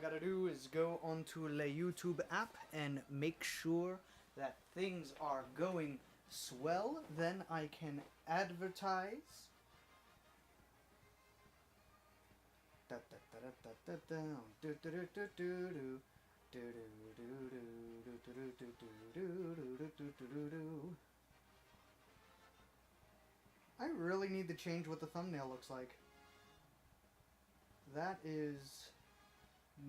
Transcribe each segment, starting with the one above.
I gotta do is go onto the YouTube app and make sure that things are going swell. Then I can advertise. I really need to change what the thumbnail looks like. That is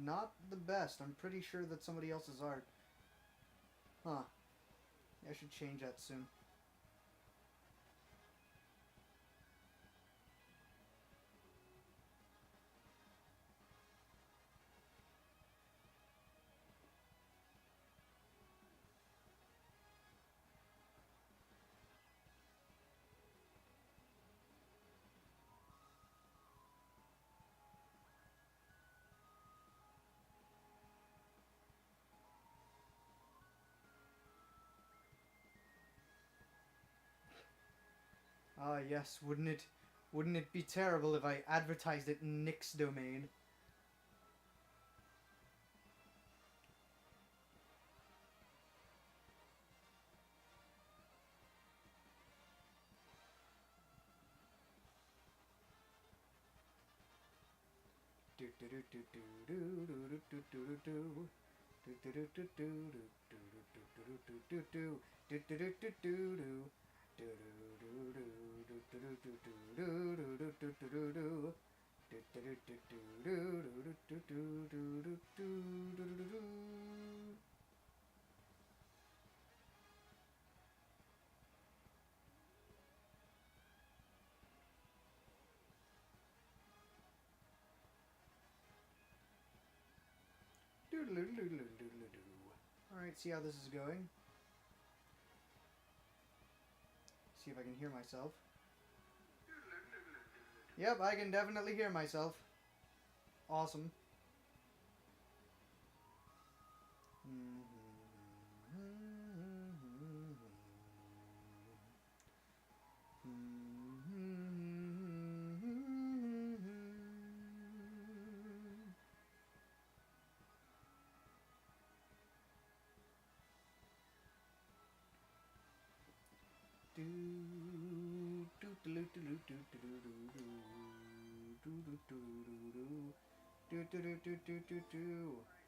not the best. I'm pretty sure that's somebody else's art. Huh. I should change that soon. Ah, yes, wouldn't it be terrible if I advertised it in Nick's domain? Alright, see how this is going. See if I can hear myself. Yep, I can definitely hear myself. Awesome.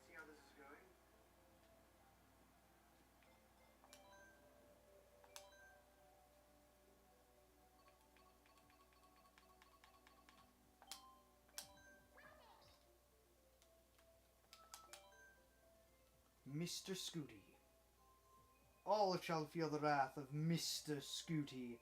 See how this is going? Mr. Scooty. All shall feel the wrath of Mr. Scooty.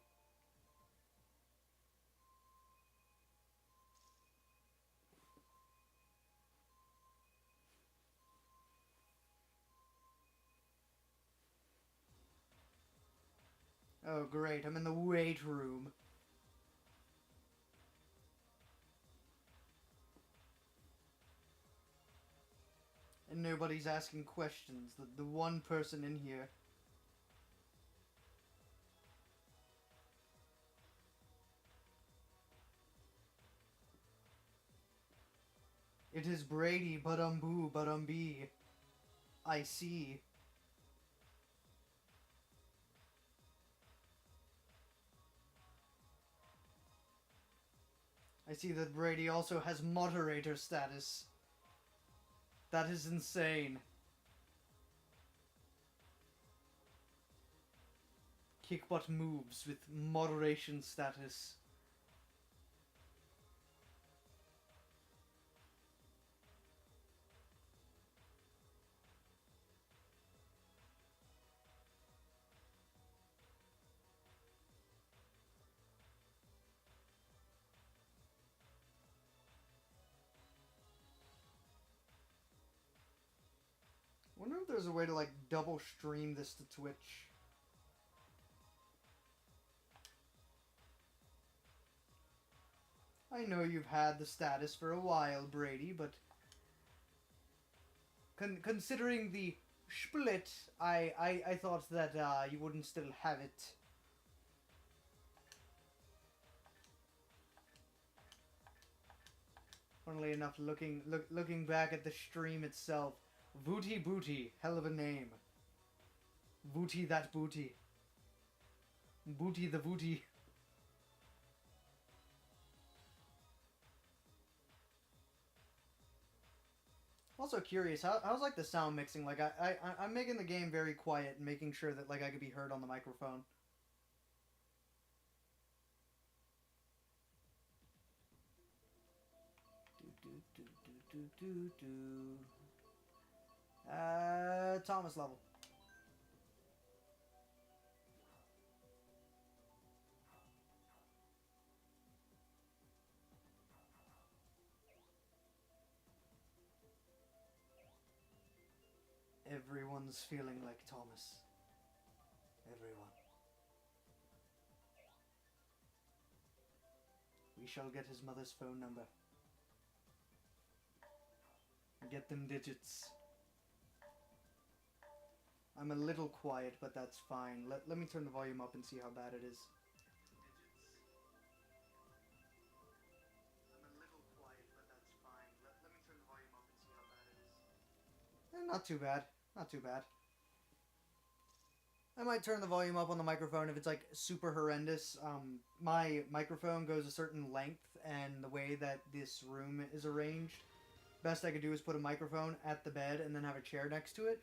Oh great, I'm in the weight room. And nobody's asking questions. The one person in here. It is Brady, boo, bee. I see. I see that Brady also has moderator status. That is insane. Kickbutt moves with moderation status. I wonder if there's a way to, like, double stream this to Twitch. I know you've had the status for a while, Brady, but considering the split, I thought that you wouldn't still have it. Funnily enough, looking back at the stream itself, Vooty Booty, hell of a name. Vooty that booty. Booty the Vooty. Also curious, how's like the sound mixing? Like I'm making the game very quiet and making sure that like I could be heard on the microphone. Thomas level. Everyone's feeling like Thomas. Everyone. We shall get his mother's phone number. Get them digits. I'm a little quiet, but that's fine. Let me turn the volume up and see how bad it is. I'm a little quiet, but that's fine. Let me turn the volume up and see how bad it is. Not too bad. Not too bad. I might turn the volume up on the microphone if it's like super horrendous. My microphone goes a certain length, and the way that this room is arranged, best I could do is put a microphone at the bed and then have a chair next to it,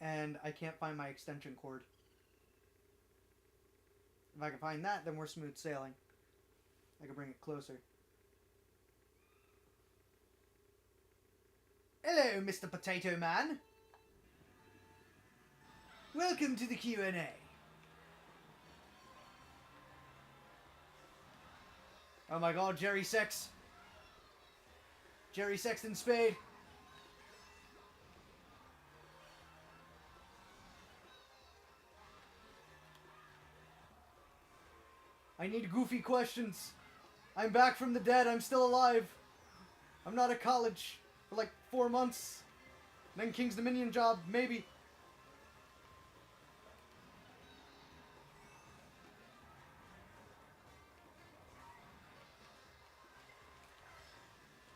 and I can't find my extension cord. If I can find that, then we're smooth sailing. I can bring it closer. Hello, Mr. Potato Man. Welcome to the QNA. Oh my god, Jerry Sex. Jerry Sexton Spade. I need goofy questions. I'm back from the dead. I'm still alive. I'm not at college for like 4 months. Then King's Dominion job, maybe.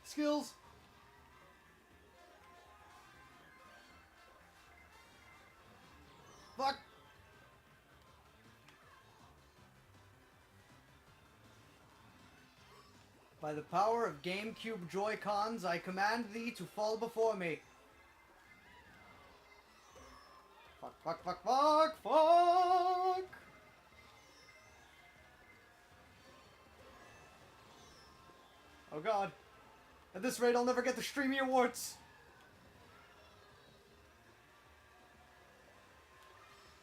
Skills. Fuck. By the power of GameCube Joy-Cons, I command thee to fall before me. Fuck, fuck, fuck, fuck, fuck! Oh god. At this rate, I'll never get the Streamy Awards.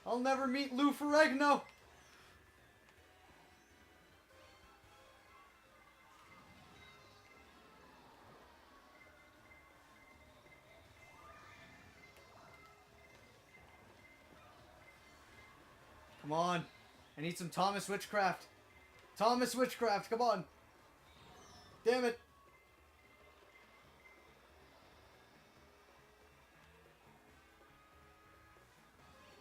I'll never meet Lou Ferrigno. Come on. I need some Thomas Witchcraft. Thomas Witchcraft, come on. Damn it.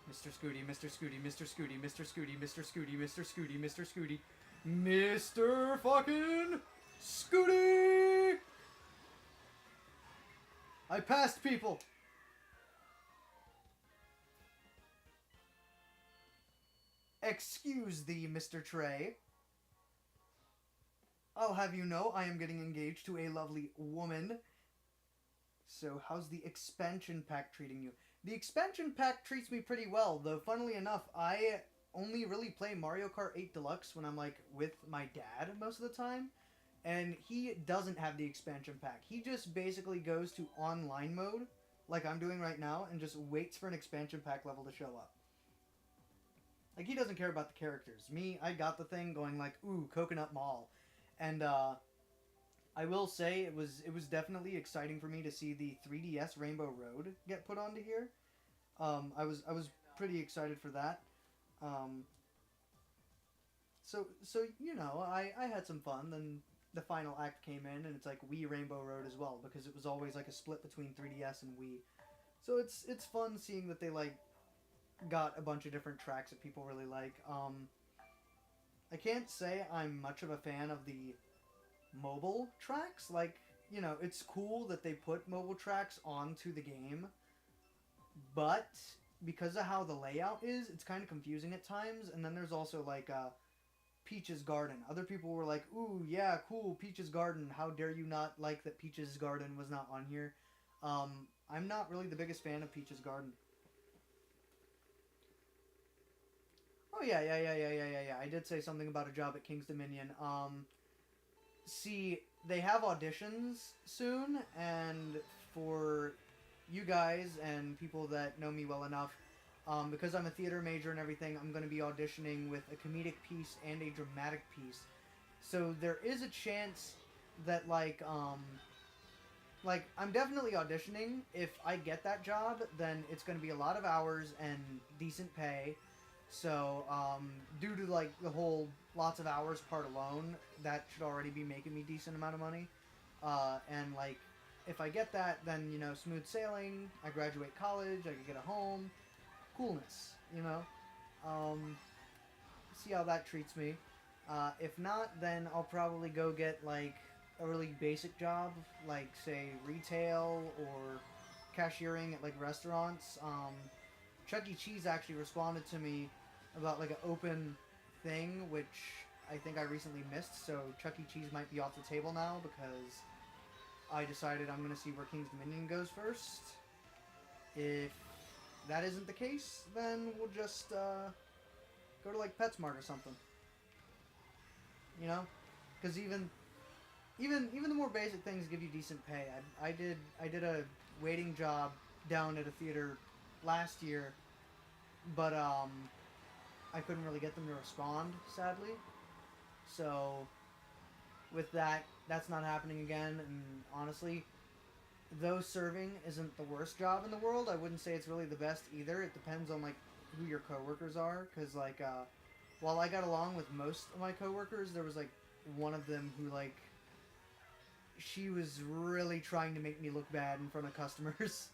Mr. Scooty, Mr. Scooty, Mr. Scooty, Mr. Scooty, Mr. Scooty, Mr. Scooty, Mr. Scooty, Mr. fucking Scooty! I passed people. Excuse thee, Mr. Trey. I'll have you know I am getting engaged to a lovely woman. So how's the expansion pack treating you? The expansion pack treats me pretty well, though funnily enough, I only really play Mario Kart 8 Deluxe when I'm like with my dad most of the time, and he doesn't have the expansion pack. He just basically goes to online mode, like I'm doing right now, and just waits for an expansion pack level to show up. Like, he doesn't care about the characters. Me, I got the thing going like, ooh, Coconut Mall. And, I will say it was definitely exciting for me to see the 3DS Rainbow Road get put onto here. I was pretty excited for that. So you know, I had some fun. Then the final act came in, and it's like Wii Rainbow Road as well, because it was always like a split between 3DS and Wii. So it's fun seeing that they like got a bunch of different tracks that people really like. I can't say I'm much of a fan of the mobile tracks. Like, you know, it's cool that they put mobile tracks onto the game, but because of how the layout is, it's kind of confusing at times. And then there's also like Peach's Garden. Other people were like, "Ooh, yeah, cool, Peach's Garden. How dare you not like that Peach's Garden was not on here?" I'm not really the biggest fan of Peach's Garden. Oh yeah. I did say something about a job at King's Dominion. See, they have auditions soon, and for you guys and people that know me well enough, because I'm a theater major and everything, I'm going to be auditioning with a comedic piece and a dramatic piece. So there is a chance that like I'm definitely auditioning. If I get that job, then it's going to be a lot of hours and decent pay. So due to like the whole lots of hours part alone, that should already be making me decent amount of money. And like if I get that, then you know, smooth sailing. I graduate college. I can get a home. Coolness, you know. Um, See how that treats me. If not, then I'll probably go get like a really basic job, like say retail or cashiering at like restaurants. Chuck E. Cheese actually responded to me about like an open thing, which I think I recently missed. So Chuck E. Cheese might be off the table now because I decided I'm gonna see where King's Dominion goes first. If that isn't the case, then we'll just go to like PetSmart or something. You know, because even the more basic things give you decent pay. I did a waiting job down at a theater last year, but I couldn't really get them to respond, sadly. So with that, that's not happening again. And honestly, though serving isn't the worst job in the world, I wouldn't say it's really the best either. It depends on like who your coworkers are, because like while I got along with most of my coworkers, there was like one of them who like she was really trying to make me look bad in front of customers.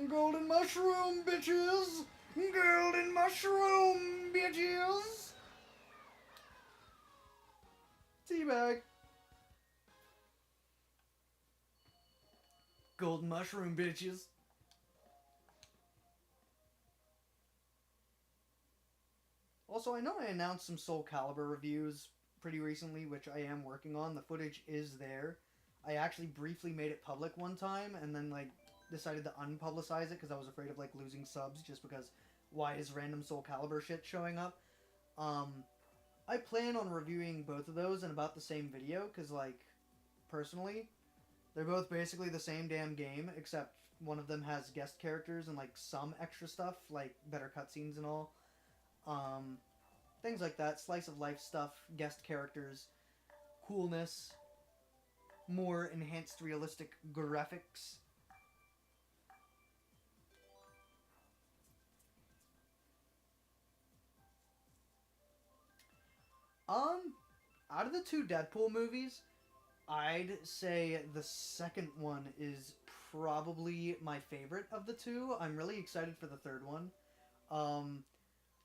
Golden mushroom, bitches! Golden mushroom, bitches! Teabag. Golden mushroom, bitches. Also, I know I announced some Soul Calibur reviews pretty recently, which I am working on. The footage is there. I actually briefly made it public one time, and then like decided to unpublicize it because I was afraid of like losing subs, just because why is random Soul Calibur shit showing up? Um, I plan on reviewing both of those in about the same video because like personally, they're both basically the same damn game, except one of them has guest characters and like some extra stuff, like better cutscenes and all. Um, Things like that, slice of life stuff, guest characters, coolness, more enhanced realistic graphics. Um, Out of the two Deadpool movies, I'd say the second one is probably my favorite of the two. I'm really excited for the third one. Um,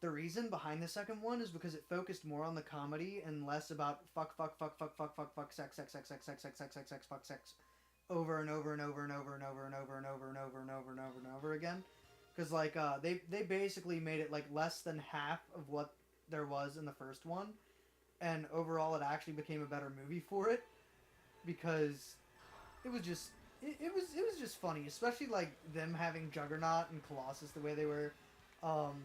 the reason behind the second one is because it focused more on the comedy and less about fuck, fuck, sex, over and over and over and over and over and over and over and over and over and over and over again. Because like they basically made it like less than half of what there was in the first one, and overall it actually became a better movie for it because it was just it was just funny, especially like them having Juggernaut and Colossus the way they were. Um,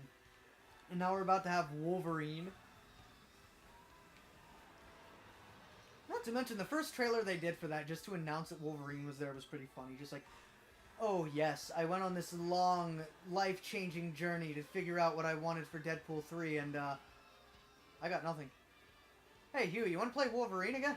and now we're about to have Wolverine. Not to mention the first trailer they did for that, just to announce that Wolverine was there, was pretty funny. Just like, oh yes, I went on this long, life-changing journey to figure out what I wanted for Deadpool 3, and I got nothing. Hey Huey, you want to play Wolverine again?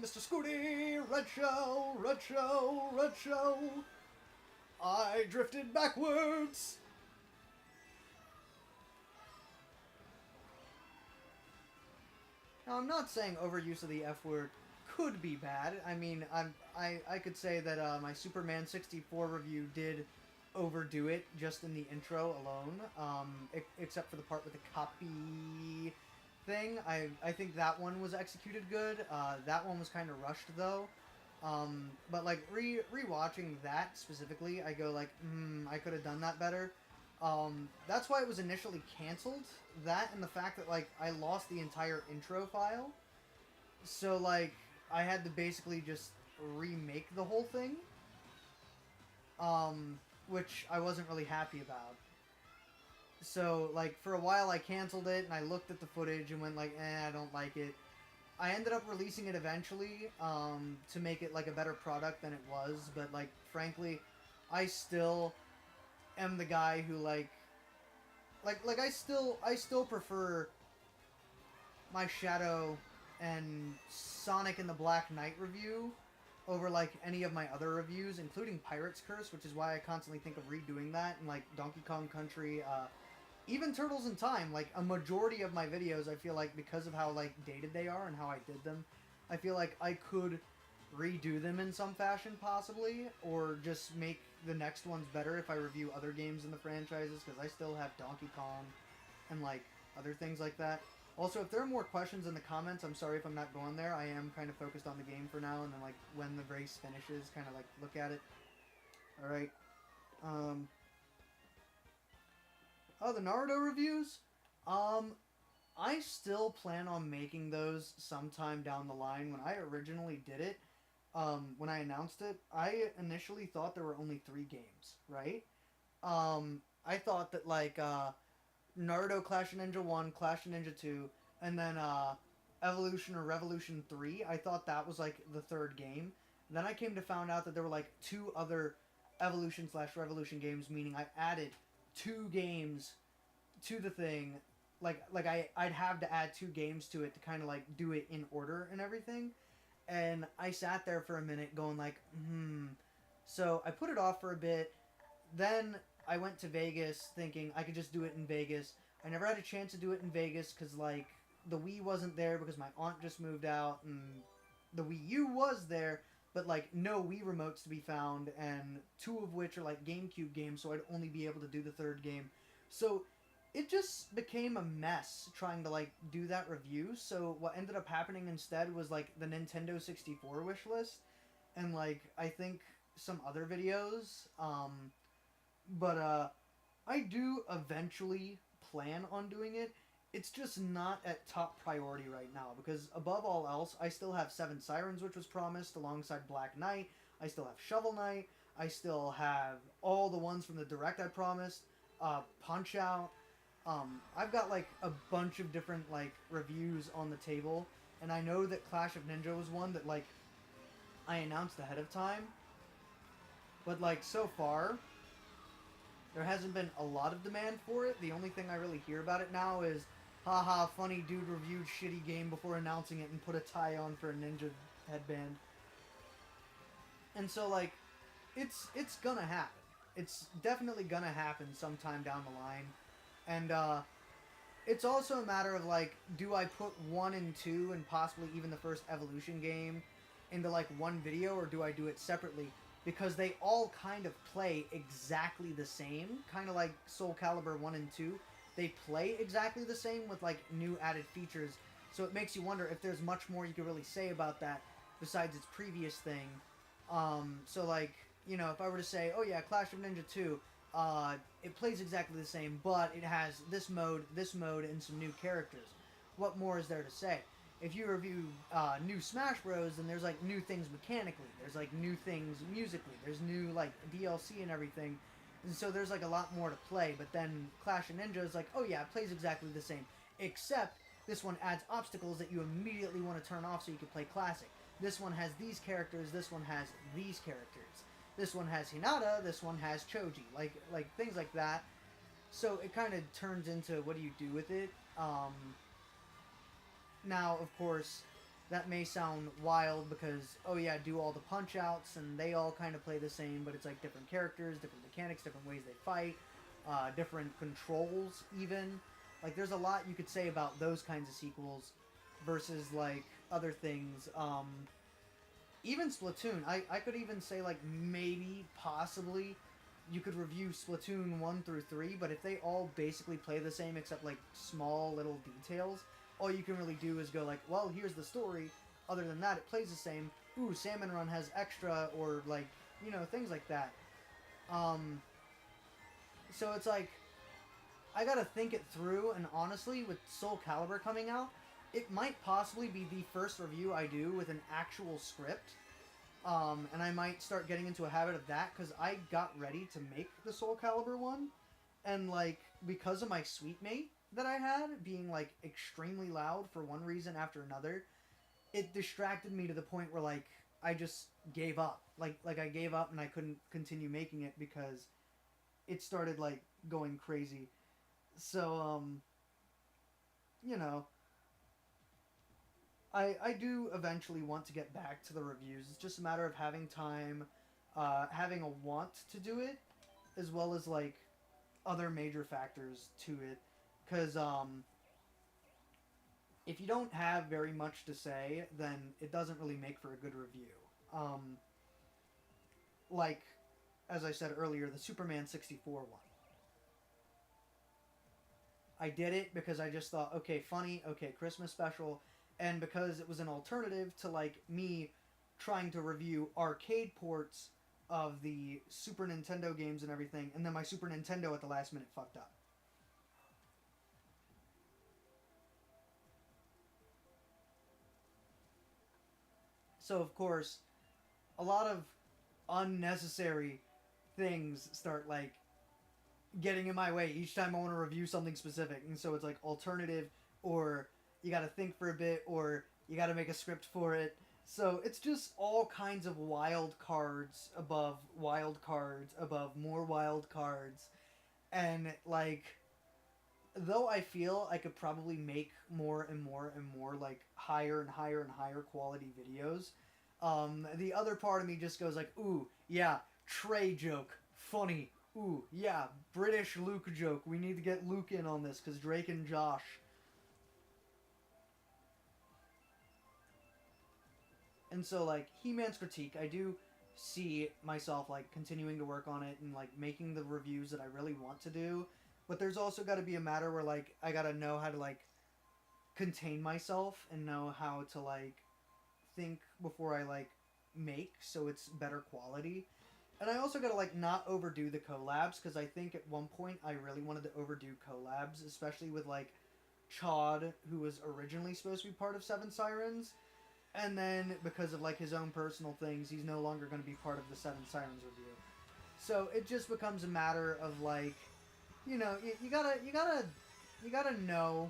Mr. Scooty, Red Shell, Red Shell, Red Shell. I drifted backwards. Now, I'm not saying overuse of the F word could be bad. I mean, I could say that my Superman 64 review did overdo it just in the intro alone, except for the part with the copy thing. I think that one was executed good. That one was kind of rushed though. But like rewatching that specifically, I go like, I could have done that better. That's why it was initially canceled. That and the fact that like I lost the entire intro file, so like I had to basically just remake the whole thing, which I wasn't really happy about. So like for a while I canceled it and I looked at the footage and went like, I don't like it. I ended up releasing it eventually to make it like a better product than it was, but like frankly, I still am the guy who like I still prefer my Shadow and Sonic and the Black Knight review over like any of my other reviews, including Pirate's Curse, which is why I constantly think of redoing that, and like Donkey Kong Country, even Turtles in Time. Like a majority of my videos, I feel like because of how like dated they are and how I did them, I feel like I could redo them in some fashion possibly, or just make the next ones better if I review other games in the franchises, because I still have Donkey Kong and like other things like that. Also, if there are more questions in the comments, I'm sorry if I'm not going there. I am kind of focused on the game for now, and then like when the race finishes, kind of like look at it. All right. Oh, the Naruto reviews. I still plan on making those sometime down the line. When I originally did it, when I announced it, I initially thought there were only 3 games, right? I thought that like Naruto Clash of Ninja 1, Clash of Ninja 2, and then Evolution or Revolution 3. I thought that was like the 3rd game. Then I came to find out that there were like 2 other Evolution slash Revolution games, meaning I added 2 games to the thing. I'd have to add 2 games to it to kind of like do it in order and everything. And I sat there for a minute going like, So I put it off for a bit. Then I went to Vegas thinking I could just do it in Vegas. I never had a chance to do it in Vegas because like the Wii wasn't there because my aunt just moved out, and the Wii U was there, but like no Wii remotes to be found, and 2 of which are like GameCube games, so I'd only be able to do the 3rd game. So it just became a mess trying to like do that review. So what ended up happening instead was like the Nintendo 64 wish list, and like I think some other videos. But I do eventually plan on doing it. It's just not at top priority right now because above all else, I still have 7 Sirens, which was promised alongside Black Knight. I still have Shovel Knight. I still have all the ones from the Direct I promised. Punch Out. I've got like a bunch of different like reviews on the table, and I know that Clash of Ninja was one that like I announced ahead of time. But like so far, there hasn't been a lot of demand for it. The only thing I really hear about it now is, haha, funny dude reviewed shitty game before announcing it and put a tie on for a ninja headband. And so like, it's gonna happen. It's definitely gonna happen sometime down the line. And it's also a matter of like, do I put 1 and 2 and possibly even the first Evolution game into like one video, or do I do it separately? Because they all kind of play exactly the same, kind of like Soul Calibur 1 and 2. They play exactly the same with like new added features, so it makes you wonder if there's much more you could really say about that besides its previous thing. So like, you know, if I were to say, oh yeah, Clash of Ninja 2, it plays exactly the same, but it has this mode, and some new characters. What more is there to say? If you review new Smash Bros, then there's like new things mechanically. There's like new things musically. There's new like DLC and everything. And so there's like a lot more to play. But then Clash of Ninja is like, oh yeah, it plays exactly the same. Except this one adds obstacles that you immediately want to turn off so you can play Classic. This one has these characters. This one has these characters. This one has Hinata. This one has Choji. Like things like that. So it kind of turns into what do you do with it. Now, of course, that may sound wild because, oh yeah, do all the punch-outs, and they all kind of play the same, but it's like different characters, different mechanics, different ways they fight, different controls, even. Like, there's a lot you could say about those kinds of sequels, versus like other things. Even Splatoon, I could even say like maybe possibly you could review Splatoon 1 through 3, but if they all basically play the same except like small little details, all you can really do is go like, well, here's the story. Other than that, it plays the same. Ooh, Salmon Run has extra, or like, things like that. So it's like, I gotta think it through, and honestly, with Soul Calibur coming out, it might possibly be the first review I do with an actual script. And I might start getting into a habit of that, because I got ready to make the Soul Calibur one, and like, because of my suite mate that I had being like extremely loud for one reason after another, it distracted me to the point where like I just gave up. Like I gave up and I couldn't continue making it because it started like going crazy. So you know, I do eventually want to get back to the reviews. It's just a matter of having time, having a want to do it, as well as like other major factors to it. Because if you don't have very much to say, then it doesn't really make for a good review. Like, as I said earlier, the Superman 64 one. I did it because I just thought, okay, funny, okay, Christmas special, and because it was an alternative to like me trying to review arcade ports of the Super Nintendo games and everything, and then my Super Nintendo at the last minute fucked up. So of course, a lot of unnecessary things start like getting in my way each time I want to review something specific. And so it's like alternative, or you got to think for a bit, or you got to make a script for it. So it's just all kinds of wild cards above wild cards above more wild cards. And like, though I feel I could probably make more and more and more like higher and higher and higher quality videos, the other part of me just goes like, ooh, yeah, Trey joke, funny. Ooh, yeah, British Luke joke. We need to get Luke in on this because Drake and Josh. And so, like, He-Man's critique, I do see myself, like, continuing to work on it and, like, making the reviews that I really want to do. But there's also got to be a matter where, like, I got to know how to, like, contain myself and know how to, like, think before I, like, make so it's better quality. And I also gotta like not overdo the collabs, because I think at one point I really wanted to overdo collabs, especially with like Chod, who was originally supposed to be part of Seven Sirens, and then because of like his own personal things, he's no longer going to be part of the Seven Sirens review. So it just becomes a matter of like, you gotta know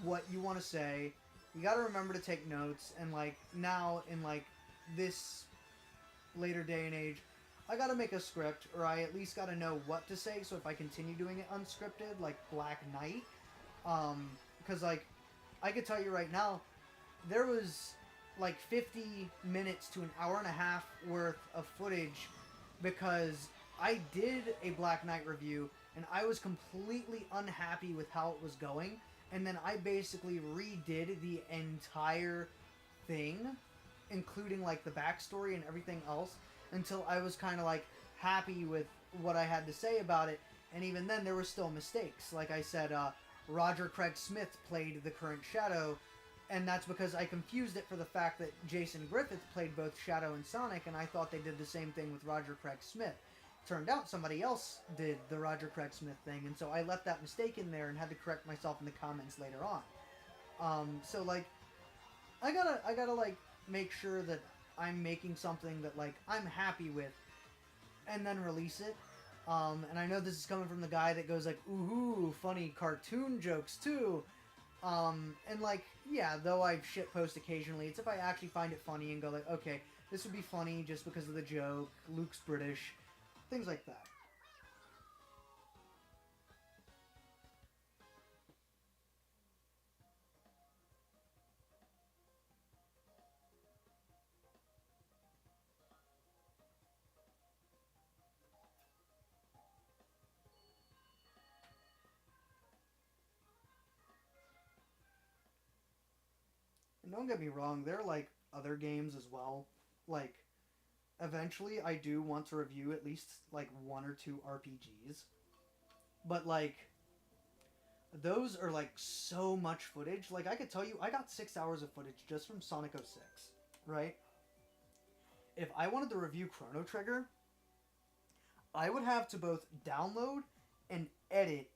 what you want to say. You gotta remember to take notes, and like now in like this later day and age, I gotta make a script, or I at least gotta know what to say, so if I continue doing it unscripted, like Black Knight, because like, I could tell you right now, there was like 50 minutes to an hour and a half worth of footage, because I did a Black Knight review, and I was completely unhappy with how it was going, and then I basically redid the entire thing, including like the backstory and everything else, until I was kind of like happy with what I had to say about it. And even then, there were still mistakes. Like I said, Roger Craig Smith played the current Shadow, and that's because I confused it for the fact that Jason Griffith played both Shadow and Sonic, and I thought they did the same thing with Roger Craig Smith. Turned out somebody else did the Roger Craig Smith thing, and so I left that mistake in there and had to correct myself in the comments later on. So like, I gotta like make sure that I'm making something that like I'm happy with, and then release it. And I know this is coming from the guy that goes like, ooh, funny cartoon jokes too. And like, yeah, though I shitpost occasionally, it's if I actually find it funny and go like, okay, this would be funny just because of the joke, Luke's British, things like that. don't get me wrong, there are like other games as well. Like eventually I do want to review at least like one or two RPGs. But like those are like so much footage. Like I could tell you I got 6 hours of footage just from Sonic 06, right? If I wanted to review Chrono Trigger, I would have to both download and edit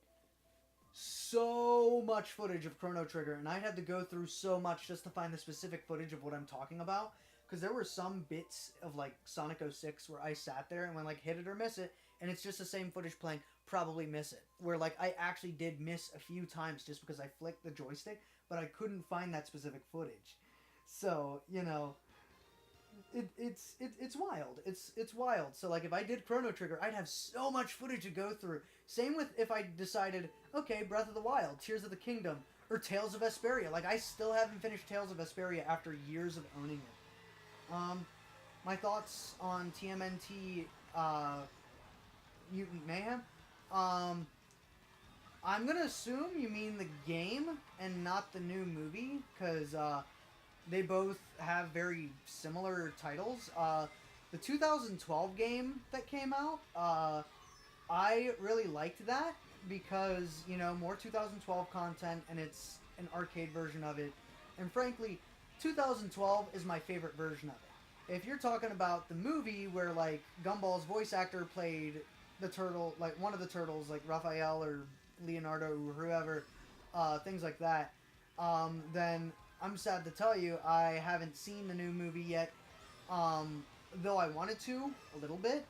so much footage of Chrono Trigger, and I'd have to go through so much just to find the specific footage of what I'm talking about. Because there were some bits of like Sonic 06 where I sat there and went like hit it or miss it, and it's just the same footage playing. Probably miss it. Where like I actually did miss a few times just because I flicked the joystick, but I couldn't find that specific footage. So you know, it's wild. It's wild. So like if I did Chrono Trigger, I'd have so much footage to go through. Same with if I decided, okay, Breath of the Wild, Tears of the Kingdom, or Tales of Vesperia. Like I still haven't finished Tales of Vesperia after years of owning it. My thoughts on TMNT Mutant Mayhem. Um, I'm gonna assume you mean the game and not the new movie, because they both have very similar titles. The 2012 game that came out, I really liked that because, you know, more 2012 content and it's an arcade version of it. And frankly, 2012 is my favorite version of it. If you're talking about the movie where, like, Gumball's voice actor played the turtle, like, one of the turtles, like Raphael or Leonardo or whoever, things like that, then I'm sad to tell you I haven't seen the new movie yet, though I wanted to, a little bit.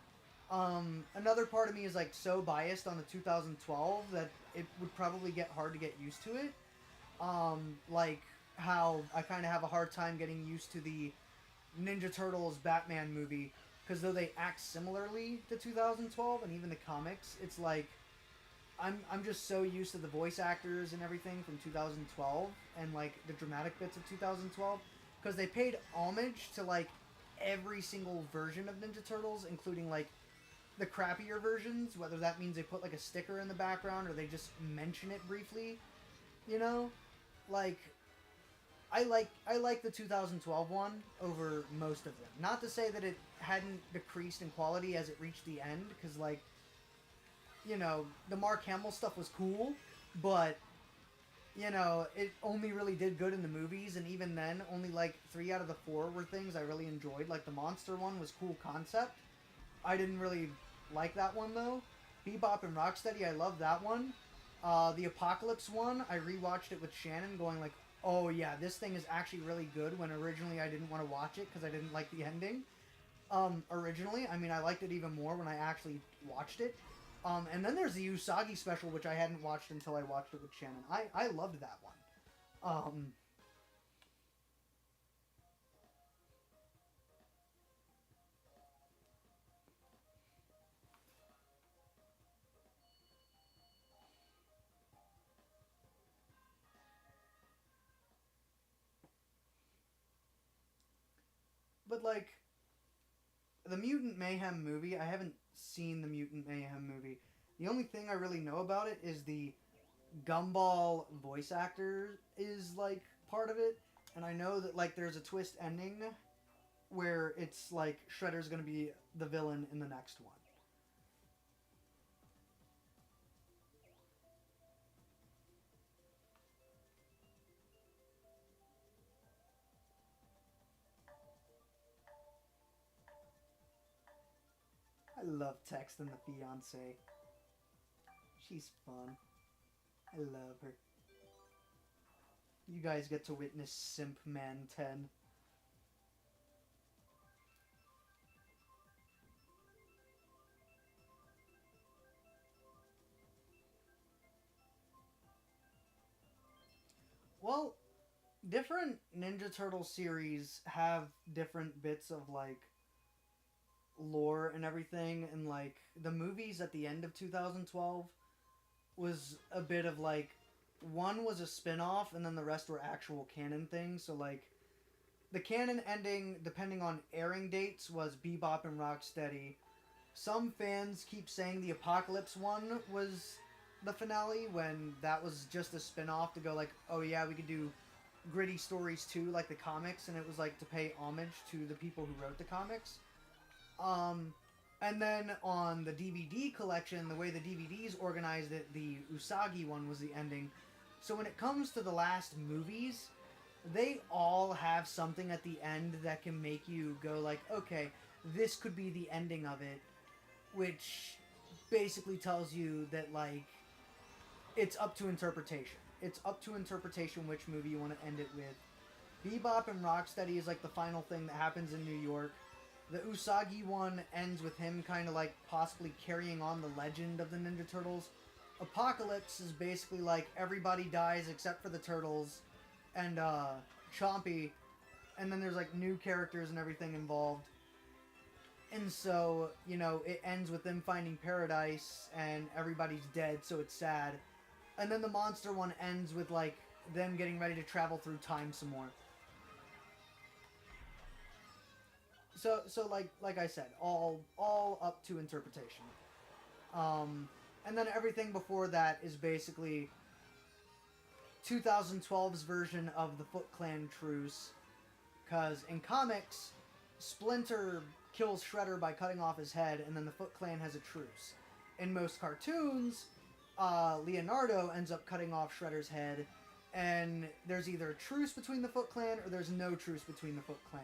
Another part of me is, like, so biased on the 2012 that it would probably get hard to get used to it. Like, how I kind of have a hard time getting used to the Ninja Turtles Batman movie, because though they act similarly to 2012 and even the comics, it's like I'm just so used to the voice actors and everything from 2012 and like the dramatic bits of 2012, because they paid homage to like every single version of Ninja Turtles, including like the crappier versions, whether that means they put like a sticker in the background or they just mention it briefly, you know? Like I like the 2012 one over most of them. Not to say that it hadn't decreased in quality as it reached the end, because like, you know, the Mark Hamill stuff was cool, but you know, it only really did good in the movies, and even then, only like 3 out of the 4 were things I really enjoyed. Like the monster one was cool concept. I didn't really like that one though. Bebop and Rocksteady, I love that one. The Apocalypse one, I rewatched it with Shannon, going like, oh yeah, this thing is actually really good, when originally I didn't want to watch it because I didn't like the ending. Originally, I mean, I liked it even more when I actually watched it. And then there's the Usagi special, which I hadn't watched until I watched it with Shannon. I loved that one. But like, the Mutant Mayhem movie, I haven't seen the Mutant Mayhem movie. The only thing I really know about it is the Gumball voice actor is like part of it, and I know that like there's a twist ending where it's like Shredder's gonna be the villain in the next one. I love Text and the fiance. She's fun. I love her. You guys get to witness Simp Man 10. Well, different Ninja Turtle series have different bits of like lore and everything, and like the movies at the end of 2012 was a bit of like, one was a spin-off and then the rest were actual canon things. So like the canon ending, depending on airing dates, was Bebop and Rocksteady. Some fans keep saying the Apocalypse one was the finale, when that was just a spin-off to go like, oh yeah, we could do gritty stories too, like the comics, and it was like to pay homage to the people who wrote the comics. Um, and then on the DVD collection, the way the DVDs organized it, the Usagi one was the ending. So when it comes to the last movies, they all have something at the end that can make you go like, okay, this could be the ending of it, which basically tells you that like it's up to interpretation. It's up to interpretation which movie you want to end it with. Bebop and Rocksteady is like the final thing that happens in New York. The Usagi one ends with him kind of like possibly carrying on the legend of the Ninja Turtles. Apocalypse is basically like everybody dies except for the turtles and Chompy, and then there's like new characters and everything involved. And so, you know, it ends with them finding paradise and everybody's dead, so it's sad. And then the monster one ends with like them getting ready to travel through time some more. So like I said, all up to interpretation. And then everything before that is basically 2012's version of the Foot Clan truce. Because in comics, Splinter kills Shredder by cutting off his head, and then the Foot Clan has a truce. In most cartoons, Leonardo ends up cutting off Shredder's head, and there's either a truce between the Foot Clan or there's no truce between the Foot Clan.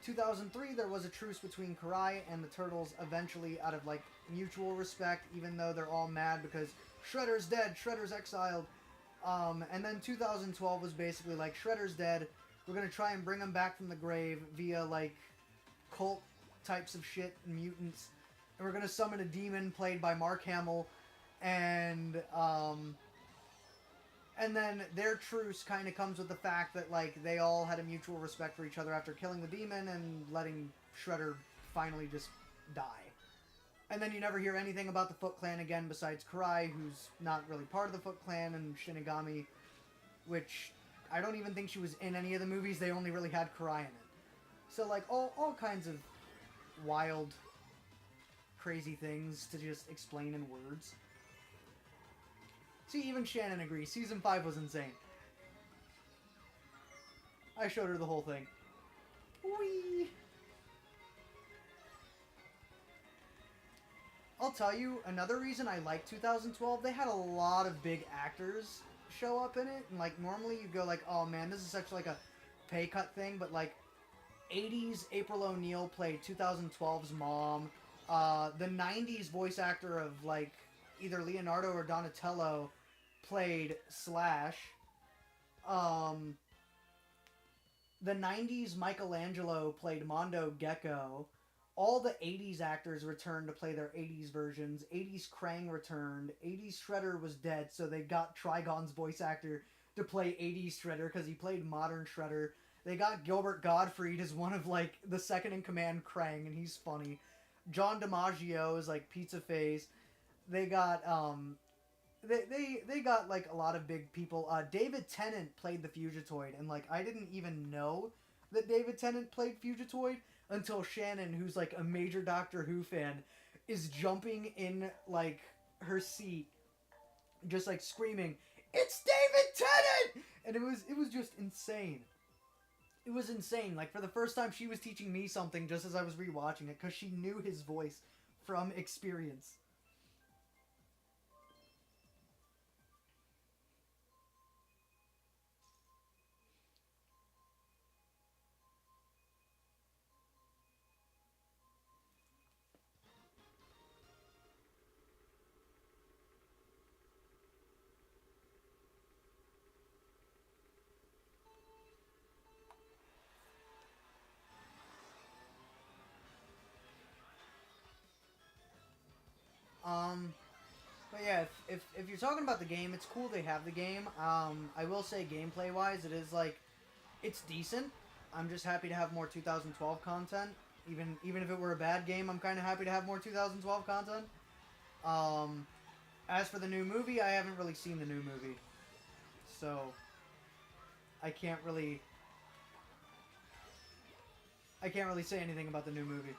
2003, there was a truce between Karai and the Turtles, eventually out of like mutual respect, even though they're all mad because Shredder's dead, Shredder's exiled. And then 2012 was basically like, Shredder's dead, we're gonna try and bring him back from the grave via like cult types of shit and mutants, and we're gonna summon a demon played by Mark Hamill, and then their truce kind of comes with the fact that like they all had a mutual respect for each other after killing the demon and letting Shredder finally just die. And then you never hear anything about the Foot Clan again besides Karai, who's not really part of the Foot Clan, and Shinigami, which I don't even think she was in any of the movies. They only really had Karai in it. So like all kinds of wild, crazy things to just explain in words. See, even Shannon agrees. Season 5 was insane. I showed her the whole thing. Whee! I'll tell you, another reason I like 2012, they had a lot of big actors show up in it. And, like, normally you go like, oh man, this is such like a pay cut thing. But, like, 80s April O'Neil played 2012's mom. The 90s voice actor of, like, either Leonardo or Donatello played Slash. The 90s Michelangelo played Mondo Gecko. All the 80s actors returned to play their 80s versions. 80s Krang returned. 80s Shredder was dead, so they got Trigon's voice actor to play 80s Shredder because he played modern Shredder. They got Gilbert Gottfried as one of, like, the second-in-command Krang, and he's funny. John DiMaggio is, like, Pizza Face. They got, They got, like, a lot of big people. David Tennant played the Fugitoid, and, like, I didn't even know that David Tennant played Fugitoid until Shannon, who's, like, a major Doctor Who fan, is jumping in, like, her seat, just, like, screaming, "It's David Tennant!" And it was just insane. It was insane. Like, for the first time, she was teaching me something just as I was rewatching it, because she knew his voice from experience. But yeah, if you're talking about the game, it's cool they have the game. I will say gameplay-wise, it is, like, it's decent. I'm just happy to have more 2012 content. Even if it were a bad game, I'm kind of happy to have more 2012 content. As for the new movie, I haven't really seen the new movie. So, I can't really say anything about the new movie.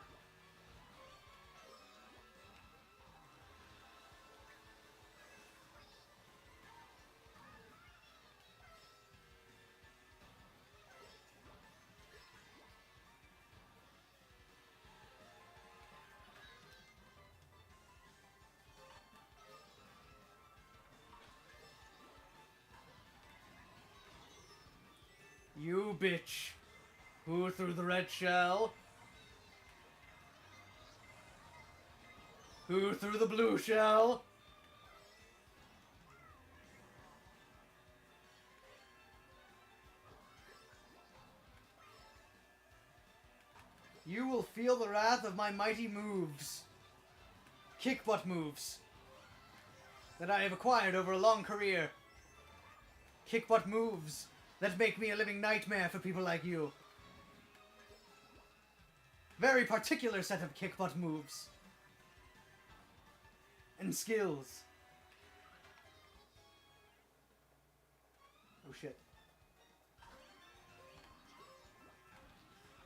bitch? Who threw the red shell? Who threw the blue shell? You will feel the wrath of my mighty moves. Kick butt moves. That I have acquired over a long career. Kick butt moves that make me a living nightmare for people like you. Very particular set of kick butt moves. And skills. Oh shit.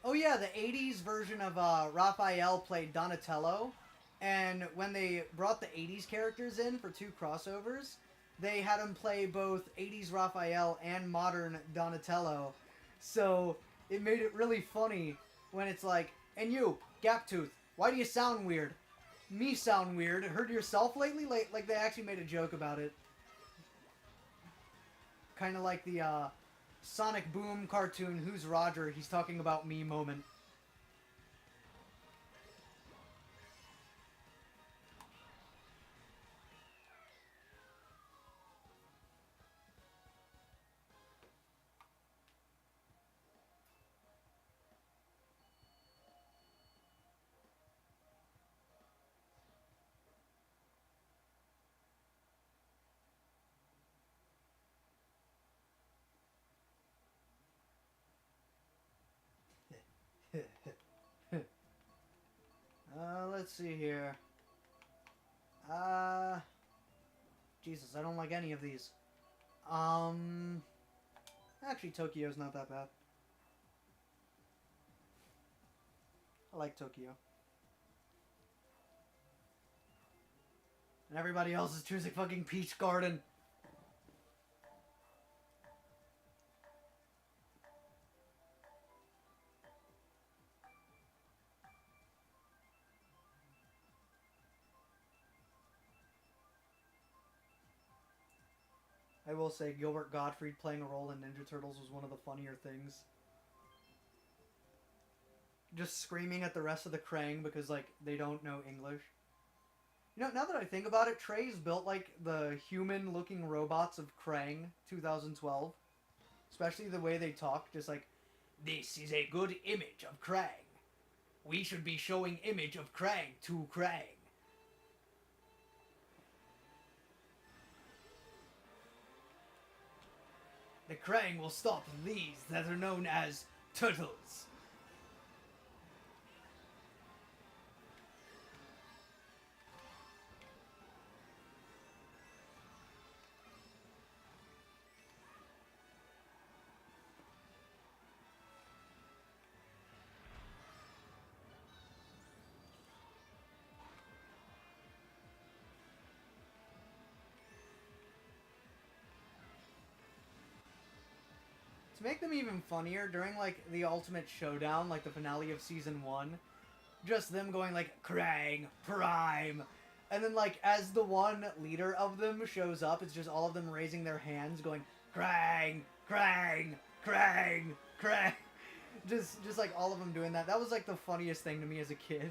Oh yeah, the 80s version of Raphael played Donatello, and when they brought the 80s characters in for 2 crossovers, they had him play both 80s Raphael and modern Donatello. So it made it really funny when it's like, and you, Gaptooth, why do you sound weird? Me sound weird. Heard yourself lately? Like they actually made a joke about it. Kind of like the Sonic Boom cartoon, Who's Roger? He's talking about me moment. Let's see here. Jesus, I don't like any of these. Actually, Tokyo's not that bad. I like Tokyo. And everybody else is choosing fucking Peach Garden. I will say Gilbert Gottfried playing a role in Ninja Turtles was one of the funnier things. Just screaming at the rest of the Krang because, like, they don't know English. You know, now that I think about it, Trey's built, like, the human-looking robots of Krang 2012. Especially the way they talk, just like, this is a good image of Krang. We should be showing image of Krang to Krang. The Krang will stop these that are known as turtles. To make them even funnier, during, like, the Ultimate Showdown, like the finale of Season 1, just them going, like, Krang, Prime, and then, like, as the one leader of them shows up, it's just all of them raising their hands, going, Krang, Krang, Krang, Krang. Just like, all of them doing that. That was, like, the funniest thing to me as a kid.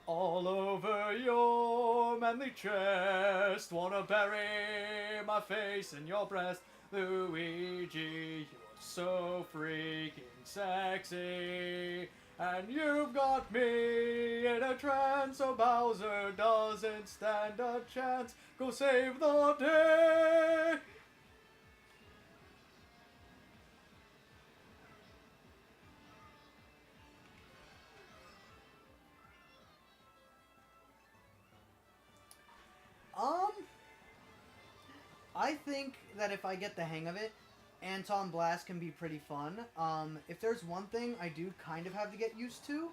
All over your manly chest, wanna bury my face in your breast. Luigi, you're so freaking sexy. And you've got me in a trance, so Bowser doesn't stand a chance. Go save the day! I think that if I get the hang of it, Anton Blast can be pretty fun. If there's one thing I do kind of have to get used to,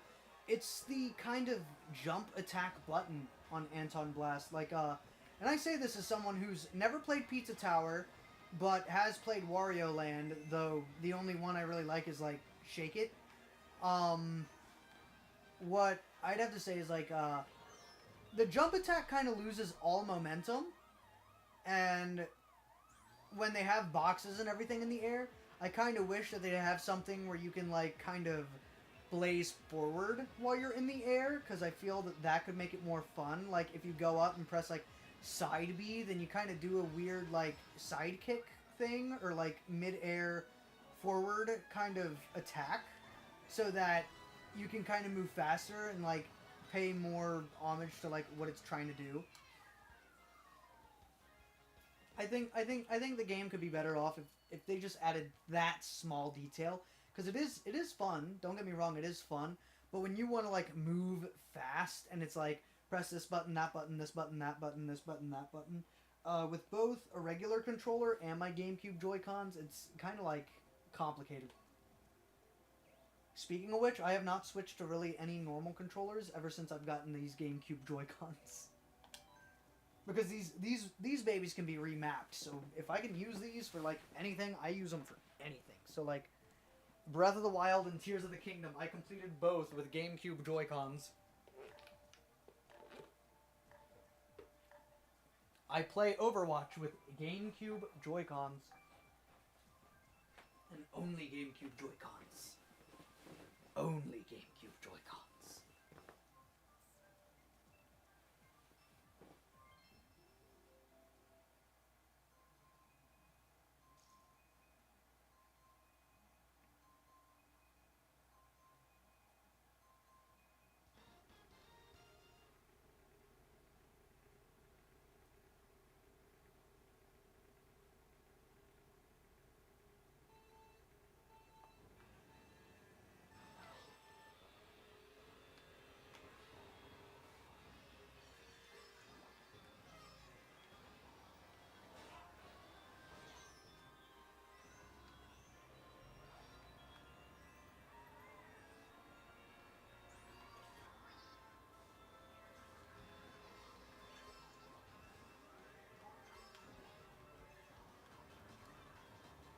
it's the kind of jump attack button on Anton Blast. Like, and I say this as someone who's never played Pizza Tower, but has played Wario Land, though the only one I really like is, like, Shake It. What I'd have to say is, like, the jump attack kind of loses all momentum, and when they have boxes and everything in the air, I kind of wish that they'd have something where you can, like, kind of blaze forward while you're in the air, because I feel that that could make it more fun. Like, if you go up and press, like, side B, then you kind of do a weird, like, side kick thing, or, like, mid-air forward kind of attack, so that you can kind of move faster and, like, pay more homage to, like, what it's trying to do. I think the game could be better off if they just added that small detail, because it is fun. Don't get me wrong, it is fun. But when you want to, like, move fast and it's like press this button, that button, this button, that button, this button, that button, with both a regular controller and my GameCube Joy-Cons, it's kind of like complicated. Speaking of which, I have not switched to really any normal controllers ever since I've gotten these GameCube Joy-Cons. Because these babies can be remapped, so if I can use these for, like, anything, I use them for anything. So, like, Breath of the Wild and Tears of the Kingdom, I completed both with GameCube Joy-Cons. I play Overwatch with GameCube Joy-Cons. And only GameCube Joy-Cons. Only GameCube Joy-Cons.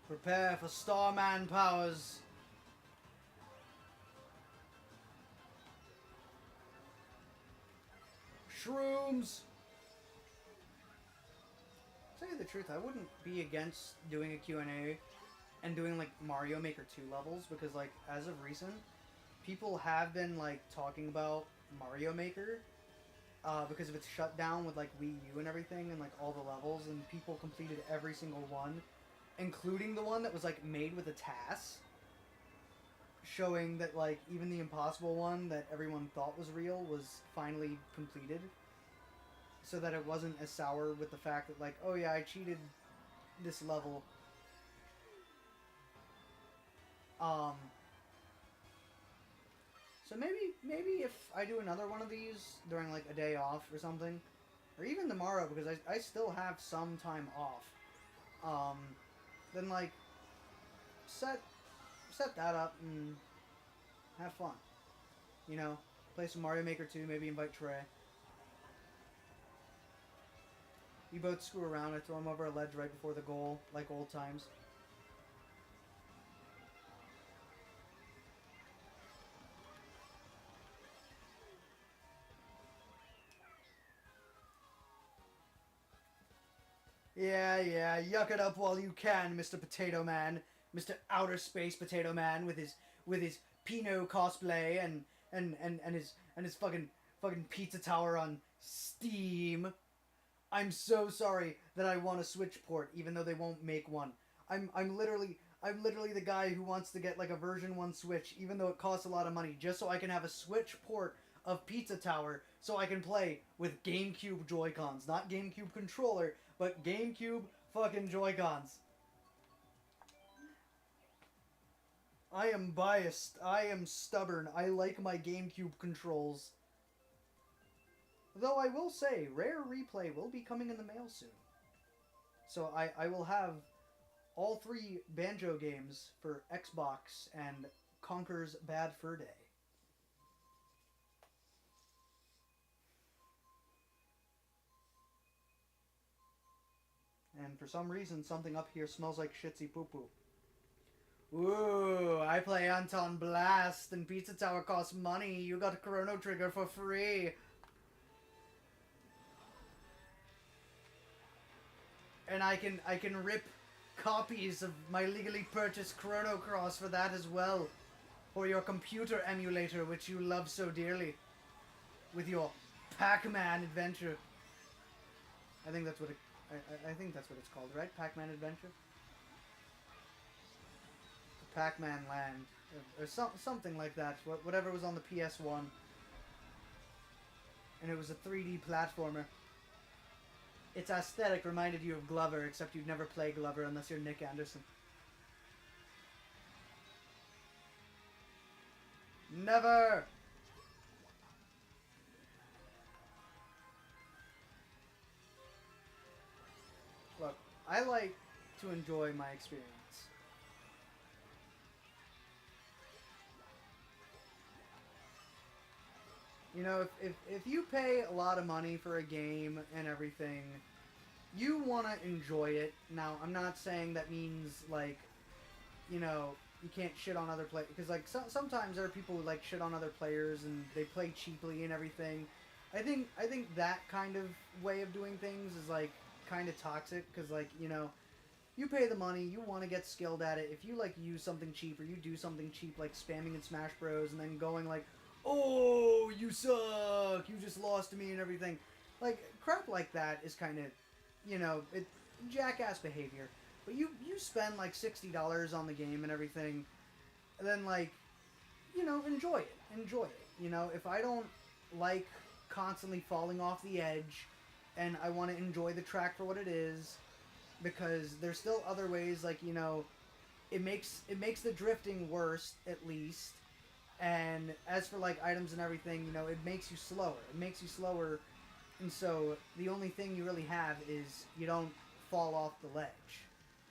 Prepare for Starman powers. Shrooms! To tell you the truth, I wouldn't be against doing a Q&A and doing, like, Mario Maker 2 levels, because, like, as of recent, people have been, like, talking about Mario Maker, because of its shutdown with, like, Wii U and everything, and, like, all the levels, and people completed every single one, including the one that was, like, made with a TAS, showing that, like, even the impossible one that everyone thought was real was finally completed, so that it wasn't as sour with the fact that, like, oh yeah, I cheated this level. So maybe if I do another one of these during, like, a day off or something, or even tomorrow, because I still have some time off, then, like, set that up and have fun. You know, play some Mario Maker 2, maybe invite Trey. We both screw around, I throw him over a ledge right before the goal, like old times. Yeah, yuck it up while you can, Mr. Potato Man. Mr. Outer Space Potato Man with his Pinot cosplay and his fucking pizza tower on Steam. I'm so sorry that I want a Switch port, even though they won't make one. I'm literally the guy who wants to get, like, a version 1 Switch, even though it costs a lot of money, just so I can have a Switch port of Pizza Tower, so I can play with GameCube Joy-Cons. Not GameCube controller, but GameCube fucking Joy-Cons. I am biased. I am stubborn. I like my GameCube controls. Though I will say, Rare Replay will be coming in the mail soon. So I will have all 3 Banjo games for Xbox and Conker's Bad Fur Day. And for some reason, something up here smells like shitsy poo-poo. Ooh, I play Anton Blast, and Pizza Tower costs money. You got Chrono Trigger for free. And I can rip copies of my legally purchased Chrono Cross for that as well. For your computer emulator, which you love so dearly. With your Pac-Man adventure. I think that's what I think that's what it's called, right? Pac-Man Adventure? Pac-Man Land. Or something like that. Whatever was on the PS1. And it was a 3D platformer. Its aesthetic reminded you of Glover, except you'd never play Glover unless you're Nick Anderson. Never! Look, I like to enjoy my experience. You know, if you pay a lot of money for a game and everything, you want to enjoy it. Now, I'm not saying that means, like, you know, you can't shit on other players. Because, like, sometimes there are people who, like, shit on other players and they play cheaply and everything. I think that kind of way of doing things is, like, kind of toxic. Because, like, you know, you pay the money, you want to get skilled at it. If you, like, use something cheap or you do something cheap, like spamming in Smash Bros. And then going, like, oh, you suck, you just lost to me and everything. Like, crap like that is kind of, you know, jackass behavior. But you spend like $60 on the game and everything, and then, like, you know, enjoy it. Enjoy it. You know, if I don't like constantly falling off the edge, and I want to enjoy the track for what it is, because there's still other ways, like, you know, it makes the drifting worse, at least. And as for, like, items and everything, you know, it makes you slower. It makes you slower, and so the only thing you really have is you don't fall off the ledge.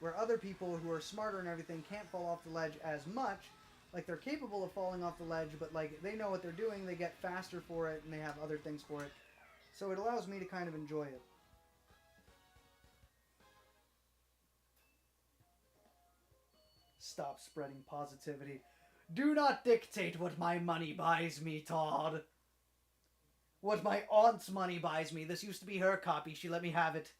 Where other people who are smarter and everything can't fall off the ledge as much. Like, they're capable of falling off the ledge, but, like, they know what they're doing, they get faster for it, and they have other things for it. So it allows me to kind of enjoy it. Stop spreading positivity. Do not dictate what my money buys me, Todd. What my aunt's money buys me. This used to be her copy. She let me have it.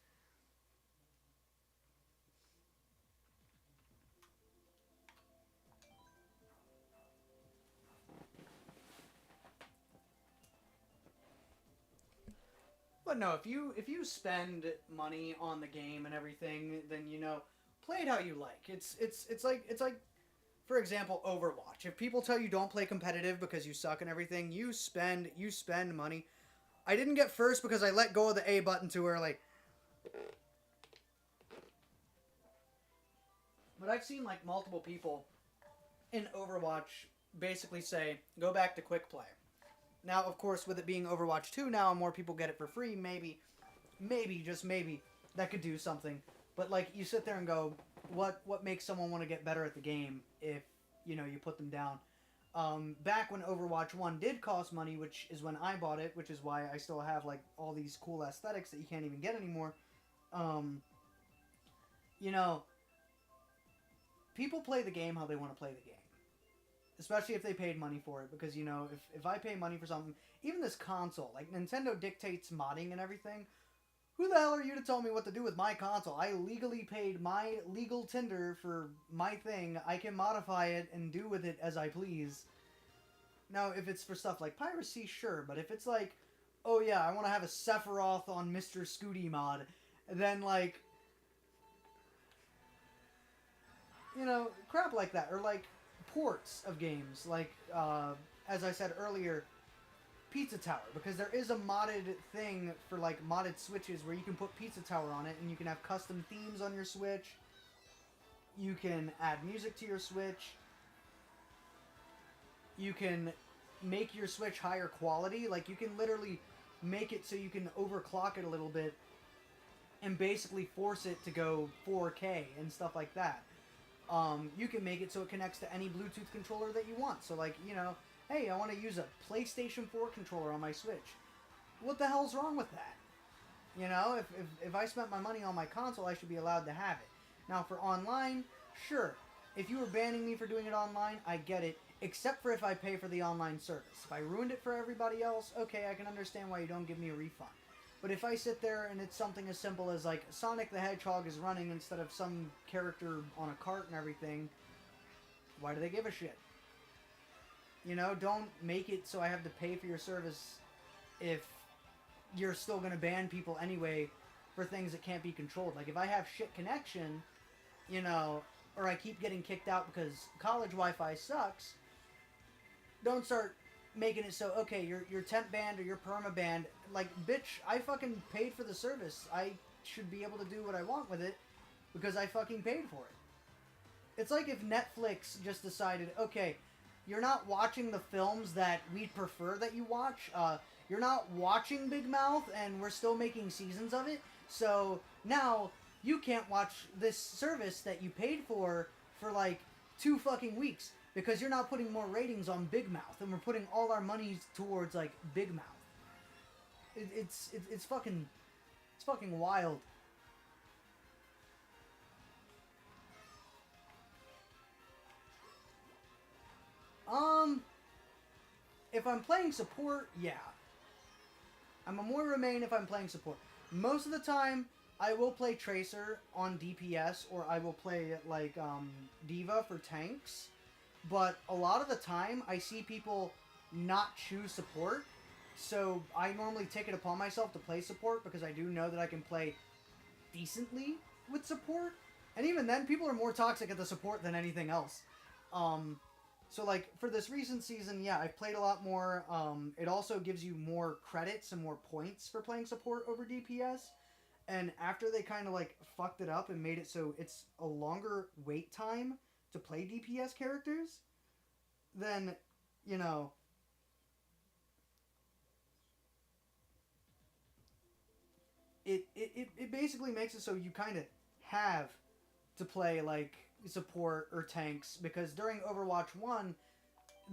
But no, if you spend money on the game and everything, then, you know, play it how you like. It's like, for example, Overwatch. If people tell you don't play competitive because you suck and everything, you spend money. I didn't get first because I let go of the A button too early. But I've seen, like, multiple people in Overwatch basically say, go back to quick play. Now, of course, with it being Overwatch 2 now, more people get it for free, maybe, just maybe, that could do something. But, like, you sit there and go, what makes someone want to get better at the game if, you know, you put them down? Back when Overwatch 1 did cost money, which is when I bought it, which is why I still have, like, all these cool aesthetics that you can't even get anymore, you know, people play the game how they want to play the game. Especially if they paid money for it, because, you know, if I pay money for something, even this console, like, Nintendo dictates modding and everything, who the hell are you to tell me what to do with my console? I legally paid my legal tender for my thing. I can modify it and do with it as I please. Now, if it's for stuff like piracy, sure, but if it's like, oh yeah, I want to have a Sephiroth on Mr. Scooty mod, then, like, you know, crap like that, or, like, ports of games, like, as I said earlier, Pizza Tower, because there is a modded thing for, like, modded Switches where you can put Pizza Tower on it, and you can have custom themes on your Switch, you can add music to your Switch, you can make your Switch higher quality, like, you can literally make it so you can overclock it a little bit, and basically force it to go 4K and stuff like that. You can make it so it connects to any Bluetooth controller that you want. So, like, you know, hey, I want to use a PlayStation 4 controller on my Switch. What the hell's wrong with that? You know, if I spent my money on my console, I should be allowed to have it. Now, for online, sure. If you were banning me for doing it online, I get it. Except for if I pay for the online service. If I ruined it for everybody else, okay, I can understand why you don't give me a refund. But if I sit there and it's something as simple as like Sonic the Hedgehog is running instead of some character on a cart and everything, why do they give a shit? You know, don't make it so I have to pay for your service if you're still going to ban people anyway for things that can't be controlled. Like, if I have shit connection, you know, or I keep getting kicked out because college Wi-Fi sucks, don't start making it so, okay, you're temp banned or you're perma banned. Like, bitch, I fucking paid for the service. I should be able to do what I want with it because I fucking paid for it. It's like if Netflix just decided, okay, you're not watching the films that we'd prefer that you watch. You're not watching Big Mouth, and we're still making seasons of it. So now you can't watch this service that you paid for like 2 fucking weeks because you're not putting more ratings on Big Mouth, and we're putting all our money towards like Big Mouth. It's fucking wild. If I'm playing support, yeah. I'm a Moira main if I'm playing support. Most of the time, I will play Tracer on DPS, or I will play, like, Diva for tanks. But a lot of the time, I see people not choose support. So I normally take it upon myself to play support, because I do know that I can play decently with support. And even then, people are more toxic at the support than anything else. So, like, for this recent season, yeah, I've played a lot more. It also gives you more credits and more points for playing support over DPS. And after they kind of, like, fucked it up and made it so it's a longer wait time to play DPS characters, then, you know, it basically makes it so you kind of have to play, like, support or tanks, because during Overwatch 1,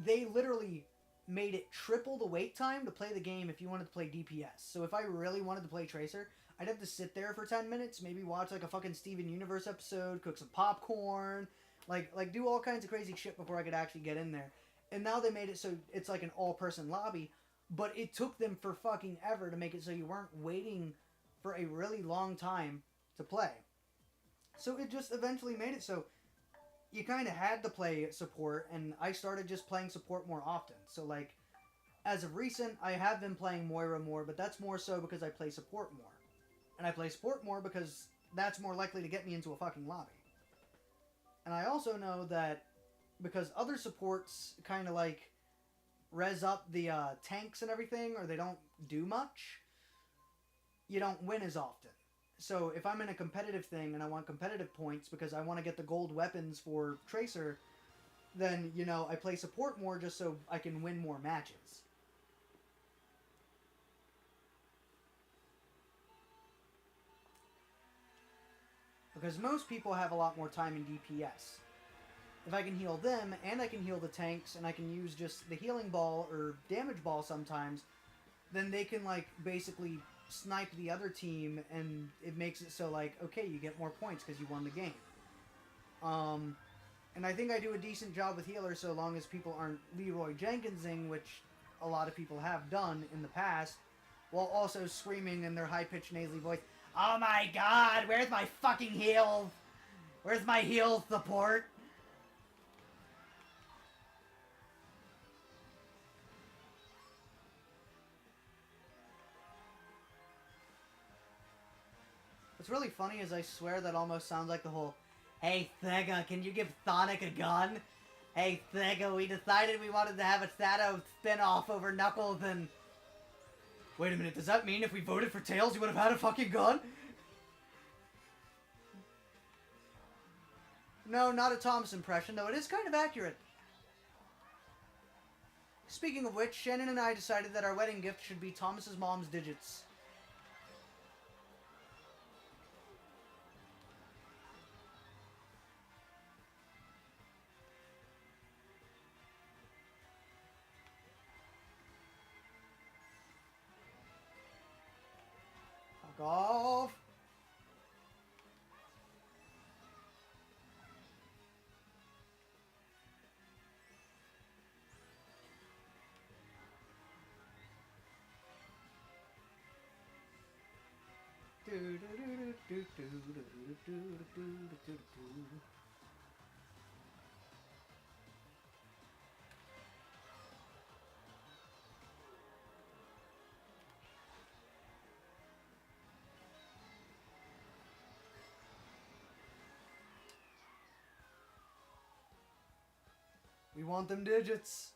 they literally made it triple the wait time to play the game if you wanted to play DPS. So if I really wanted to play Tracer, I'd have to sit there for 10 minutes, maybe watch like a fucking Steven Universe episode, cook some popcorn, like do all kinds of crazy shit before I could actually get in there. And now they made it so it's like an all-person lobby, but it took them for fucking ever to make it so you weren't waiting for a really long time to play. So it just eventually made it so you kind of had to play support, and I started just playing support more often. So, like, as of recent, I have been playing Moira more, but that's more so because I play support more. And I play support more because that's more likely to get me into a fucking lobby. And I also know that because other supports kind of, like, res up the tanks and everything, or they don't do much, you don't win as often. So if I'm in a competitive thing and I want competitive points because I want to get the gold weapons for Tracer, then, you know, I play support more just so I can win more matches. Because most people have a lot more time in DPS. If I can heal them, and I can heal the tanks, and I can use just the healing ball or damage ball sometimes, then they can, like, basically snipe the other team, and it makes it so, like, okay, you get more points because you won the game. And I think I do a decent job with healers so long as people aren't Leroy Jenkinsing, which a lot of people have done in the past, while also screaming in their high-pitched nasally voice, "Oh my god, where's my fucking heal? Where's my heal support?" What's really funny is I swear that almost sounds like the whole, "Hey Thega, can you give Sonic a gun? Hey Thega, we decided we wanted to have a Shadow spin-off over Knuckles and..." Wait a minute, does that mean if we voted for Tails you would have had a fucking gun? No, not a Thomas impression, though it is kind of accurate. Speaking of which, Shannon and I decided that our wedding gift should be Thomas's mom's digits. Fuck off. We want them digits.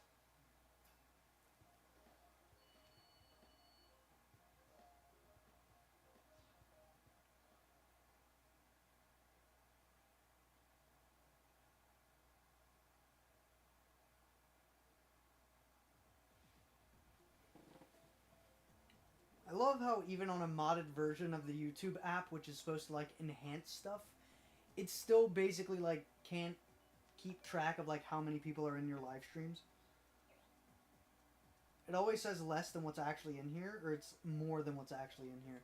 I love how even on a modded version of the YouTube app, which is supposed to like enhance stuff, it's still basically like can't keep track of like how many people are in your live streams. It always says less than what's actually in here, or it's more than what's actually in here.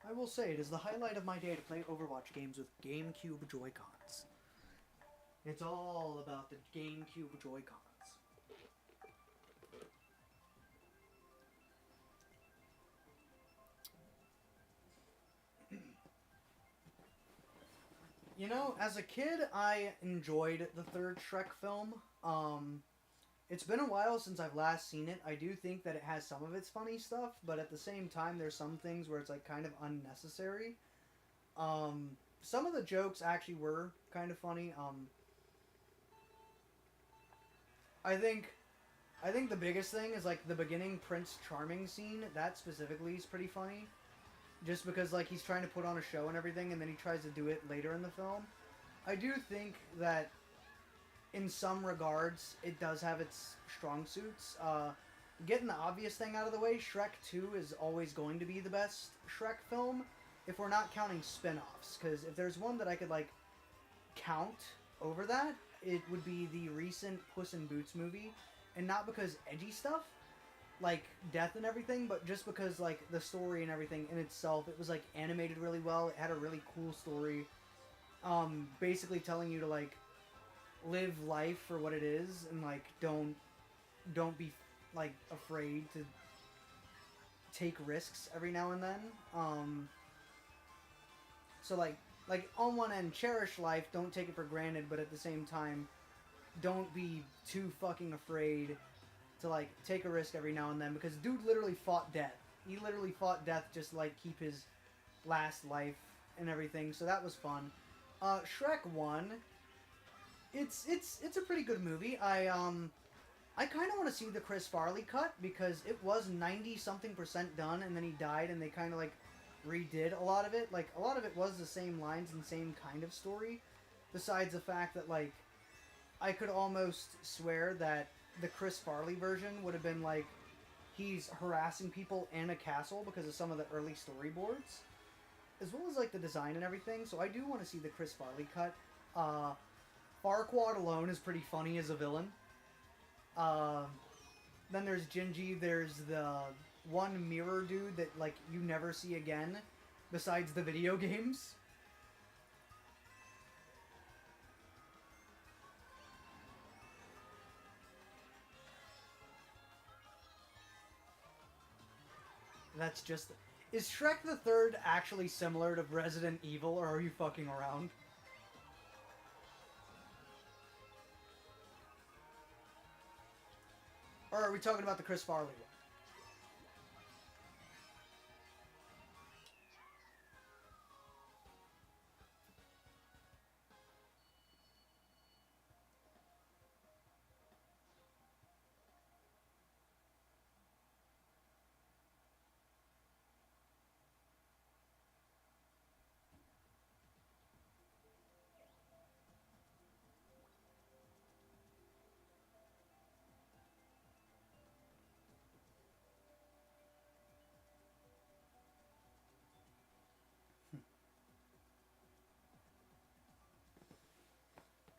I will say, it is the highlight of my day to play Overwatch games with GameCube Joy-Cons. It's all about the GameCube Joy-Cons. You know, as a kid, I enjoyed the third Shrek film. It's been a while since I've last seen it. I do think that it has some of its funny stuff, but at the same time, there's some things where it's like kind of unnecessary. Some of the jokes actually were kind of funny. I think, I think the biggest thing is like the beginning Prince Charming scene. That specifically is pretty funny, just because like he's trying to put on a show and everything, and then he tries to do it later in the film. I do think that in some regards, it does have its strong suits. Getting the obvious thing out of the way, Shrek 2 is always going to be the best Shrek film, if we're not counting spin-offs. Because if there's one that I could, like, count over that, it would be the recent Puss in Boots movie. And not because edgy stuff, like death and everything, but just because, like, the story and everything in itself, it was, like, animated really well. It had a really cool story. Basically telling you to, like, live life for what it is, and like don't be like afraid to take risks every now and then. So like on one end, cherish life, don't take it for granted, but at the same time, don't be too fucking afraid to like take a risk every now and then, because dude literally fought death. He literally fought death just to, like, keep his last life and everything. So that was fun. Shrek 1. It's a pretty good movie. I kind of want to see the Chris Farley cut, because it was 90-something% done, and then he died, and they kind of like redid a lot of it. Like, a lot of it was the same lines and same kind of story, besides the fact that, like, I could almost swear that the Chris Farley version would have been like he's harassing people in a castle because of some of the early storyboards, as well as like the design and everything. So I do want to see the Chris Farley cut. Farquaad alone is pretty funny as a villain. Then there's Gingy. There's the one mirror dude that, like, you never see again, besides the video games. That's just... Is Shrek the Third actually similar to Resident Evil, or are you fucking around? Or are we talking about the Chris Farley one?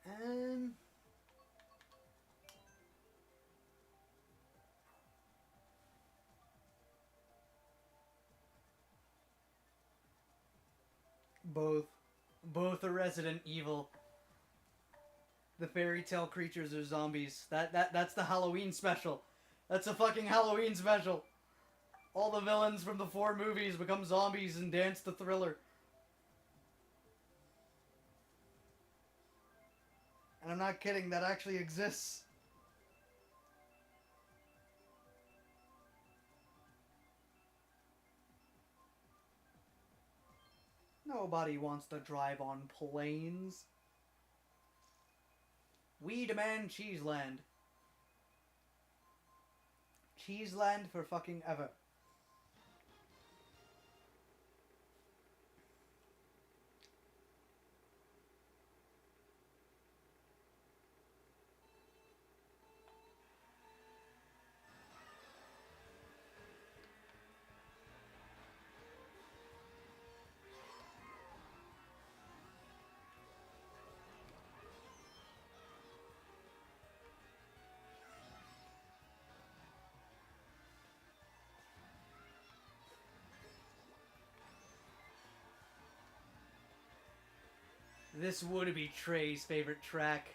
And... Both. Both are Resident Evil. The fairy tale creatures are zombies. That's the Halloween special. That's a fucking Halloween special. All the villains from the 4 movies become zombies and dance the Thriller. And I'm not kidding, that actually exists. Nobody wants to drive on planes. We demand Cheeseland. Cheeseland for fucking ever. This would be Trey's favorite track.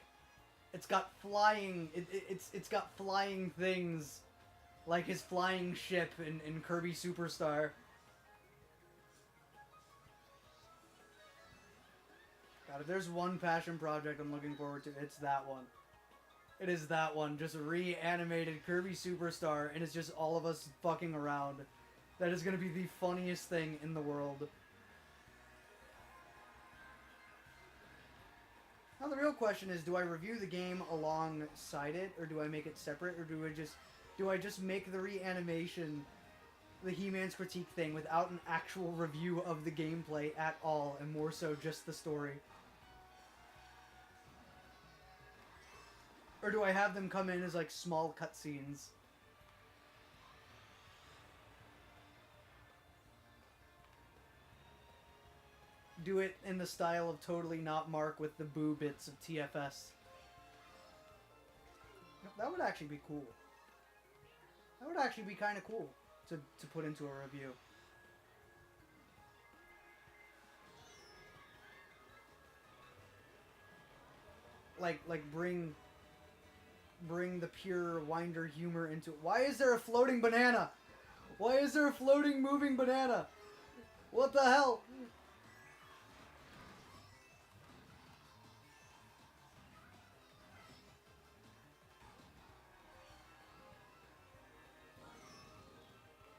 It's got flying. It's got flying things, like his flying ship in Kirby Superstar. God, if there's one passion project I'm looking forward to, it's that one. It is that one. Just reanimated Kirby Superstar, and it's just all of us fucking around. That is gonna be the funniest thing in the world. Now the real question is, do I review the game alongside it, or do I make it separate, or do I just make the reanimation the He-Man's critique thing without an actual review of the gameplay at all, and more so just the story? Or do I have them come in as like small cutscenes? Do it in the style of Totally Not Mark with the boo bits of TFS. That would actually be cool. That would actually be kind of cool to put into a review. Like bring the pure Winder humor into it. Why is there a floating banana? Why is there a floating moving banana? What the hell?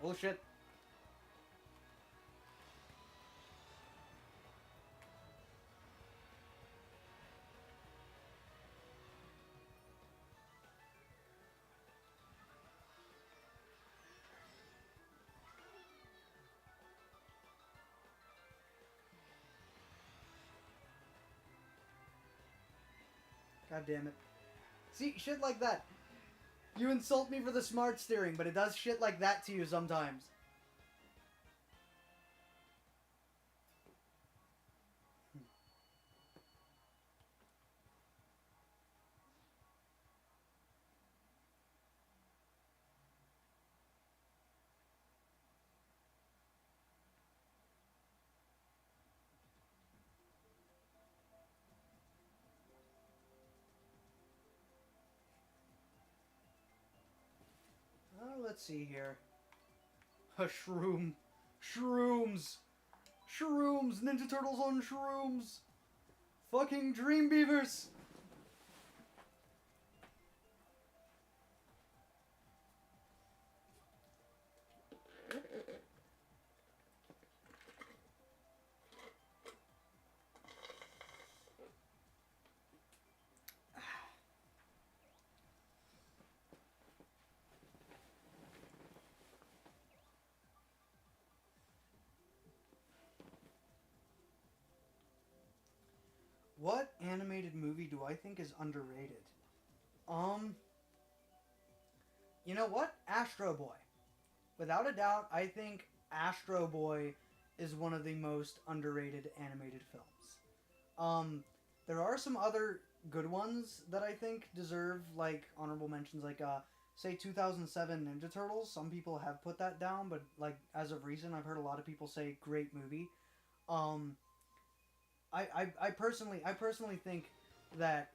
Oh shit. God damn it. See, shit like that. You insult me for the smart steering, but it does shit like that to you sometimes. Let's see here. A shroom. Shrooms. Shrooms. Ninja Turtles on shrooms. Fucking Dream Beavers. What animated movie do I think is underrated? You know what? Astro Boy. Without a doubt, I think Astro Boy is one of the most underrated animated films. There are some other good ones that I think deserve like honorable mentions, like say 2007 Ninja Turtles. Some people have put that down, but like as of recent, I've heard a lot of people say great movie. Um, I personally think that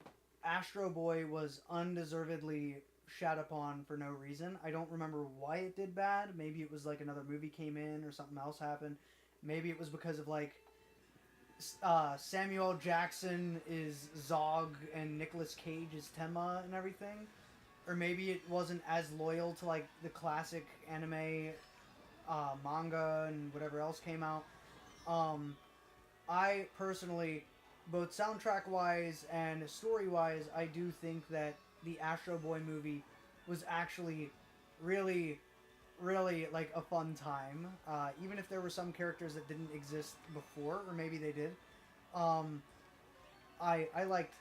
Astro Boy was undeservedly shat upon for no reason. I don't remember why it did bad. Maybe it was like another movie came in or something else happened. Maybe it was because of like Samuel Jackson is Zog and Nicolas Cage is Tenma and everything. Or maybe it wasn't as loyal to like the classic anime, manga, and whatever else came out. I personally, both soundtrack wise and story wise, I do think that the Astro Boy movie was actually really, really like a fun time. Even if there were some characters that didn't exist before, or maybe they did. Um, I liked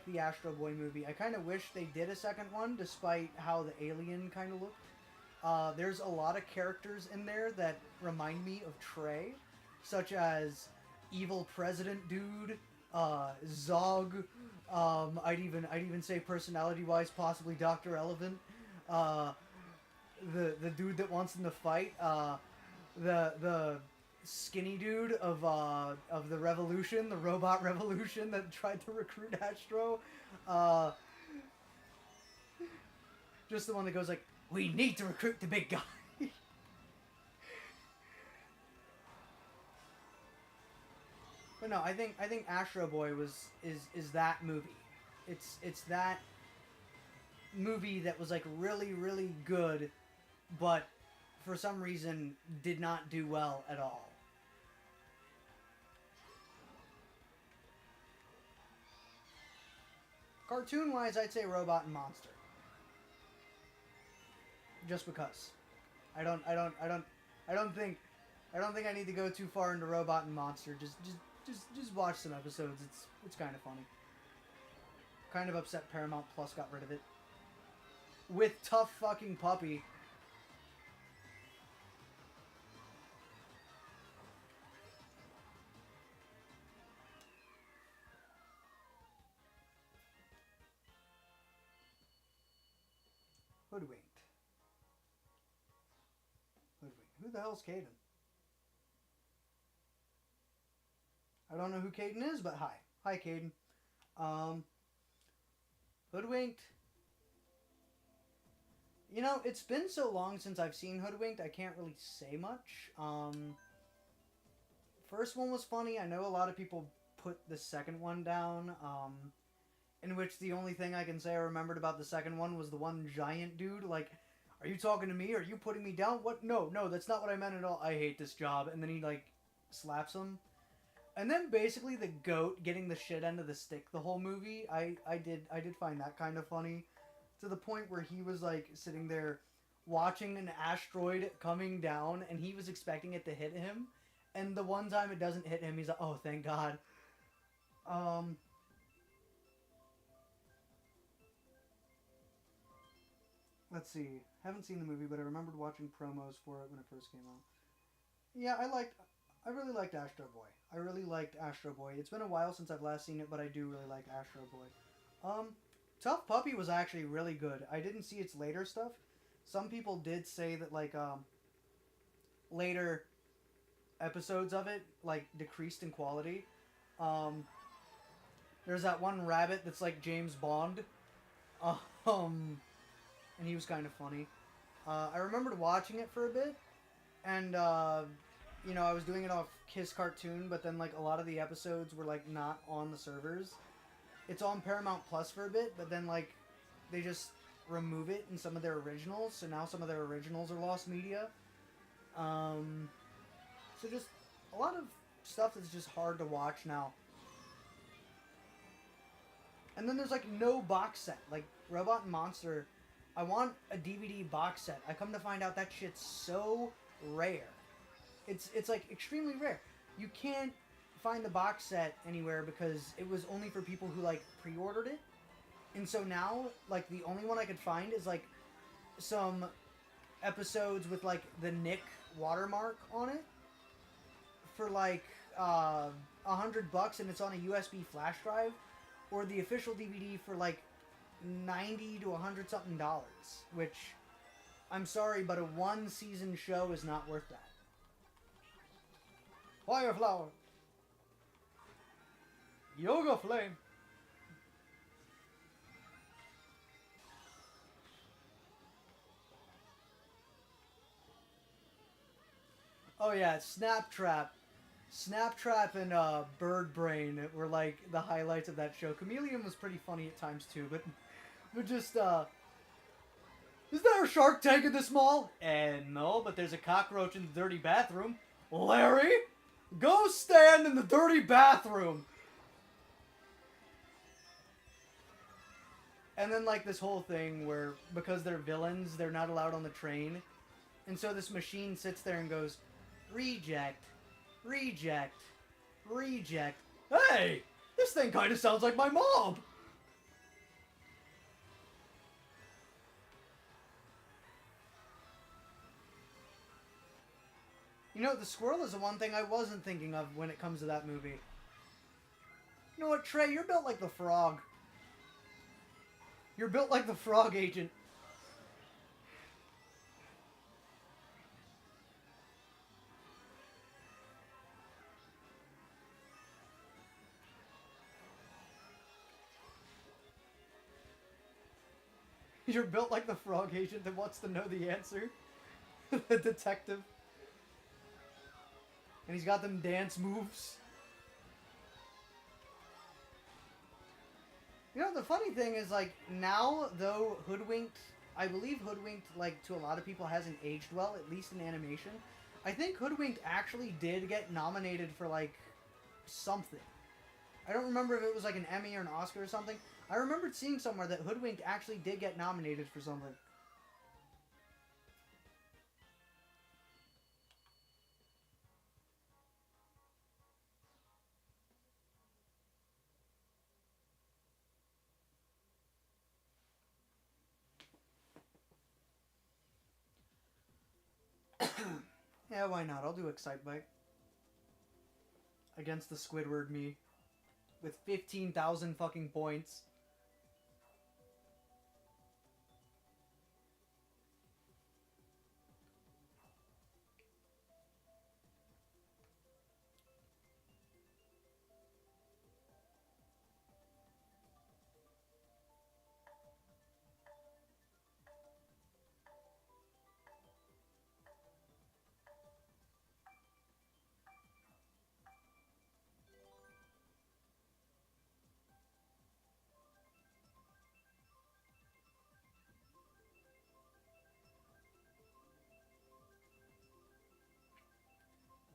the Astro Boy movie. I kind of wish they did a second one, despite how the alien kind of looked. There's a lot of characters in there that remind me of Trey, such as Evil President Dude, Zog. I'd even say personality-wise, possibly Dr. Elephant. The dude that wants them to fight. The skinny dude of the revolution, the robot revolution that tried to recruit Astro. Just the one that goes like, "We need to recruit the big guy." But no, I think Astro Boy is that movie. It's that movie that was like really really good, but for some reason did not do well at all. Cartoon wise, I'd say Robot and Monster. Just because. I don't I don't I don't I don't think I don't think I need to go too far into Robot and Monster. Just watch some episodes. It's kind of funny. Kind of upset Paramount Plus got rid of it. With Tough Fucking Puppy. Hoodwinked. Hoodwinked. Who the hell's Caden? I don't know who Caden is, but hi. Hi, Caden. Um, Hoodwinked. You know, it's been so long since I've seen Hoodwinked, I can't really say much. First one was funny. I know a lot of people put the second one down, in which the only thing I can say I remembered about the second one was the one giant dude, like, "Are you talking to me? Are you putting me down? What? No, no, that's not what I meant at all. I hate this job." And then he, like, slaps him. And then basically the goat getting the shit end of the stick the whole movie, I did find that kind of funny. To the point where he was, like, sitting there watching an asteroid coming down, and he was expecting it to hit him. And the one time it doesn't hit him, he's like, "Oh, thank God." Um, let's see. Haven't seen the movie, but I remembered watching promos for it when it first came out. Yeah, I really liked Astro Boy. I really liked Astro Boy. It's been a while since I've last seen it, but I do really like Astro Boy. Tough Puppy was actually really good. I didn't see its later stuff. Some people did say that, like, later episodes of it, like, decreased in quality. Um, there's that one rabbit that's like James Bond. Um, and he was kind of funny. I remembered watching it for a bit, and I was doing it off Kiss Cartoon, but then like a lot of the episodes were like not on the servers. It's on Paramount Plus for a bit, but then like they just remove it in some of their originals, so now some of their originals are lost media. So just a lot of stuff that's just hard to watch now. And then there's like no box set. Like Robot and Monster, I want a DVD box set. I come to find out that shit's so rare. It's like extremely rare. You can't find the box set anywhere because it was only for people who like pre-ordered it. And so now like the only one I could find is like some episodes with like the Nick watermark on it for like $100, and it's on a USB flash drive, or the official DVD for like 90 to 100 something dollars, which I'm sorry, but a one season show is not worth that. Fire flower. Yoga flame. Oh yeah, Snaptrap and Bird Brain were like the highlights of that show. Chameleon was pretty funny at times too, but just is there a shark tank in this mall? And no, but there's a cockroach in the dirty bathroom. Larry, go stand in the dirty bathroom. And then like this whole thing where because they're villains, they're not allowed on the train. And so this machine sits there and goes, reject, reject, reject. Hey, this thing kind of sounds like my mom. You know, the squirrel is the one thing I wasn't thinking of when it comes to that movie. You know what, Trey? You're built like the frog. You're built like the frog agent. You're built like the frog agent that wants to know the answer. The detective. And he's got them dance moves. You know, the funny thing is, like, now, though Hoodwinked, I believe Hoodwinked, like, to a lot of people hasn't aged well, at least in animation. I think Hoodwinked actually did get nominated for, like, something. I don't remember if it was, like, an Emmy or an Oscar or something. I remembered seeing somewhere that Hoodwinked actually did get nominated for something. Yeah, why not? I'll do Excitebike. Against the Squidward me. With 15,000 fucking points.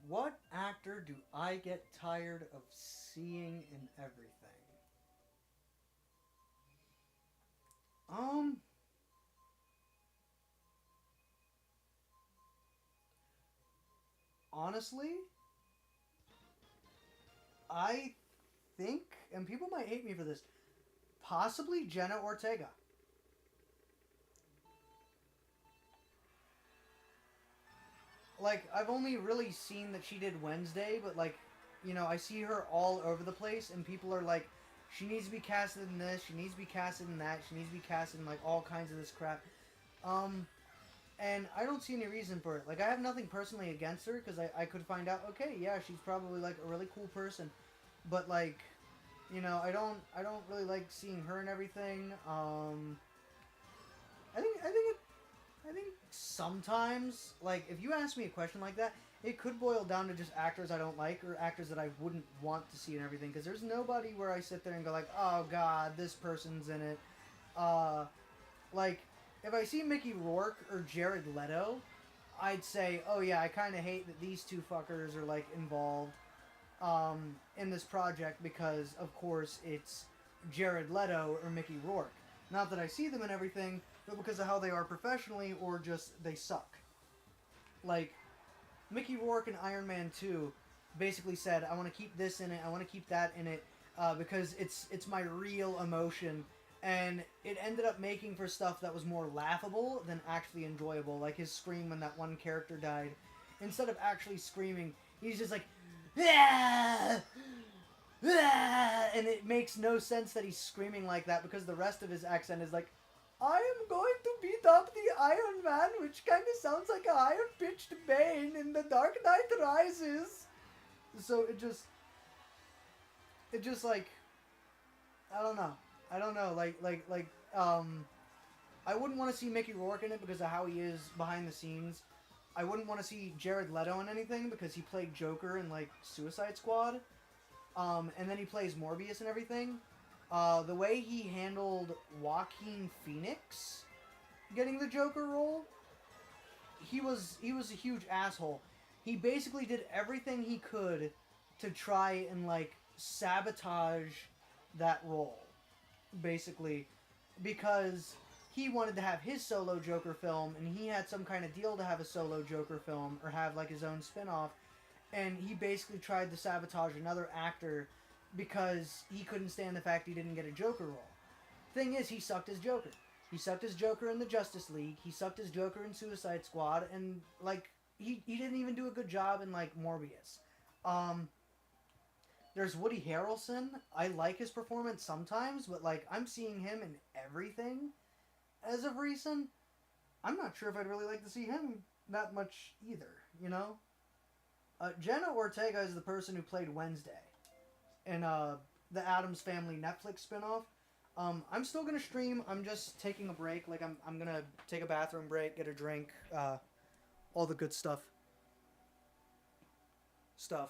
What actor do I get tired of seeing in everything? Um, honestly, I think, and people might hate me for this, possibly Jenna Ortega. Like, I've only really seen that she did Wednesday, but, like, you know, I see her all over the place, and people are like, she needs to be casted in this, she needs to be casted in that, she needs to be casted in, like, all kinds of this crap. Um, and I don't see any reason for it. Like, I have nothing personally against her, because I could find out, okay, yeah, she's probably, like, a really cool person. But, like, you know, I don't really like seeing her and everything. I think sometimes, like, if you ask me a question like that, it could boil down to just actors I don't like or actors that I wouldn't want to see and everything. Because there's nobody where I sit there and go like, oh god, this person's in it. Uh, like, if I see Mickey Rourke or Jared Leto, I'd say, oh yeah, I kind of hate that these two fuckers are like involved in this project because, of course, it's Jared Leto or Mickey Rourke. Not that I see them and everything, but because of how they are professionally or just they suck. Like, Mickey Rourke in Iron Man 2 basically said, I want to keep this in it, I want to keep that in it, because it's my real emotion. And it ended up making for stuff that was more laughable than actually enjoyable. Like his scream when that one character died. Instead of actually screaming, he's just like, ah! Ah! And it makes no sense that he's screaming like that because the rest of his accent is like, I am going to beat up the Iron Man, which kind of sounds like a higher pitched Bane in The Dark Knight Rises. So it just like, I don't know. I don't know. I wouldn't want to see Mickey Rourke in it because of how he is behind the scenes. I wouldn't want to see Jared Leto in anything because he played Joker in like Suicide Squad. And then he plays Morbius and everything. The way he handled Joaquin Phoenix getting the Joker role, he was a huge asshole. He basically did everything he could to try and like sabotage that role, basically, because he wanted to have his solo Joker film, and he had some kind of deal to have a solo Joker film or have like his own spin-off, and he basically tried to sabotage another actor because he couldn't stand the fact he didn't get a Joker role. Thing is, he sucked as Joker. He sucked as Joker in the Justice League. He sucked as Joker in Suicide Squad, and like he didn't even do a good job in like Morbius. Um, there's Woody Harrelson. I like his performance sometimes, but like I'm seeing him in everything as of recent. I'm not sure if I'd really like to see him that much either. You know, Jenna Ortega is the person who played Wednesday in the Addams Family Netflix spinoff. I'm still gonna stream. I'm just taking a break. Like I'm gonna take a bathroom break, get a drink, all the good stuff. Stuff.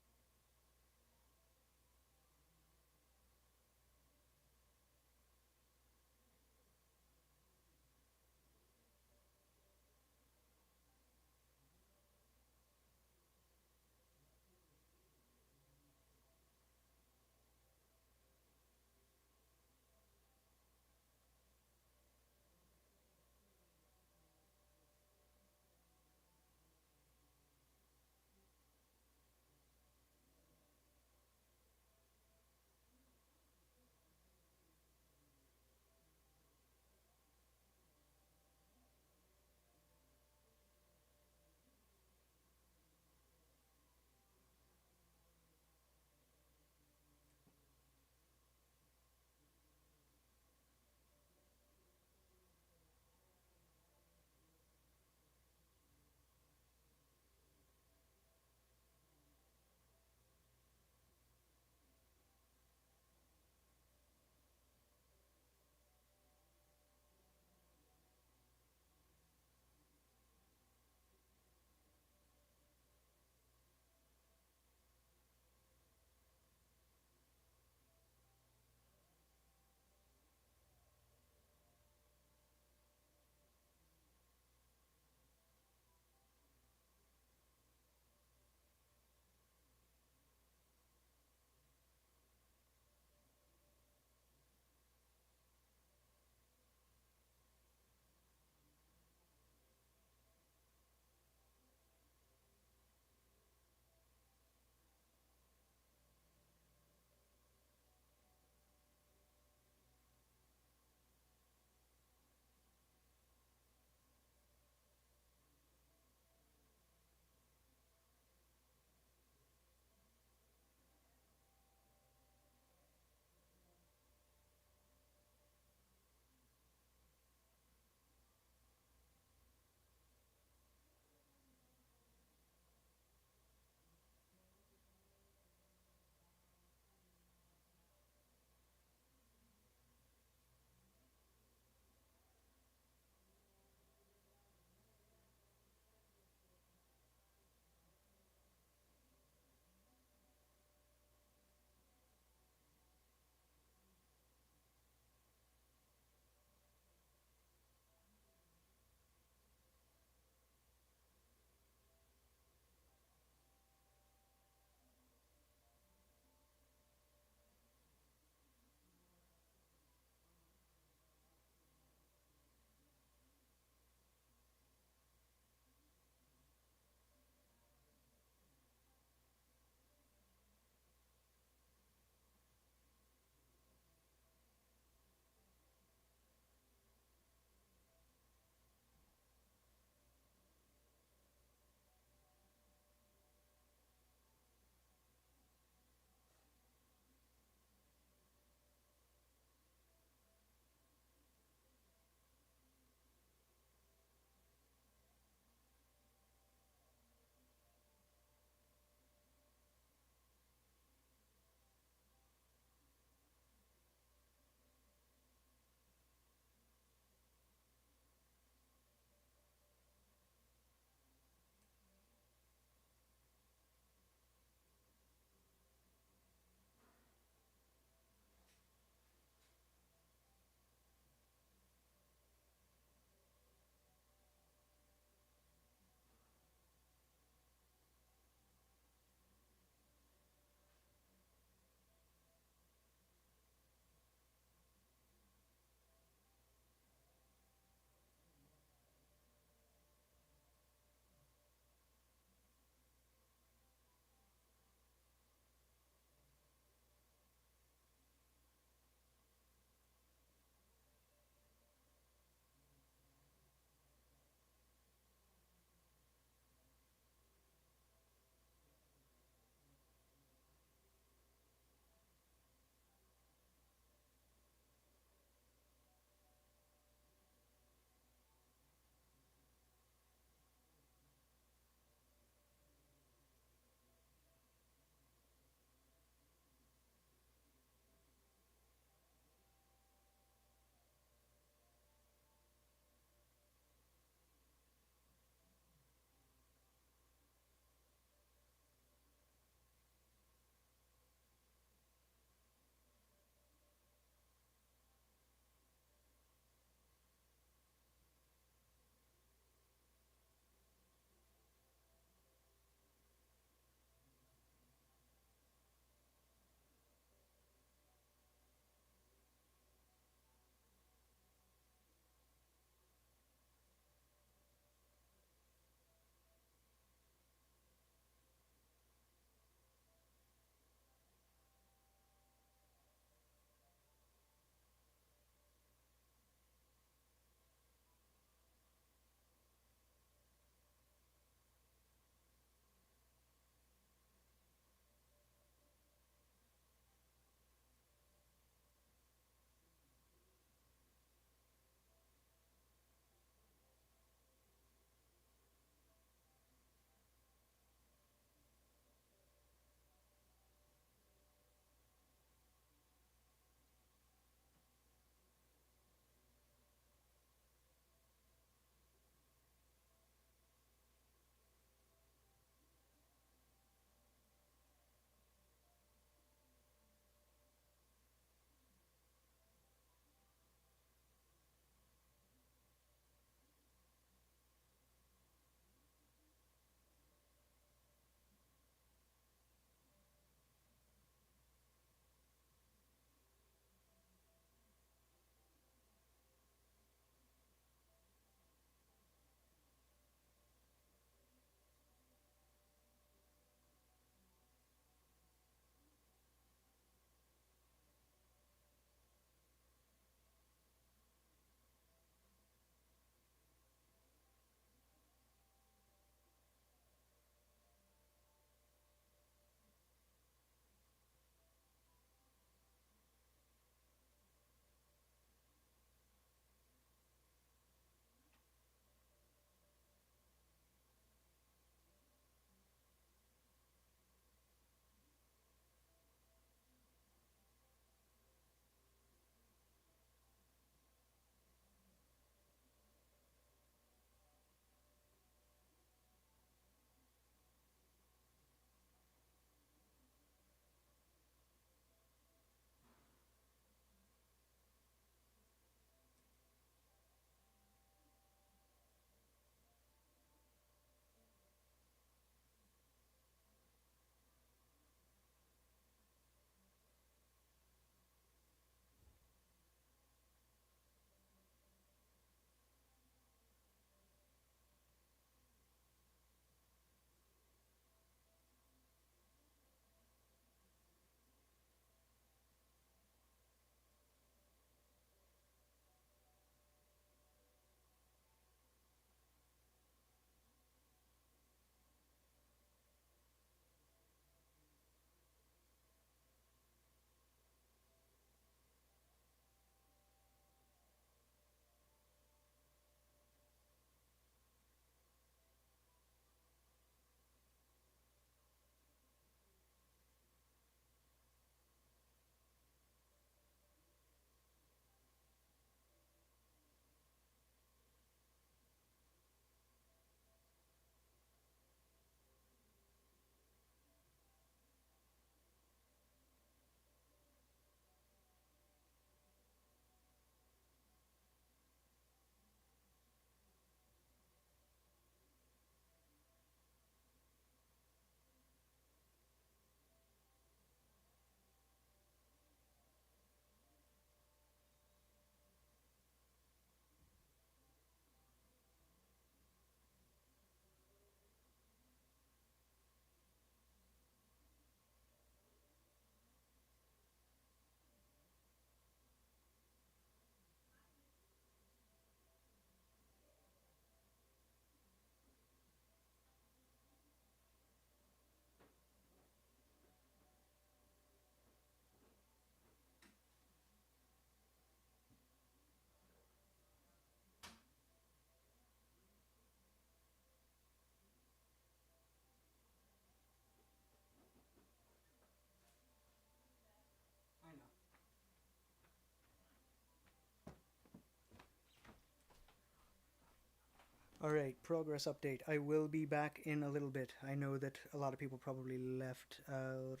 Alright, progress update. I will be back in a little bit. I know that a lot of people probably left. Good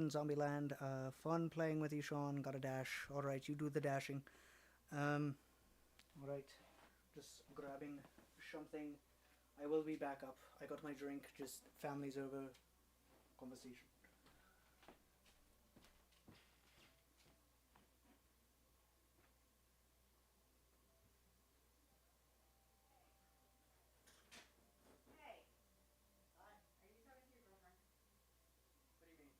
in Zombieland. Fun playing with you, Sean. Got a dash. Alright, you do the dashing. Alright, just grabbing something. I will be back up. I got my drink, just family's over conversation. What do you mean?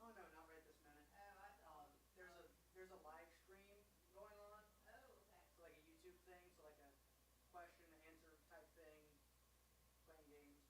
Oh no, not right this minute. There's a live stream going on. So like a YouTube thing, so like a question and answer type thing, playing games.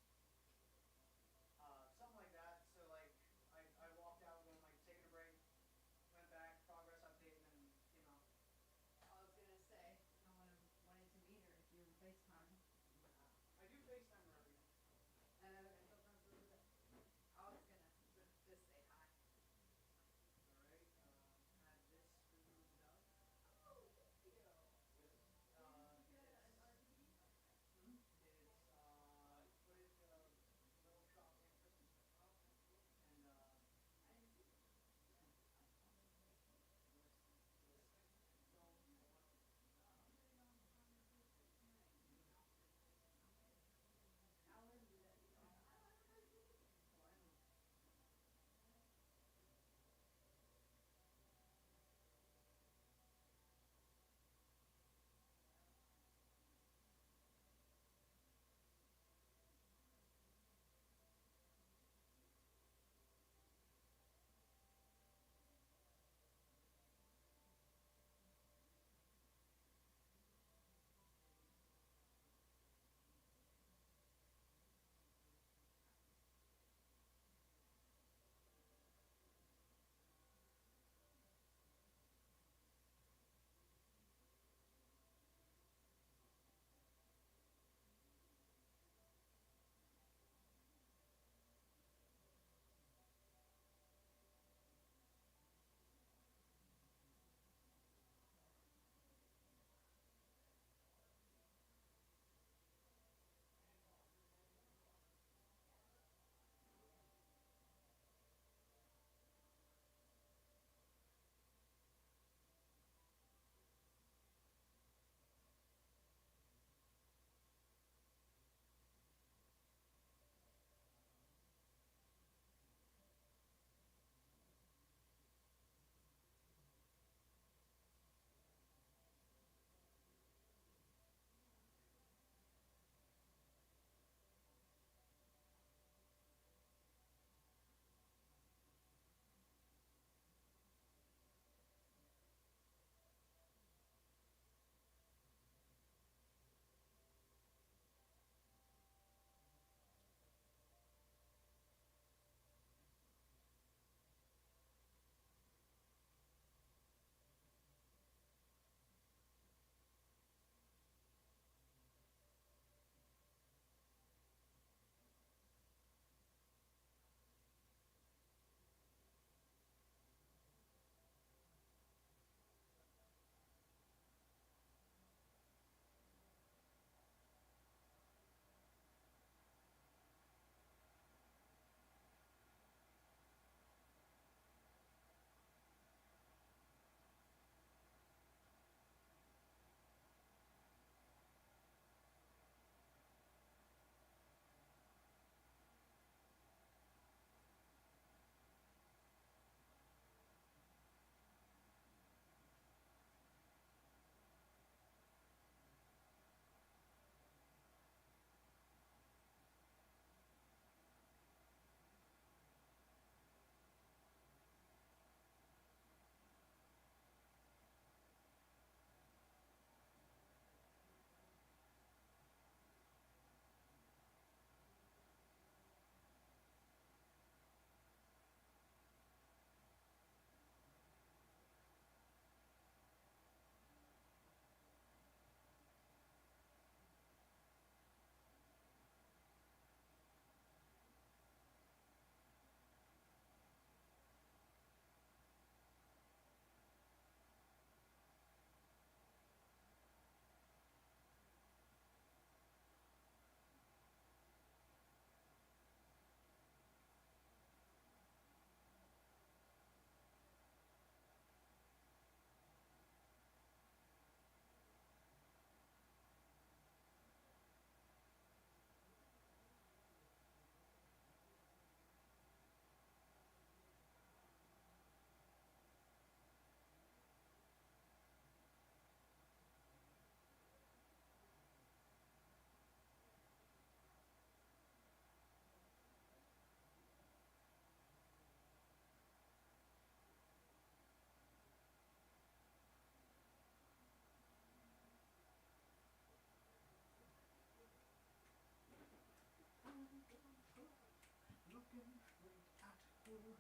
looking straight at her.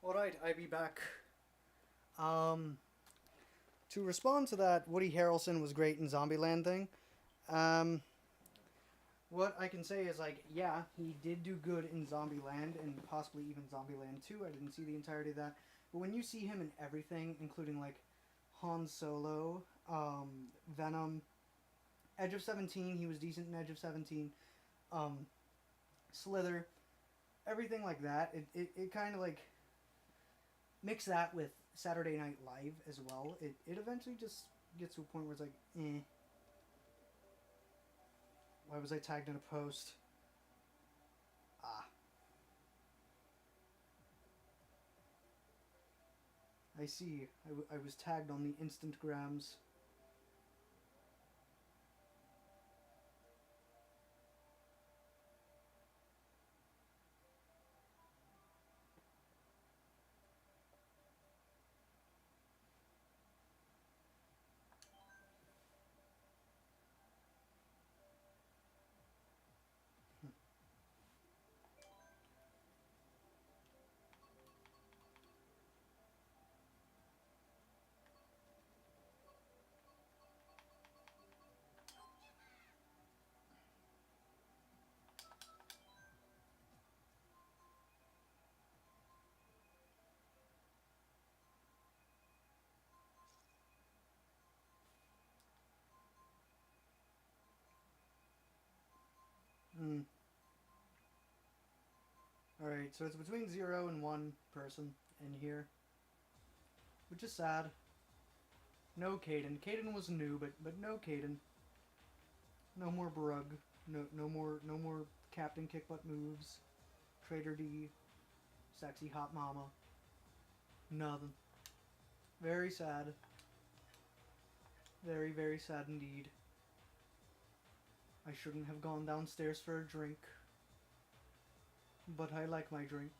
Alright, I be back. To respond to that Woody Harrelson was great in Zombieland thing, what I can say is, like, yeah, he did do good in Zombieland and possibly even Zombieland 2. I didn't see the entirety of that. But when you see him in everything, including, like, Han Solo, Venom, Edge of 17, he was decent in Edge of 17, Slither, everything like that, it kind of, like, mix that with Saturday Night Live as well. It eventually just gets to a point where it's like, eh. Why was I tagged in a post? Ah. I see. I was tagged on the Instantgrams. Hmm. Alright, so it's between 0 and 1 person in here. Which is sad. No Caden. Caden was new, but no Caden. No more Brug. No more Captain Kickbutt moves. Trader D. Sexy hot mama. Nothing. Very sad. Very, very sad indeed. I shouldn't have gone downstairs for a drink. But I like my drink.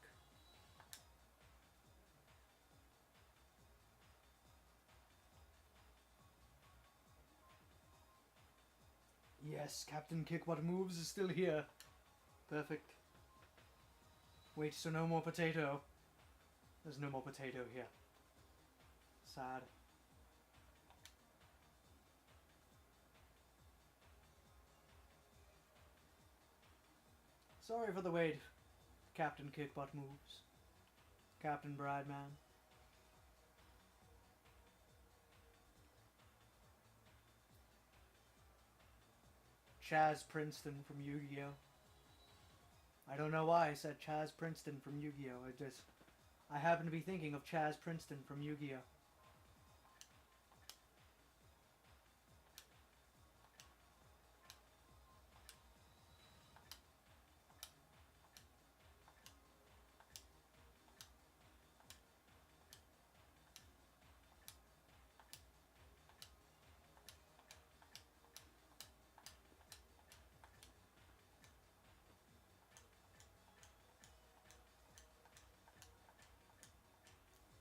Yes, Captain Kickbutt Moves is still here. Perfect. Wait, so no more potato. There's no more potato here. Sad. Sorry for the wait, Captain Kickbutt Moves. Captain Brideman. Chaz Princeton from Yu-Gi-Oh! I don't know why I said Chaz Princeton from Yu-Gi-Oh! I happen to be thinking of Chaz Princeton from Yu-Gi-Oh!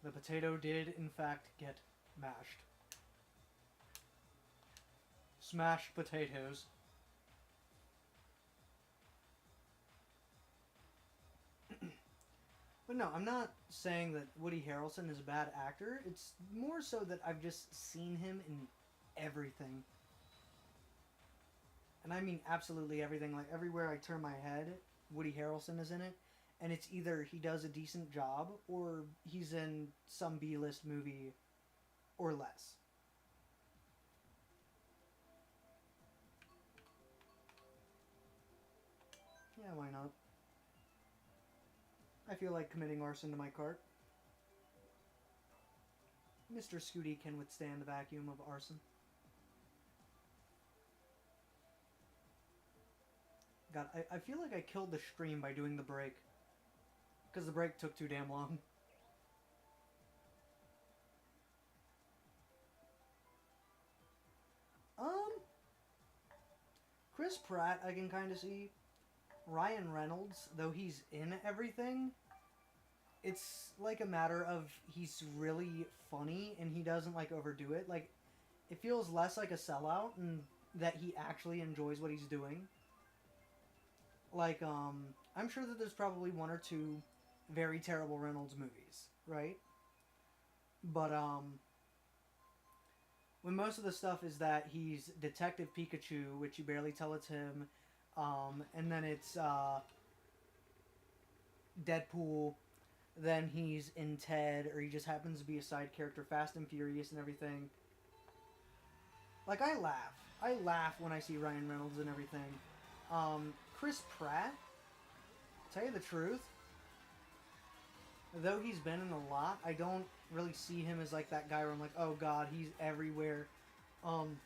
The potato did, in fact, get mashed. Smashed potatoes. But no, I'm not saying that Woody Harrelson is a bad actor. It's more so that I've just seen him in everything. And I mean absolutely everything. Like, everywhere I turn my head, Woody Harrelson is in it. And it's either he does a decent job, or he's in some B-list movie, or less. Yeah, why not? I feel like committing arson to my cart. Mr. Scooty can withstand the vacuum of arson. God, I feel like I killed the stream by doing the break. Because the break took too damn long. Chris Pratt, I can kind of see. Ryan Reynolds, though he's in everything, it's like a matter of he's really funny and he doesn't like overdo it. Like, it feels less like a sellout and that he actually enjoys what he's doing. Like, I'm sure that there's probably one or two very terrible Reynolds movies, right? But, when most of the stuff is that he's Detective Pikachu, which you barely tell it's him, and then it's, Deadpool, then he's in Ted, or he just happens to be a side character, Fast and Furious and everything. Like, I laugh. I laugh when I see Ryan Reynolds and everything. Chris Pratt, tell you the truth, though he's been in a lot, I don't really see him as like that guy where I'm like, oh god, he's everywhere. Um,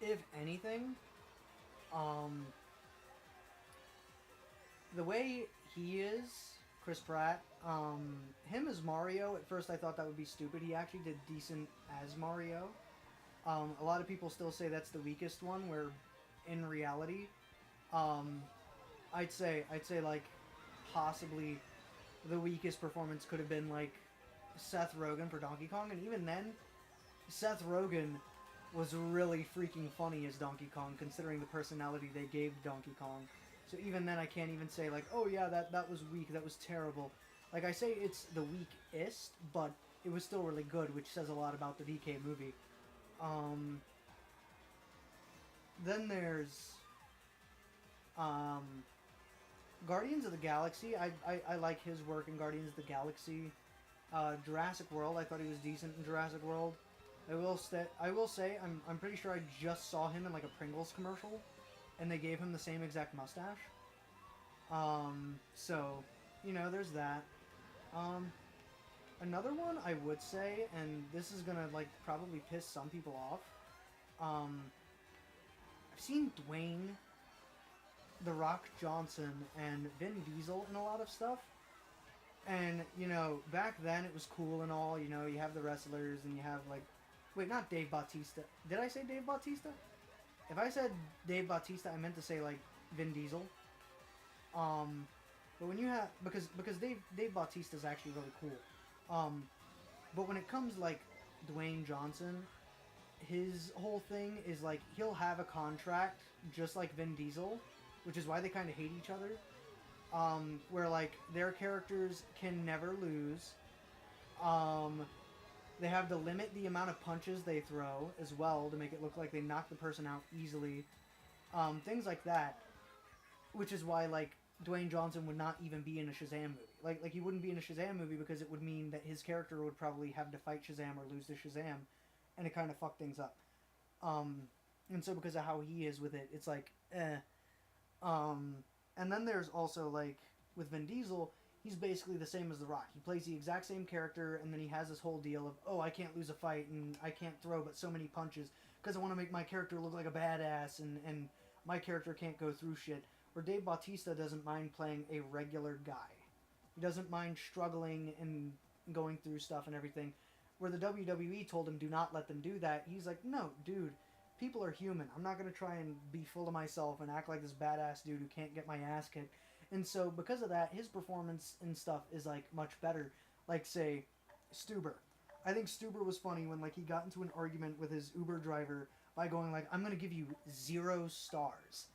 if anything, um, the way he is, Chris Pratt, him as Mario, at first I thought that would be stupid. He actually did decent as Mario. A lot of people still say that's the weakest one, where in reality, um, I'd say like possibly the weakest performance could have been like Seth Rogen for Donkey Kong, and even then, Seth Rogen was really freaking funny as Donkey Kong, considering the personality they gave Donkey Kong. So even then, I can't even say like, oh yeah, that was weak, that was terrible. Like I say, it's the weakest, but it was still really good, which says a lot about the DK movie. Um, then there's um, Guardians of the Galaxy. I like his work in Guardians of the Galaxy. Jurassic World. I thought he was decent in Jurassic World. I will say I'm pretty sure I just saw him in like a Pringles commercial, and they gave him the same exact mustache. So you know, there's that. Um, Another one I would say, and this is gonna like probably piss some people off. Um, I've seen Dwayne, The Rock Johnson, and Vin Diesel in a lot of stuff. And, you know, back then it was cool and all, you know, you have the wrestlers and you have like, wait, not Dave Bautista. Did I say Dave Bautista? If I said Dave Bautista, I meant to say like Vin Diesel. But when you have, because Dave Bautista is actually really cool. But when it comes like Dwayne Johnson, his whole thing is like he'll have a contract just like Vin Diesel, which is why they kind of hate each other. Where like their characters can never lose. Um, they have to limit the amount of punches they throw as well to make it look like they knock the person out easily. Things like that, which is why like Dwayne Johnson would not even be in a Shazam movie. Like he wouldn't be in a Shazam movie because it would mean that his character would probably have to fight Shazam or lose to Shazam, and it kind of fucked things up. Um, and so because of how he is with it, it's like eh. Um, and then there's also like with Vin Diesel, he's basically the same as The Rock. He plays the exact same character, and then he has this whole deal of, oh, I can't lose a fight, and I can't throw but so many punches because I want to make my character look like a badass, and my character can't go through shit. Where Dave Bautista doesn't mind playing a regular guy. He doesn't mind struggling and going through stuff and everything. Where the WWE told him, do not let them do that. He's like, no, dude, people are human. I'm not going to try and be full of myself and act like this badass dude who can't get my ass kicked. And so because of that, his performance and stuff is like much better. Like say, Stuber. I think Stuber was funny when like he got into an argument with his Uber driver by going like, I'm going to give you 0 stars.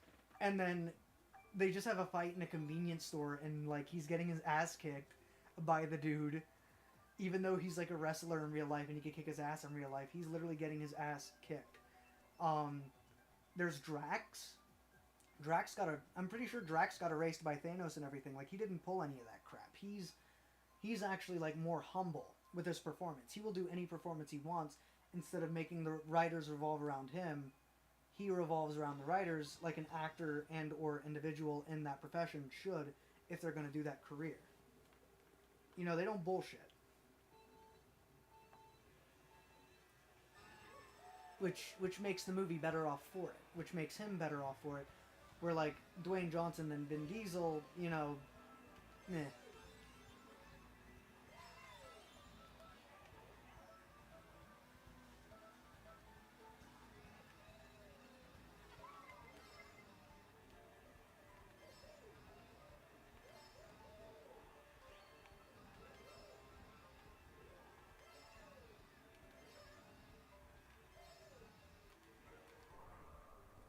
And then they just have a fight in a convenience store and like he's getting his ass kicked by the dude, even though he's like a wrestler in real life and he could kick his ass in real life. He's literally getting his ass kicked. There's Drax. I'm pretty sure Drax got erased by Thanos and everything. Like he didn't pull any of that crap. He's actually like more humble with his performance. He will do any performance he wants instead of making the writers revolve around him. He revolves around the writers like an actor and or individual in that profession should if they're going to do that career. You know, they don't bullshit. Which makes the movie better off for it. Which makes him better off for it. Where like Dwayne Johnson and Vin Diesel, you know, meh.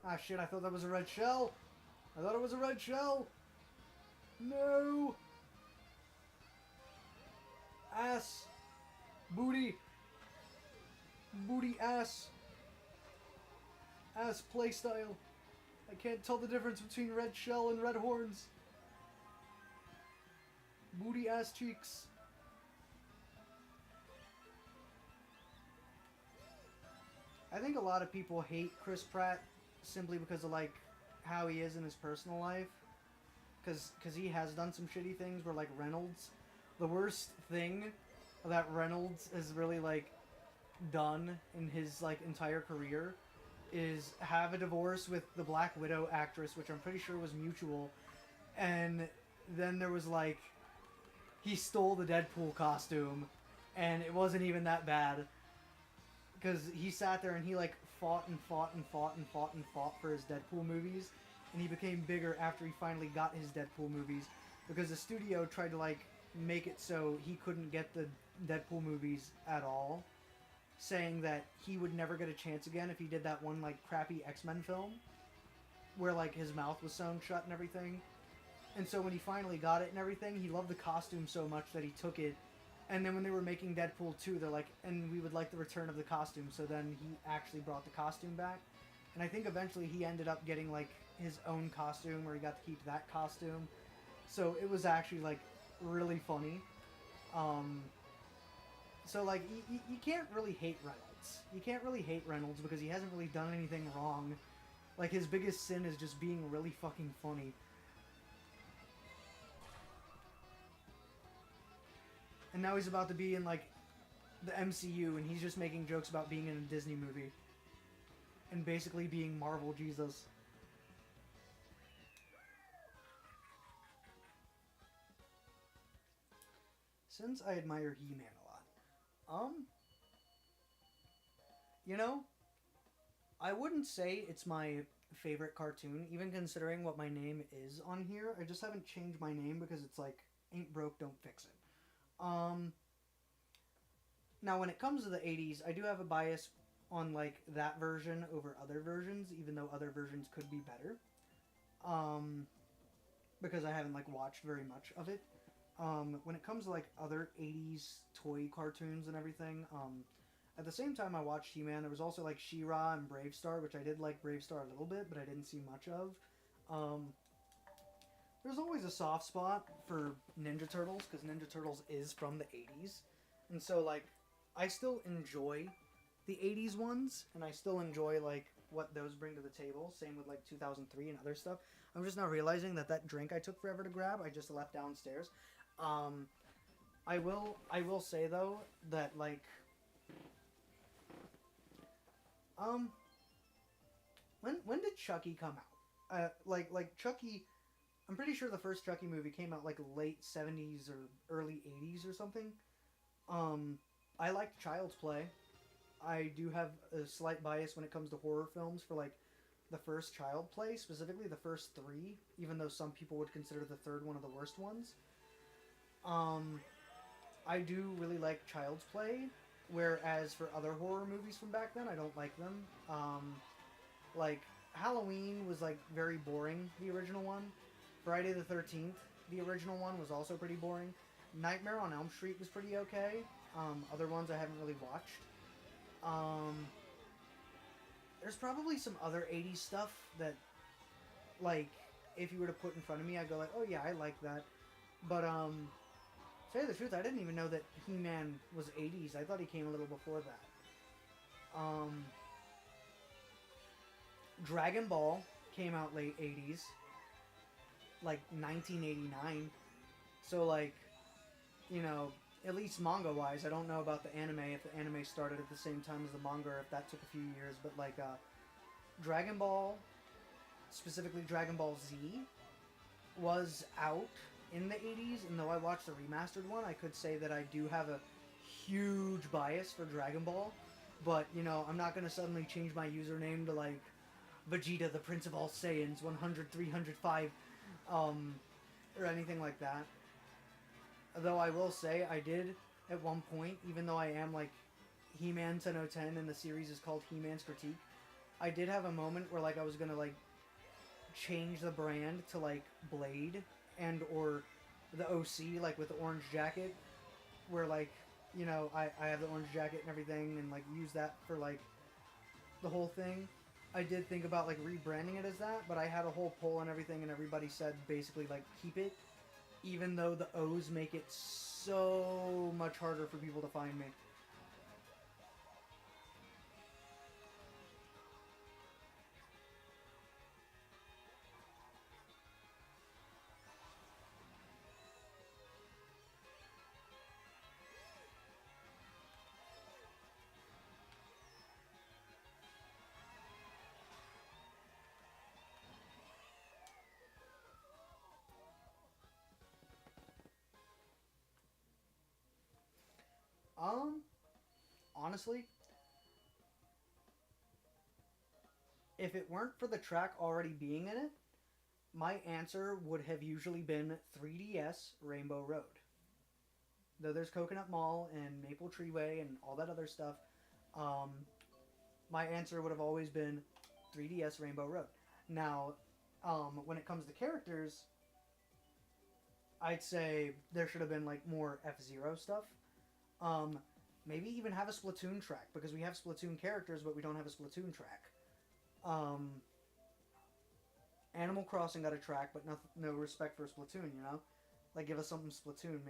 Ah, shit, I thought that was a red shell. I thought it was a red shell. No. Ass. Booty. Booty ass. Ass playstyle. I can't tell the difference between red shell and red horns. Booty ass cheeks. I think a lot of people hate Chris Pratt simply because of like how he is in his personal life. Because he has done some shitty things where like Reynolds, the worst thing that Reynolds has really like done in his like entire career is have a divorce with the Black Widow actress, which I'm pretty sure was mutual, and then there was like he stole the Deadpool costume, and it wasn't even that bad because he sat there and he like fought and fought and fought and fought and fought for his Deadpool movies, and he became bigger after he finally got his Deadpool movies because the studio tried to like make it so he couldn't get the Deadpool movies at all, saying that he would never get a chance again if he did that one like crappy X-Men film where like his mouth was sewn shut and everything. And so when he finally got it and everything, he loved the costume so much that he took it. And then when they were making Deadpool 2, they're like, and we would like the return of the costume. So then he actually brought the costume back. And I think eventually he ended up getting like his own costume where he got to keep that costume. So it was actually like really funny. So like you can't really hate Reynolds. You can't really hate Reynolds because he hasn't really done anything wrong. Like his biggest sin is just being really fucking funny. And now he's about to be in like the MCU and he's just making jokes about being in a Disney movie. And basically being Marvel Jesus. Since I admire He-Man a lot. You know, I wouldn't say it's my favorite cartoon, even considering what my name is on here. I just haven't changed my name because it's like, ain't broke, don't fix it. Now when it comes to the 80s, I do have a bias on like that version over other versions, even though other versions could be better. Because I haven't like watched very much of it. When it comes to like other 80s toy cartoons and everything, at the same time I watched He-Man, there was also like She-Ra and Brave Star, which I did like Brave Star a little bit, but I didn't see much of. There's always a soft spot for Ninja Turtles, because Ninja Turtles is from the 80s. And so, like, I still enjoy the 80s ones, and I still enjoy, like, what those bring to the table. Same with, like, 2003 and other stuff. I'm just now realizing that that drink I took forever to grab, I just left downstairs. I will say, though, that, like, when did Chucky come out? Like Chucky, I'm pretty sure the first Chucky movie came out like late 70s or early 80s or something. I liked Child's Play. I do have a slight bias when it comes to horror films for like the first Child's Play, specifically the first three, even though some people would consider the third one of the worst ones. I do really like Child's Play, whereas for other horror movies from back then, I don't like them. Like, Halloween was, like, very boring, the original one. Friday the 13th, the original one, was also pretty boring. Nightmare on Elm Street was pretty okay. Other ones I haven't really watched. There's probably some other 80s stuff that, like, if you were to put in front of me, I'd go like, oh yeah, I like that. But, to tell you the truth, I didn't even know that He-Man was 80s. I thought he came a little before that. Dragon Ball came out late 80s, like 1989. So, like, you know, at least manga-wise, I don't know about the anime, if the anime started at the same time as the manga, or if that took a few years, but, like, Dragon Ball, specifically Dragon Ball Z, was out in the 80s, and though I watched the remastered one, I could say that I do have a huge bias for Dragon Ball, but, you know, I'm not going to suddenly change my username to, like, Vegeta, the Prince of All Saiyans, 100, 305, or anything like that. Though I will say, I did, at one point, even though I am, like, He-Man 10/10 and the series is called He-Man's Critique, I did have a moment where like I was gonna like change the brand to like Blade and or the OC like with the orange jacket, where like I have the orange jacket and everything and like use that for like the whole thing. I did think about like rebranding it as that, but I had a whole poll and everything, and everybody said basically like keep it, even though the O's make it so much harder for people to find me. Um, Honestly, if it weren't for the track already being in it, my answer would have usually been 3DS Rainbow Road. Though there's Coconut Mall and Maple Treeway and all that other stuff, um, my answer would have always been 3DS Rainbow Road. Now, when it comes to characters, I'd say there should have been like more F Zero stuff. Um, Maybe even have a Splatoon track because we have Splatoon characters, but we don't have a Splatoon track. Um, Animal Crossing got a track, but no respect for Splatoon. Like give us something Splatoon.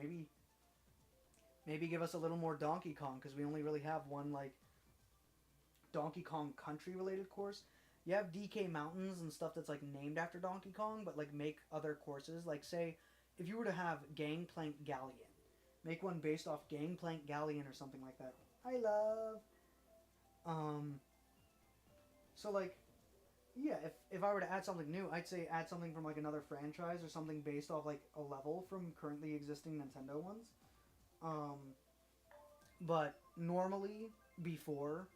Maybe give us a little more Donkey Kong because we only really have one like Donkey Kong country related course. You have DK Mountains and stuff that's like named after Donkey Kong, but like make other courses. Like say, if you were to have Gangplank Galleon, make one based off Gangplank Galleon or something like that. I love. Um. So like, yeah, if I were to add something new, I'd say add something from like another franchise or something based off like a level from currently existing Nintendo ones. Um. But normally before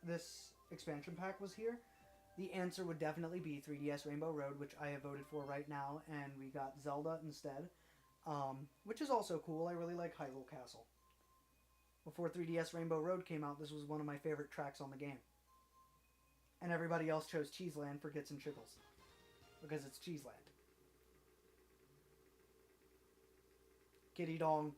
this expansion pack was here, the answer would definitely be 3DS Rainbow Road, which I have voted for right now, and we got Zelda instead, which is also cool. I really like Hyrule Castle. Before 3DS Rainbow Road came out, this was one of my favorite tracks on the game. And everybody else chose Cheeseland for Gits and Chickles, because it's Cheeseland. Kitty Dong.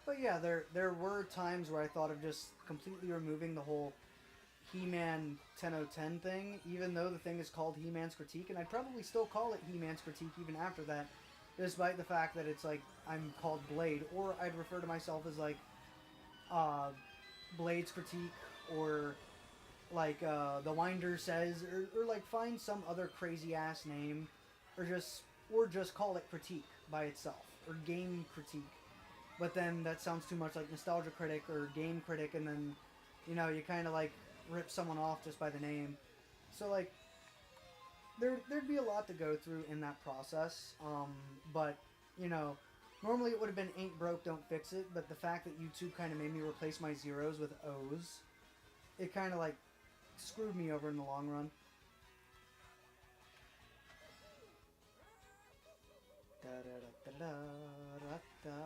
But yeah, there were times where I thought of just completely removing the whole He-Man 10/10 thing, even though the thing is called He-Man's Critique, and I'd probably still call it He-Man's Critique even after that, despite the fact that it's like I'm called Blade, or I'd refer to myself as like uh, Blade's Critique, or like the Winder says, or like find some other crazy ass name, or just call it Critique by itself, or Game Critique. But then that sounds too much like Nostalgia Critic or Game Critic, and then you kind of like rip someone off just by the name. So like there'd be a lot to go through in that process. But normally it would have been ain't broke, don't fix it. But the fact that YouTube kind of made me replace my zeros with O's, it kind of like screwed me over in the long run. Da da da da da da.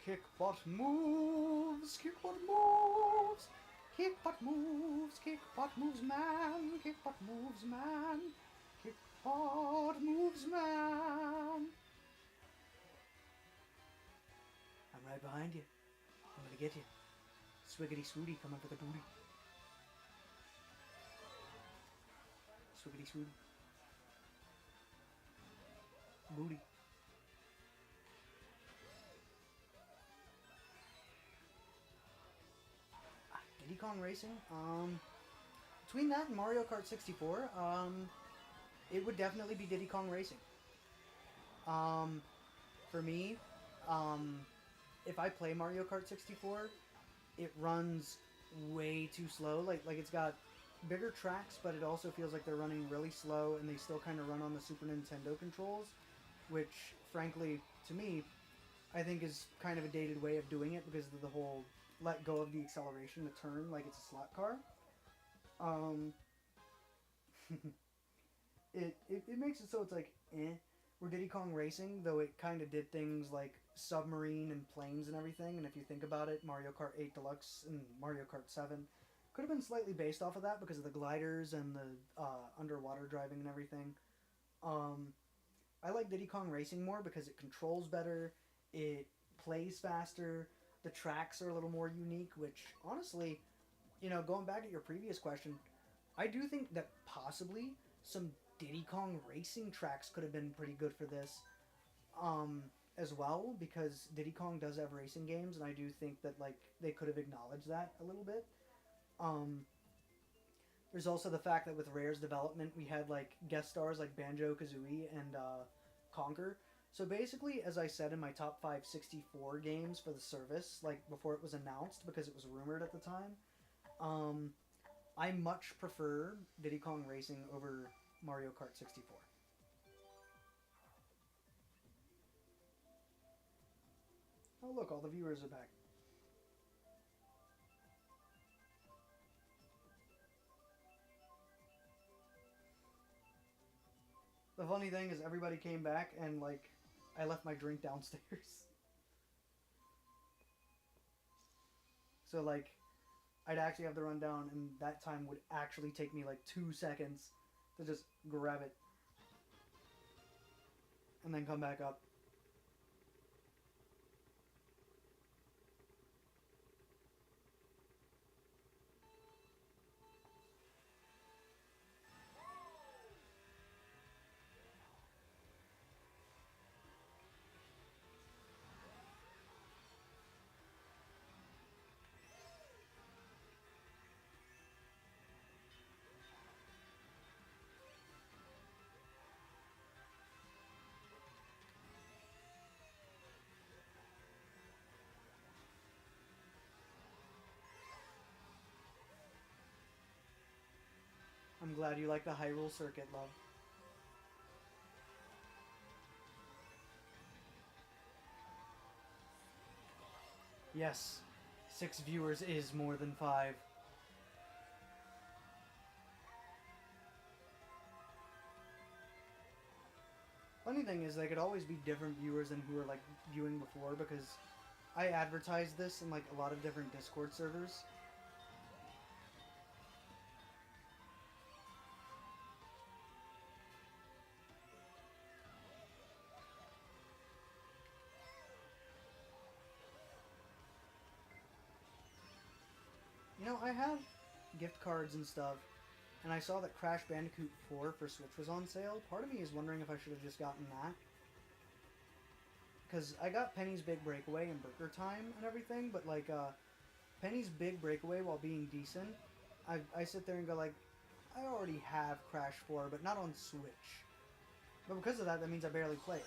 Kick butt moves, kick butt moves, kick butt moves, kick butt moves, man, kick butt moves, man, kick butt moves, man. I'm right behind you. I'm gonna get you. Swiggity swooty coming for the booty. Swiggity swooty. Booty. Diddy Kong Racing? Between that and Mario Kart 64, it would definitely be Diddy Kong Racing. For me, if I play Mario Kart 64, it runs way too slow. Like it's got bigger tracks, but it also feels like they're running really slow, and they still kind of run on the Super Nintendo controls, which, frankly, to me, I think is kind of a dated way of doing it because of the whole let go of the acceleration to turn like it's a slot car. Um, it makes it so it's like eh. Where Diddy Kong Racing, though it kind of did things like submarine and planes and everything, and if you think about it, Mario Kart 8 Deluxe and Mario Kart 7 could have been slightly based off of that because of the gliders and the underwater driving and everything. Um, I like Diddy Kong Racing more because it controls better, it plays faster, the tracks are a little more unique, which honestly, going back to your previous question, I do think that possibly some Diddy Kong Racing tracks could have been pretty good for this um, as well because Diddy Kong does have racing games, and I do think that like they could have acknowledged that a little bit. Um, there's also the fact that with Rare's development, we had like guest stars like Banjo Kazooie and Conker. So basically, as I said in my top 564 games for the service, like before it was announced because it was rumored at the time, um, I much prefer Diddy Kong Racing over Mario Kart 64. Oh, look, all the viewers are back. The funny thing is, everybody came back and, like, I left my drink downstairs. So, like, I'd actually have to run down, and that time would actually take me, like, 2 seconds to just grab it and then come back up. I'm glad you like the Hyrule Circuit, love. Yes, 6 viewers is more than 5. Funny thing is, they could always be different viewers than who were like viewing before because I advertised this in like a lot of different Discord servers. I have gift cards and stuff, and I saw that Crash Bandicoot 4 for Switch was on sale. Part of me is wondering if I should have just gotten that. Because I got Penny's Big Breakaway and Burger Time and everything, but like Penny's Big Breakaway, while being decent, I sit there and go like, I already have Crash 4, but not on Switch. But because of that, that means I barely play it.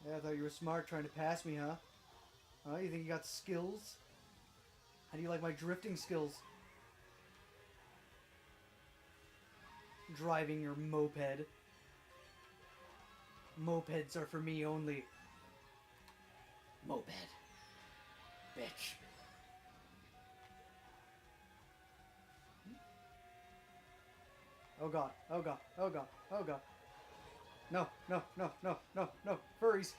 Yeah, I thought you were smart trying to pass me, huh? Oh, you think you got skills? How do you like my drifting skills? Driving your moped. Mopeds are for me only. Moped. Bitch. Oh god, oh god, oh god, oh god. No, no, no, no, no, no. Furries.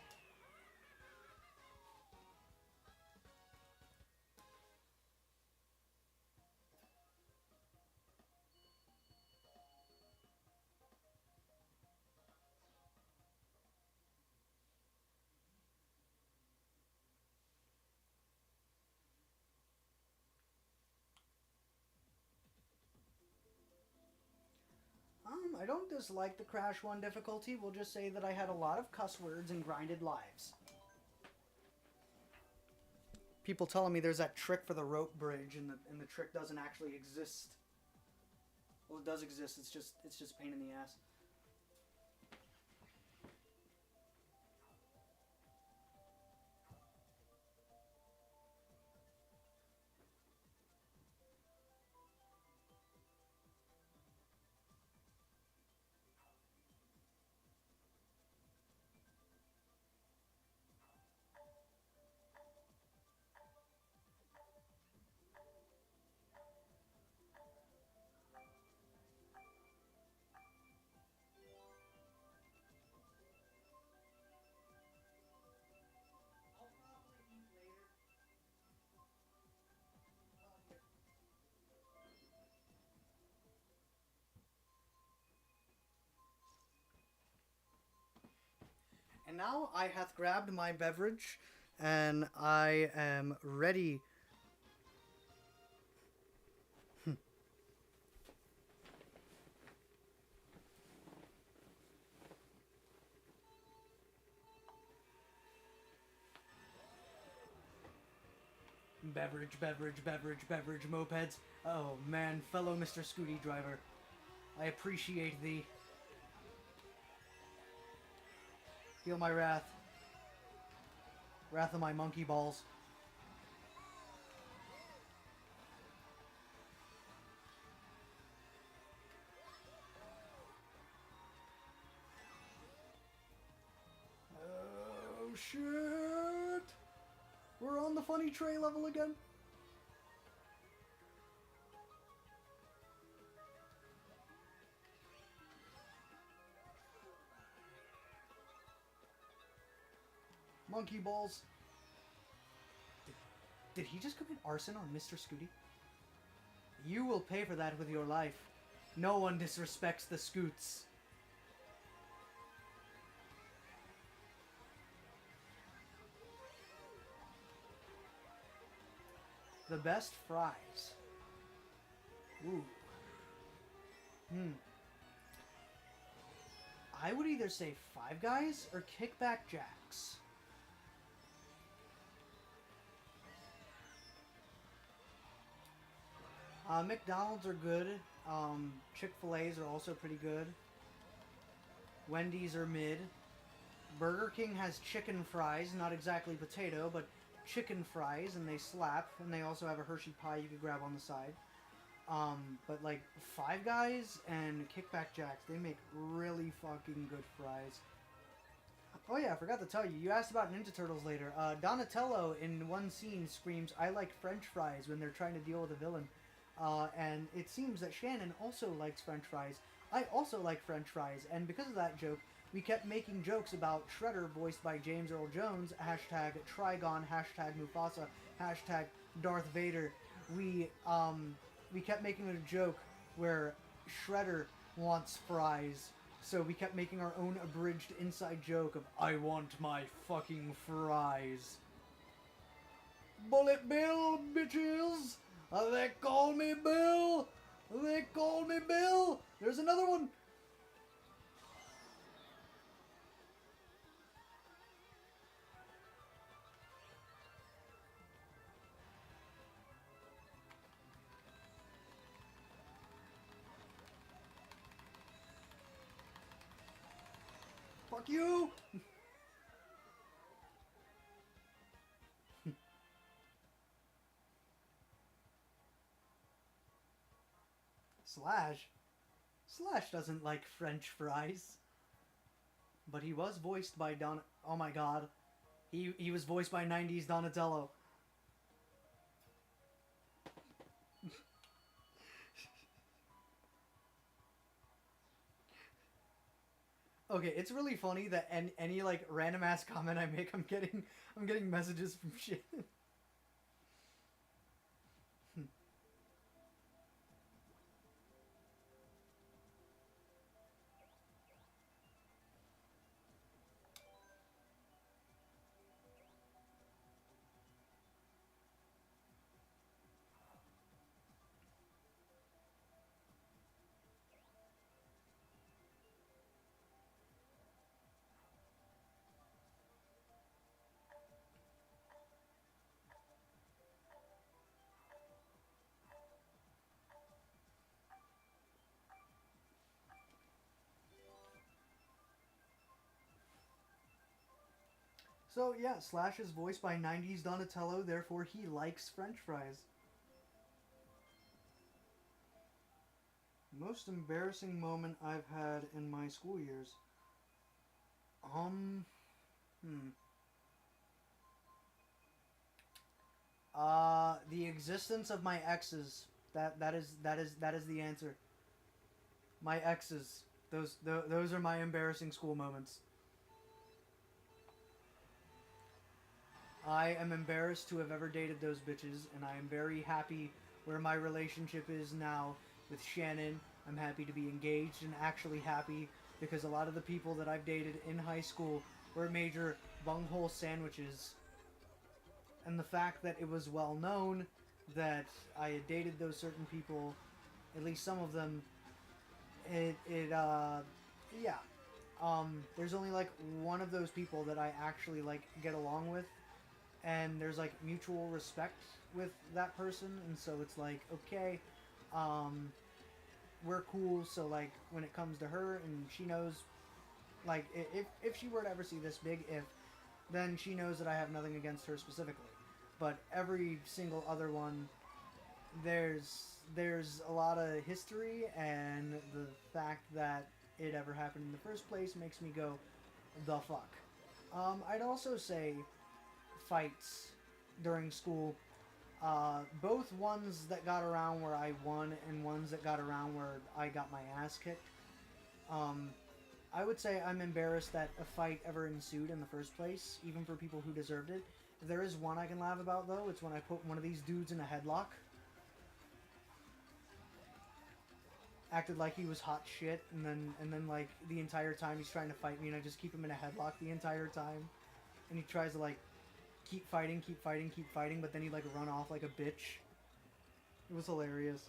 I don't dislike the Crash 1 difficulty. We'll just say that I had a lot of cuss words and grinded lives. People telling me there's that trick for the rope bridge, and the trick doesn't actually exist. Well, it does exist. It's just a pain in the ass. now I hath grabbed my beverage, and I am ready. Beverage, beverage, beverage, beverage, mopeds. Oh man, fellow Mr. Scooty driver, I appreciate thee. Feel my wrath. Wrath of my monkey balls. Oh shit! We're on the funny tray level again. Monkey balls. Did he just commit arson on Mr. Scooty? You will pay for that with your life. No one disrespects the Scoots. The best fries. Ooh. I would either say Five Guys or Kickback Jacks. McDonald's are good. Chick-fil-A's are also pretty good. Wendy's are mid. Burger King has chicken fries, not exactly potato, but chicken fries, and they slap. And they also have a Hershey pie you could grab on the side. But like Five Guys and Kickback Jacks, they make really fucking good fries. Oh yeah, I forgot to tell you. You asked about Ninja Turtles later. Donatello in one scene screams, "I like French fries," when they're trying to deal with a villain. And it seems that Shannon also likes French fries. I also like French fries, and because of that joke, we kept making jokes about Shredder, voiced by James Earl Jones, hashtag Trigon, hashtag Mufasa, hashtag Darth Vader. We kept making a joke where Shredder wants fries, so we kept making our own abridged inside joke of, "I want my fucking fries." Bullet Bill, bitches! They call me Bill! They call me Bill! There's another one! Fuck you! Slash doesn't like French fries. But he was voiced by oh my god. He was voiced by 90s Donatello. Okay, it's really funny that any like random ass comment I make, I'm getting messages from shit. So yeah, Slash is voiced by 90s Donatello, therefore he likes French fries. Most embarrassing moment I've had in my school years. The existence of my exes. That is the answer. My exes. Those are my embarrassing school moments. I am embarrassed to have ever dated those bitches, and I am very happy where my relationship is now with Shannon. I'm happy to be engaged and actually happy because a lot of the people that I've dated in high school were major bunghole sandwiches. And the fact that it was well known that I had dated those certain people, at least some of them, yeah. There's only like one of those people that I actually like get along with, and there's like mutual respect with that person, and so it's like, okay, um, we're cool. So like when it comes to her, and she knows, like if she were to ever see this big if, then she knows that I have nothing against her specifically. But every single other one, there's a lot of history, and the fact that it ever happened in the first place makes me go, the fuck. I'd also say fights during school. Both ones that got around where I won and ones that got around where I got my ass kicked. Um, I would say I'm embarrassed that a fight ever ensued in the first place, even for people who deserved it. If there is one I can laugh about, though, it's when I put one of these dudes in a headlock. Acted like he was hot shit, and then like the entire time he's trying to fight me, and I just keep him in a headlock the entire time, and he tries to like keep fighting, but then he'd like run off like a bitch. It was hilarious.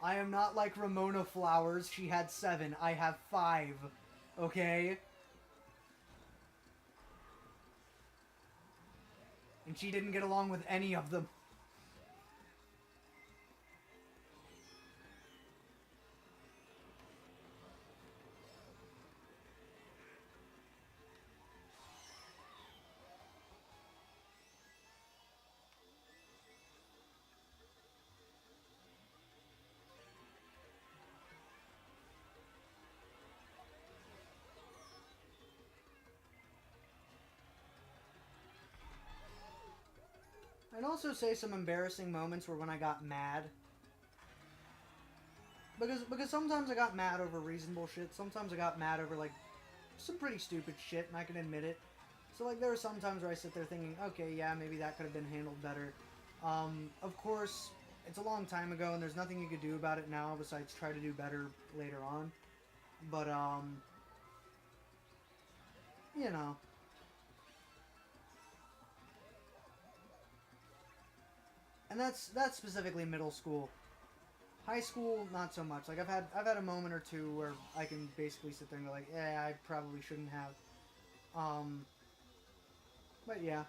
I am not like Ramona Flowers. She had 7. I have 5. Okay? And she didn't get along with any of them. I'd also say some embarrassing moments were when I got mad. Because sometimes I got mad over reasonable shit. Sometimes I got mad over like some pretty stupid shit, and I can admit it. So like there are some times where I sit there thinking, okay, yeah, maybe that could have been handled better. Of course, it's a long time ago, and there's nothing you could do about it now besides try to do better later on. But you know, and that's specifically middle school. High school, not so much. Like I've had a moment or two where I can basically sit there and go like, yeah, I probably shouldn't have. Um, but yeah.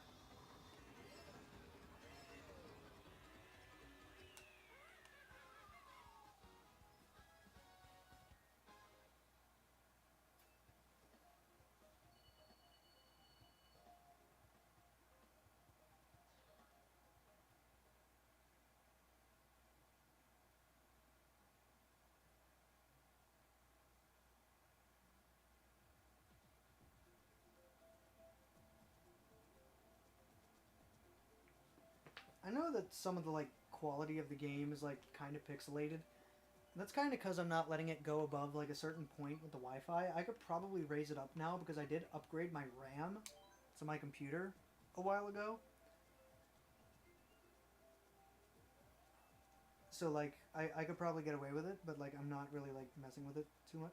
I know that some of the like quality of the game is like kind of pixelated. That's kind of because I'm not letting it go above like a certain point with the Wi-Fi. I could probably raise it up now because I did upgrade my RAM to my computer a while ago. So like I could probably get away with it, but like I'm not really like messing with it too much.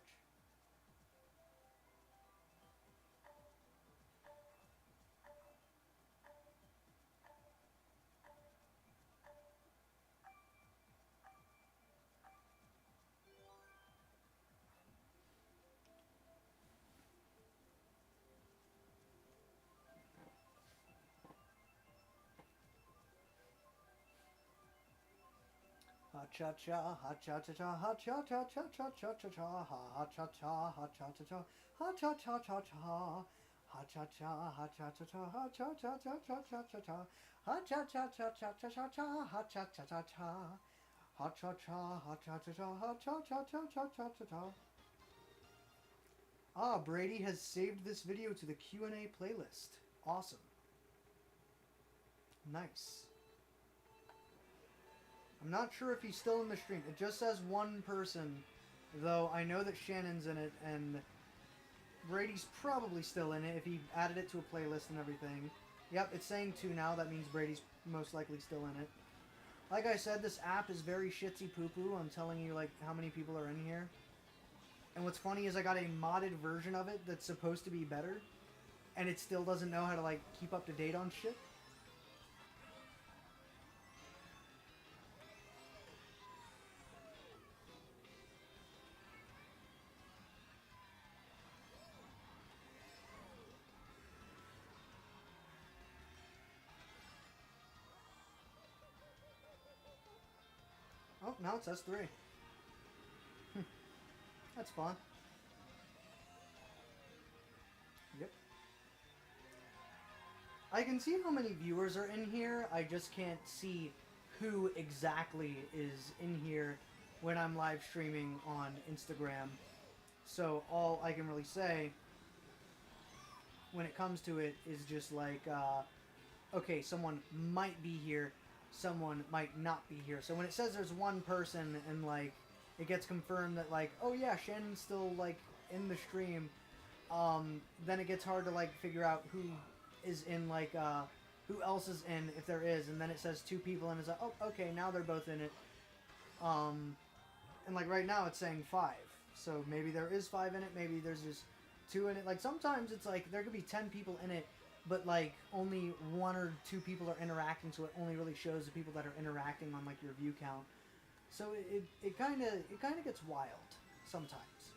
Ha cha cha, ha cha cha cha, ha cha cha cha cha cha cha cha, ha cha cha, ha cha cha cha, ha cha cha cha cha. Ha cha cha, ha cha cha cha, ha cha cha cha cha cha cha cha, ha cha cha cha cha cha cha cha, ha cha cha cha cha, ha cha cha, ha cha cha cha, ha cha cha cha cha cha cha cha. Ah, Brady has saved this video to the Q&A playlist. Awesome. Nice. I'm not sure if he's still in the stream. It just says one person, though I know that Shannon's in it, and Brady's probably still in it if he added it to a playlist and everything. Yep, it's saying 2 now. That means Brady's most likely still in it. Like I said, this app is very shitsy poo-poo on telling you, like, how many people are in here. And what's funny is I got a modded version of it that's supposed to be better, and it still doesn't know how to, like, keep up to date on shit. Oh, now it's S3. That's fun. Yep. I can see how many viewers are in here. I just can't see who exactly is in here when I'm live streaming on Instagram. So all I can really say when it comes to it is just like, okay, someone might be here, someone might not be here. So when it says there's one person and, like, it gets confirmed that, like, oh yeah, Shannon's still, like, in the stream, then it gets hard to, like, figure out who is in, like, who else is in, if there is, and then it says 2 people, and it's like, oh, okay, now they're both in it. And, like, right now it's saying 5. So maybe there is 5 in it, maybe there's just 2 in it. Like, sometimes it's like, there could be 10 people in it, but, like, only 1 or 2 people are interacting, so it only really shows the people that are interacting on, like, your view count. So it kind of gets wild sometimes.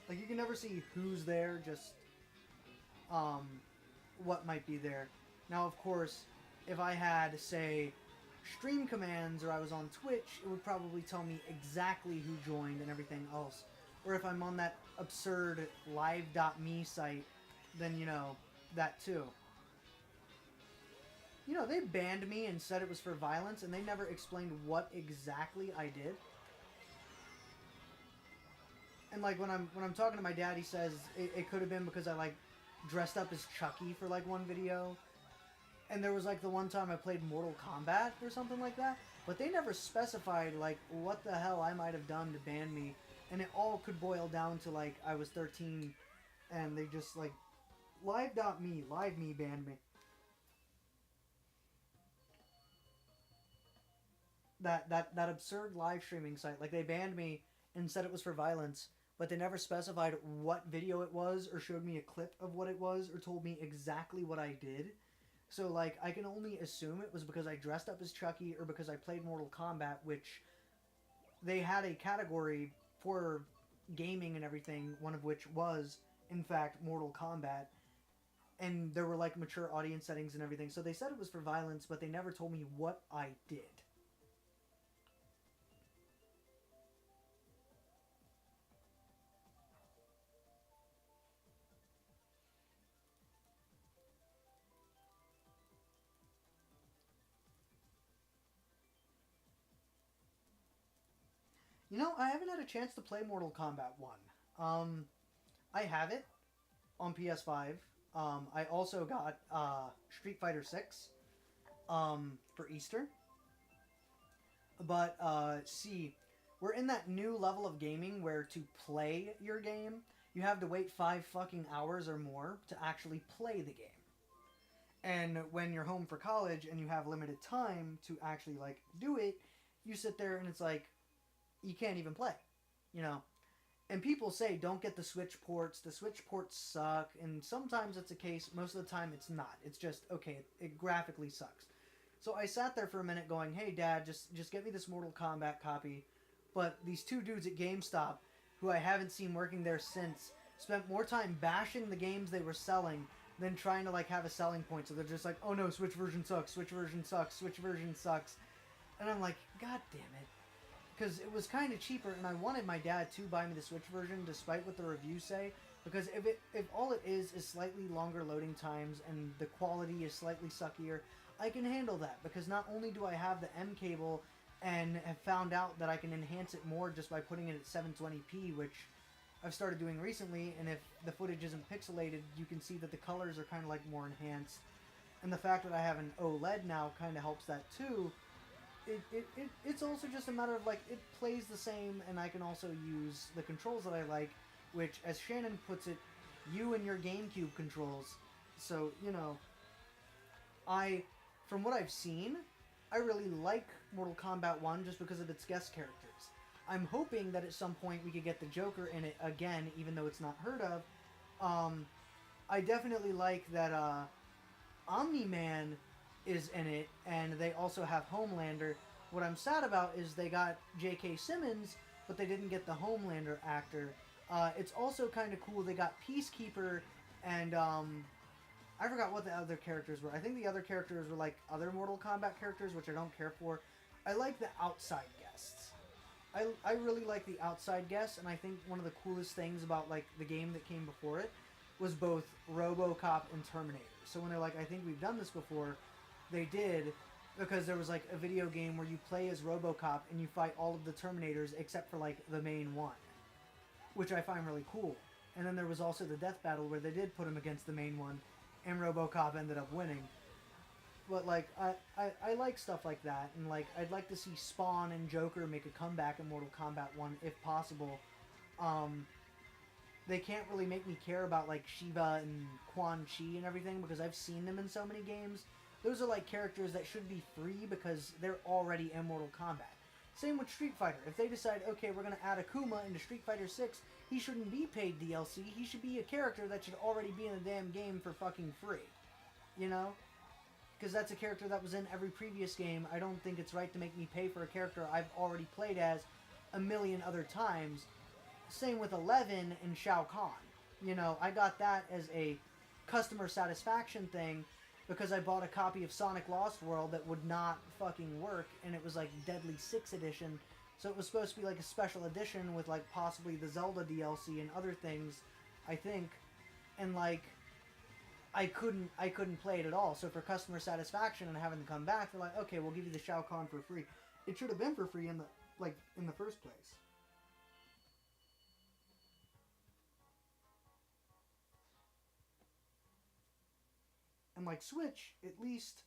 Like, you can never see who's there, just what might be there. Now, of course, if I had, say, stream commands or I was on Twitch, it would probably tell me exactly who joined and everything else. Or if I'm on that absurd live.me site, then, you know, that too. You know, they banned me and said it was for violence, and they never explained what exactly I did. And, like, when I'm talking to my dad, he says it could have been because I, like, dressed up as Chucky for, like, one video. And there was, like, the one time I played Mortal Kombat or something like that. But they never specified, like, what the hell I might have done to ban me. And it all could boil down to, like, I was 13 and they just, like, live.me banned me. That absurd live streaming site, like, they banned me and said it was for violence, but they never specified what video it was or showed me a clip of what it was or told me exactly what I did. So, like, I can only assume it was because I dressed up as Chucky or because I played Mortal Kombat, which they had a category for gaming and everything, one of which was, in fact, Mortal Kombat. And there were, like, mature audience settings and everything. So they said it was for violence, but they never told me what I did. You know, I haven't had a chance to play Mortal Kombat 1. I have it on PS5. I also got Street Fighter 6 for Easter. But, see, we're in that new level of gaming where to play your game, you have to wait 5 fucking hours or more to actually play the game. And when you're home for college and you have limited time to actually, like, do it, you sit there and it's like, you can't even play, you know. And people say don't get the Switch ports. The Switch ports suck, and sometimes it's a case. Most of the time it's not. It's just, okay, it graphically sucks. So I sat there for a minute going, hey, Dad, just get me this Mortal Kombat copy. But these 2 dudes at GameStop, who I haven't seen working there since, spent more time bashing the games they were selling than trying to, like, have a selling point. So they're just like, oh no, Switch version sucks, Switch version sucks, Switch version sucks. And I'm like, God damn it. Because it was kind of cheaper, and I wanted my dad to buy me the Switch version, despite what the reviews say. Because if all it is slightly longer loading times, and the quality is slightly suckier, I can handle that. Because not only do I have the M cable, and have found out that I can enhance it more just by putting it at 720p, which I've started doing recently, and if the footage isn't pixelated, you can see that the colors are kind of, like, more enhanced. And the fact that I have an OLED now kind of helps that too. It's also just a matter of, like, it plays the same, and I can also use the controls that I like, which, as Shannon puts it, you and your GameCube controls. So, you know, from what I've seen, I really like Mortal Kombat 1 just because of its guest characters. I'm hoping that at some point we could get the Joker in it again, even though it's not heard of. Um, I definitely like that Omni-Man is in it, and they also have Homelander. What I'm sad about is they got J.K. Simmons, but they didn't get the Homelander actor. It's also kind of cool. They got Peacekeeper and I forgot what the other characters were. I think the other characters were like other Mortal Kombat characters, which I don't care for. I like the outside guests. I really like the outside guests, and I think one of the coolest things about like the game that came before it was both RoboCop and Terminator. So when they're like, I think we've done this before, they did, because there was like a video game where you play as RoboCop and you fight all of the Terminators except for like the main one, which I find really cool. And then there was also the death battle where they did put him against the main one, and RoboCop ended up winning. But like I like stuff like that, and like I'd like to see Spawn and Joker make a comeback in Mortal Kombat 1 if possible. They can't really make me care about like Shiva and Quan Chi and everything because I've seen them in so many games. Those are like characters that should be free because they're already in Mortal Kombat. Same with Street Fighter. If they decide, okay, we're going to add Akuma into Street Fighter 6, he shouldn't be paid DLC. He should be a character that should already be in the damn game for fucking free. You know? Because that's a character that was in every previous game. I don't think it's right to make me pay for a character I've already played as a million other times. Same with 11 and Shao Kahn. You know, I got that as a customer satisfaction thing because I bought a copy of Sonic Lost World that would not fucking work, and it was like Deadly 6 edition, so it was supposed to be like a special edition with like possibly the Zelda DLC and other things, I think, and like I couldn't play it at all. So for customer satisfaction and having to come back, they're like, okay, we'll give you the Shao Kahn for free. It should have been for free in the first place. And like Switch, at least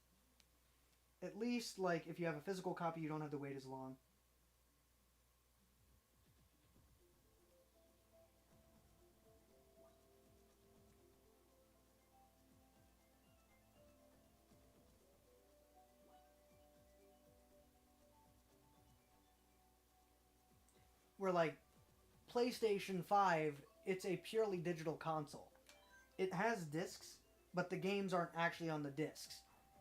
like if you have a physical copy, you don't have to wait as long. Where like PlayStation 5, it's a purely digital console. It has discs, but the games aren't actually on the discs.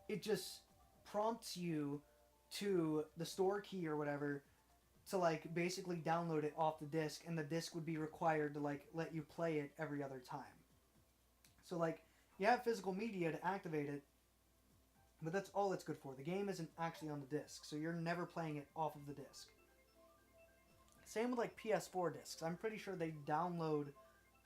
It just prompts you to the store key or whatever to like basically download it off the disc, and the disc would be required to like let you play it every other time. So like you have physical media to activate it, but that's all it's good for. The game isn't actually on the disc, so you're never playing it off of the disc. Same with like PS4 discs. I'm pretty sure they download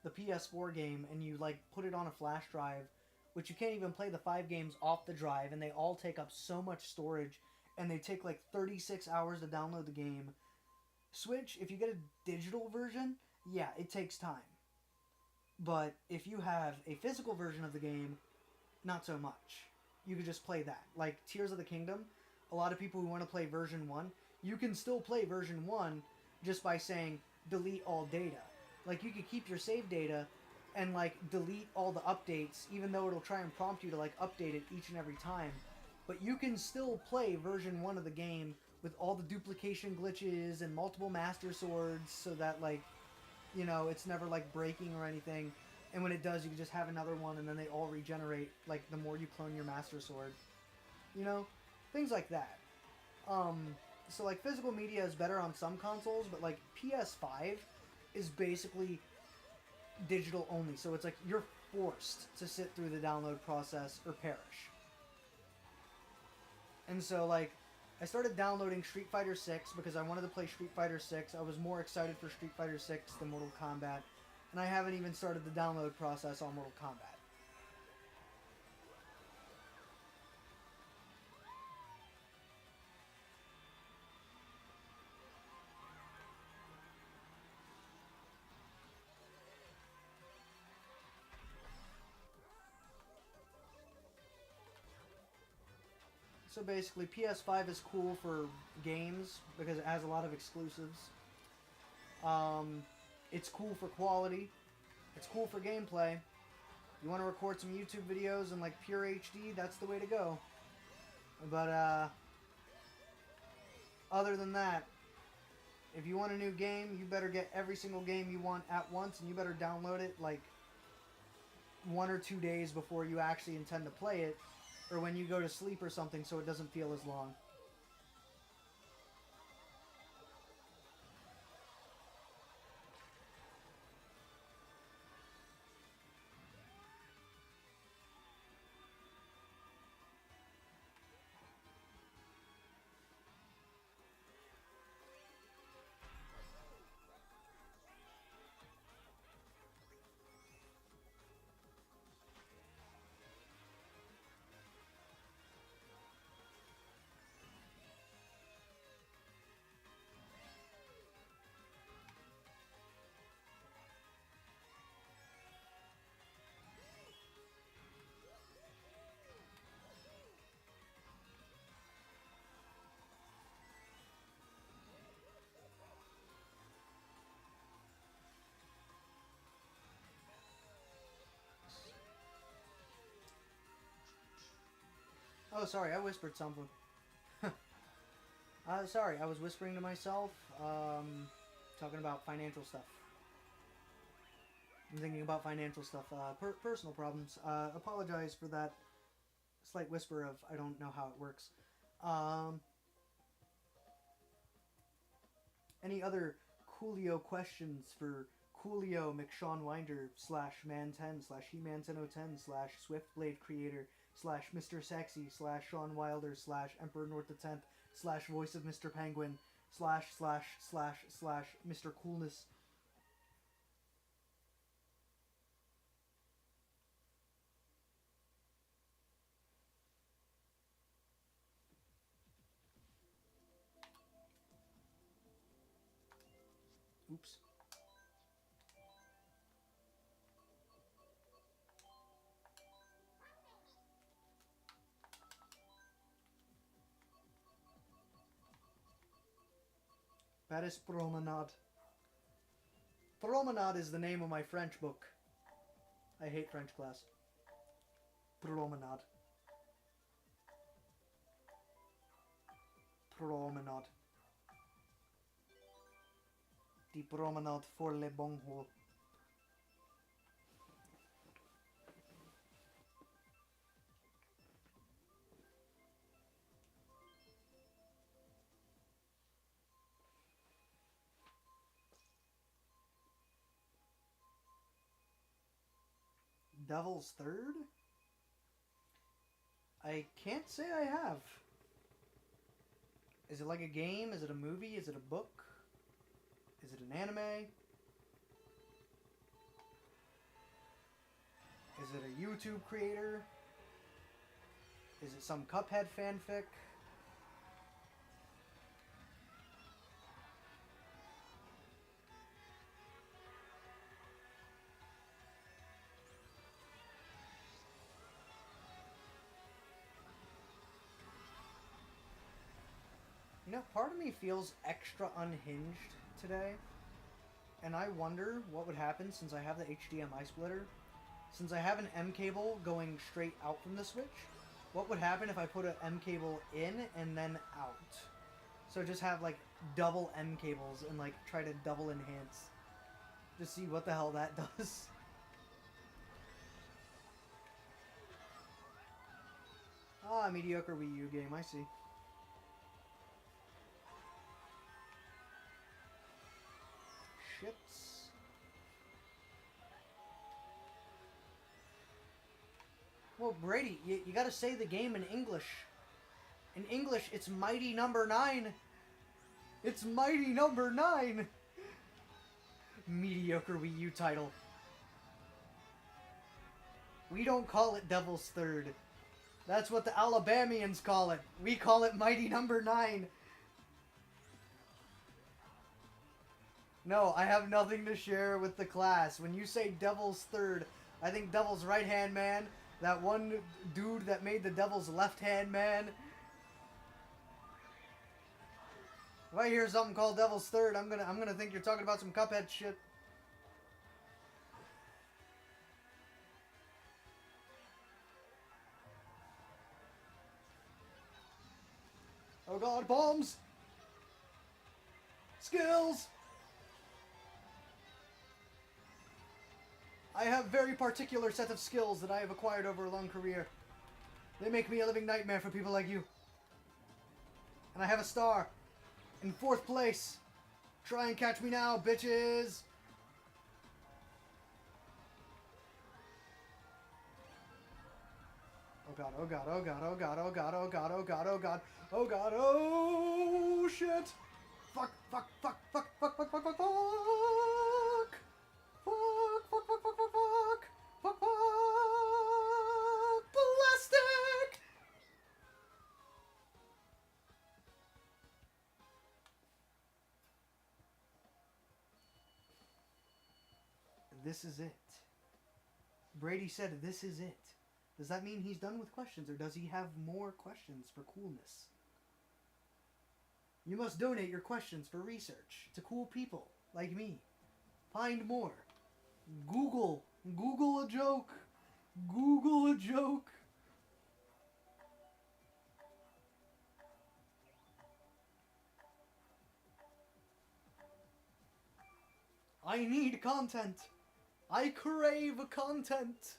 the PS4 game and you like put it on a flash drive, which you can't even play the 5 games off the drive, and they all take up so much storage, and they take like 36 hours to download the game. Switch, if you get a digital version, yeah, it takes time. But if you have a physical version of the game, not so much. You could just play that. Like Tears of the Kingdom, a lot of people who want to play version 1, you can still play version 1 just by saying delete all data. Like you could keep your save data and like delete all the updates, even though it'll try and prompt you to like update it each and every time. But you can still play version 1 of the game with all the duplication glitches and multiple master swords, so that like, you know, it's never like breaking or anything. And when it does, you can just have another one, and then they all regenerate like the more you clone your master sword. You know, things like that. So like physical media is better on some consoles, but like PS5 is basically digital only. So it's like you're forced to sit through the download process or perish. And so like I started downloading Street Fighter 6 because I wanted to play Street Fighter 6. I was more excited for Street Fighter 6 than Mortal Kombat. And I haven't even started the download process on Mortal Kombat. So basically, PS5 is cool for games because it has a lot of exclusives. It's cool for quality. It's cool for gameplay. You want to record some YouTube videos in like pure HD, that's the way to go. But other than that, If you want a new game, you better get every single game you want at once, and you better download it like 1 or 2 days before you actually intend to play it, or when you go to sleep or something, so it doesn't feel as long. Oh, sorry, I whispered something. Sorry, I was whispering to myself, talking about financial stuff. I'm thinking about financial stuff, personal problems. Apologize for that slight whisper of I don't know how it works. Um, any other Coolio questions for Coolio McSeanWinder / Man10 / He-Man1010 / Swiftblade Creator / Mr. Sexy / Sean Wilder / Emperor North the 10th / Voice of Mr. Penguin / Mr. Coolness. Oops. Paris Promenade. Promenade is the name of my French book. I hate French class. Promenade. Promenade. Die Promenade for le bon hole. Devil's Third? I can't say I have. Is it like a game? Is it a movie? Is it a book? Is it an anime? Is it a YouTube creator? Is it some Cuphead fanfic? You know, part of me feels extra unhinged today. And I wonder what would happen since I have the HDMI splitter. Since I have an M cable going straight out from the Switch, what would happen if I put an M cable in and then out? So just have like double M cables and like try to double enhance. Just see what the hell that does. Ah, mediocre Wii U game, I see. Shits. Well, Brady, you gotta say the game in English. In English, it's Mighty Number 9. It's Mighty Number 9! Mediocre Wii U title. We don't call it Devil's Third. That's what the Alabamians call it. We call it Mighty Number 9. No, I have nothing to share with the class. When you say Devil's Third, I think Devil's Right Hand Man. That one dude that made the Devil's Left Hand Man. If I hear something called Devil's Third, I'm gonna think you're talking about some Cuphead shit. Oh god, bombs! Skills! I have very particular set of skills that I have acquired over a long career. They make me a living nightmare for people like you. And I have a star. In 4th place. Try and catch me now, bitches! Oh god, oh god, oh god, oh god, oh god, oh god, oh god, oh god, oh god, oh shit! Fuck, fuck, fuck, fuck, fuck, fuck, fuck, fuck, fuck! Fuck, fuck, fuck, fuck, fuck, fuck! Fuck, fuck! Plastic! This is it. Brady said this is it. Does that mean he's done with questions, or does he have more questions for coolness? You must donate your questions for research to cool people like me. Find more. Google a joke. Google a joke. I need content. I crave content.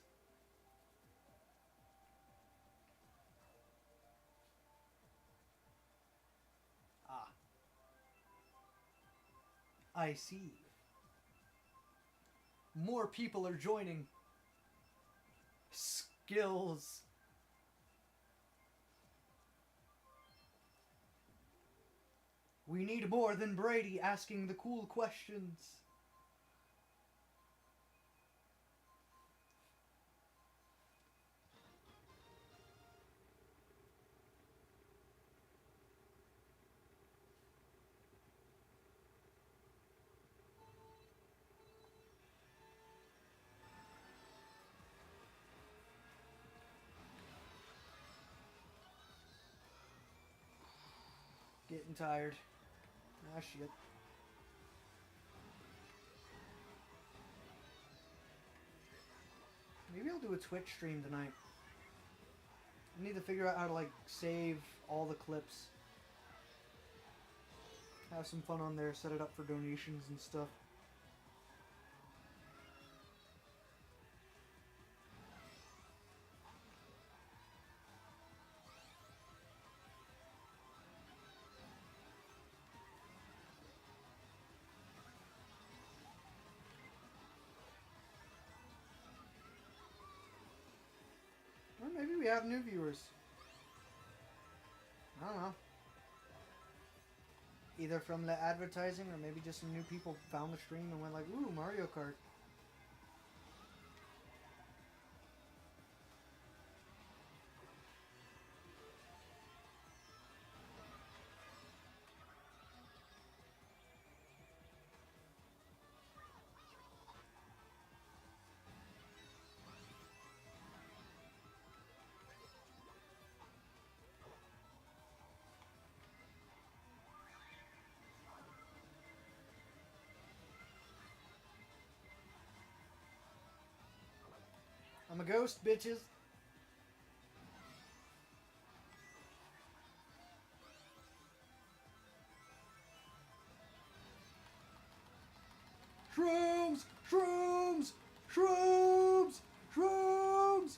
Ah. I see. More people are joining. Skills. We need more than Brady asking the cool questions. Getting tired. Ah, shit. Maybe I'll do a Twitch stream tonight. I need to figure out how to, like, save all the clips. Have some fun on there, set it up for donations and stuff. Or maybe we have new viewers. I don't know. Either from the advertising or maybe just some new people found the stream and went like, ooh, Mario Kart. I'm a ghost, bitches. Shrooms! Shrooms! Shrooms! Shrooms!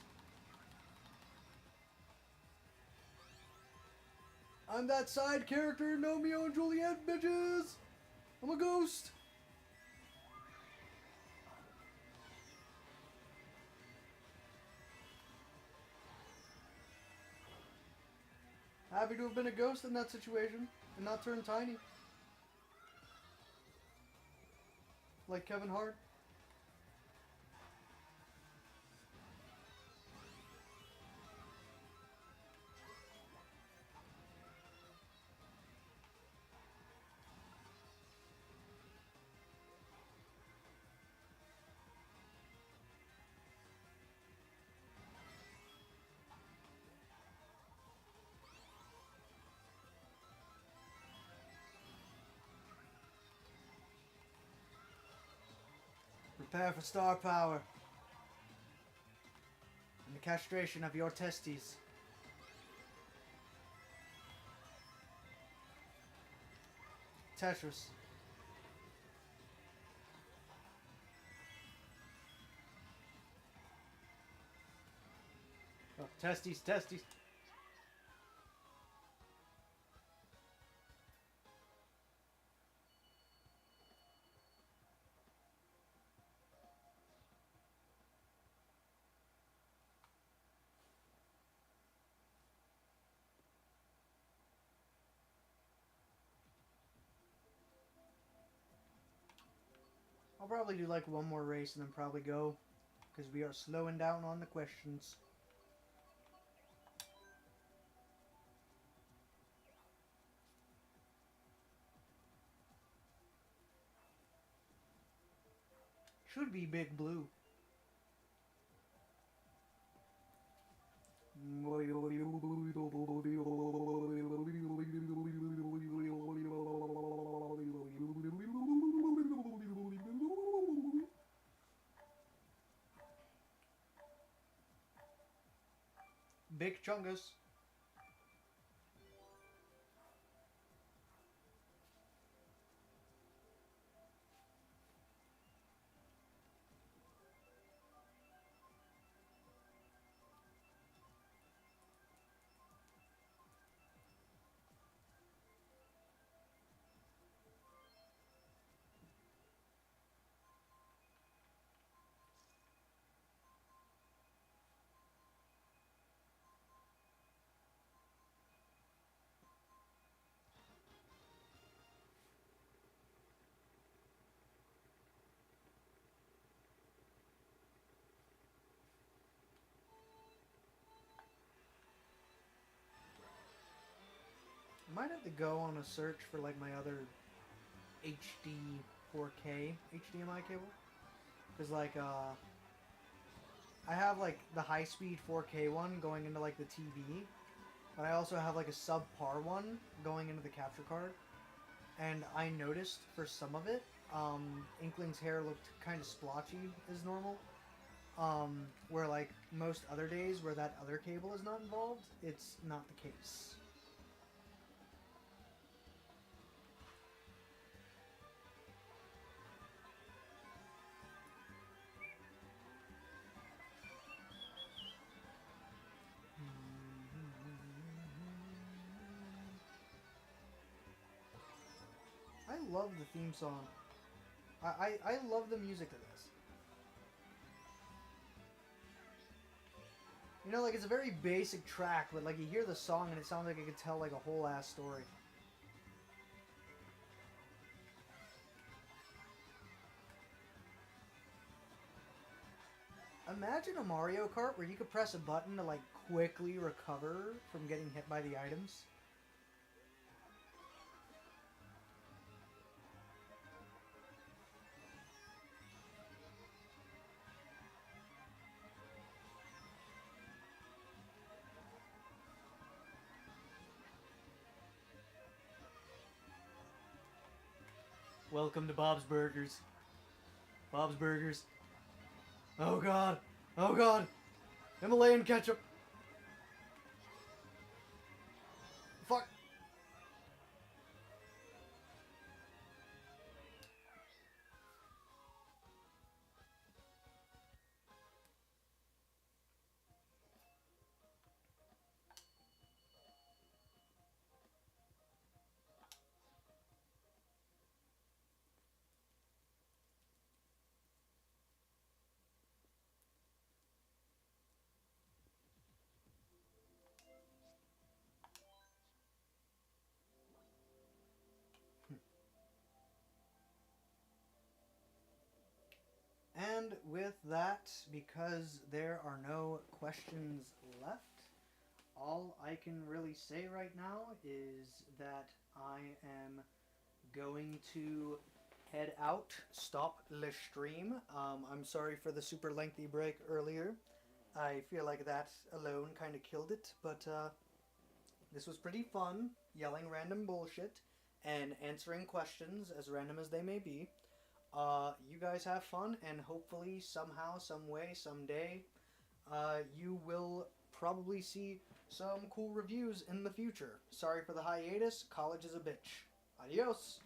I'm that side character in Romeo and Juliet, bitches! I'm a ghost! Happy to have been a ghost in that situation and not turned tiny. Like Kevin Hart. Prepare for star power. And the castration of your testes. Tetris. Testes, testes. I'll probably do like one more race and then probably go, because we are slowing down on the questions. Should be Big Blue. Big Chungus. I might have to go on a search for like my other HD 4K HDMI cable. Because like I have like the high speed 4K one going into like the TV, but I also have like a subpar one going into the capture card. And I noticed for some of it, Inkling's hair looked kind of splotchy as normal. Where like most other days where that other cable is not involved, it's not the case. I love the theme song. I love the music of this. You know, like it's a very basic track, but like you hear the song and it sounds like it could tell like a whole ass story. Imagine a Mario Kart where you could press a button to like quickly recover from getting hit by the items. Welcome to Bob's Burgers. Bob's Burgers. Oh god. Oh god. Himalayan ketchup. Fuck. And with that, because there are no questions left, all I can really say right now is that I am going to head out, stop the stream. I'm sorry for the super lengthy break earlier. I feel like that alone kind of killed it, but this was pretty fun, yelling random bullshit and answering questions as random as they may be. You guys have fun, and hopefully, somehow, some way, someday, you will probably see some cool reviews in the future. Sorry for the hiatus. College is a bitch. Adios.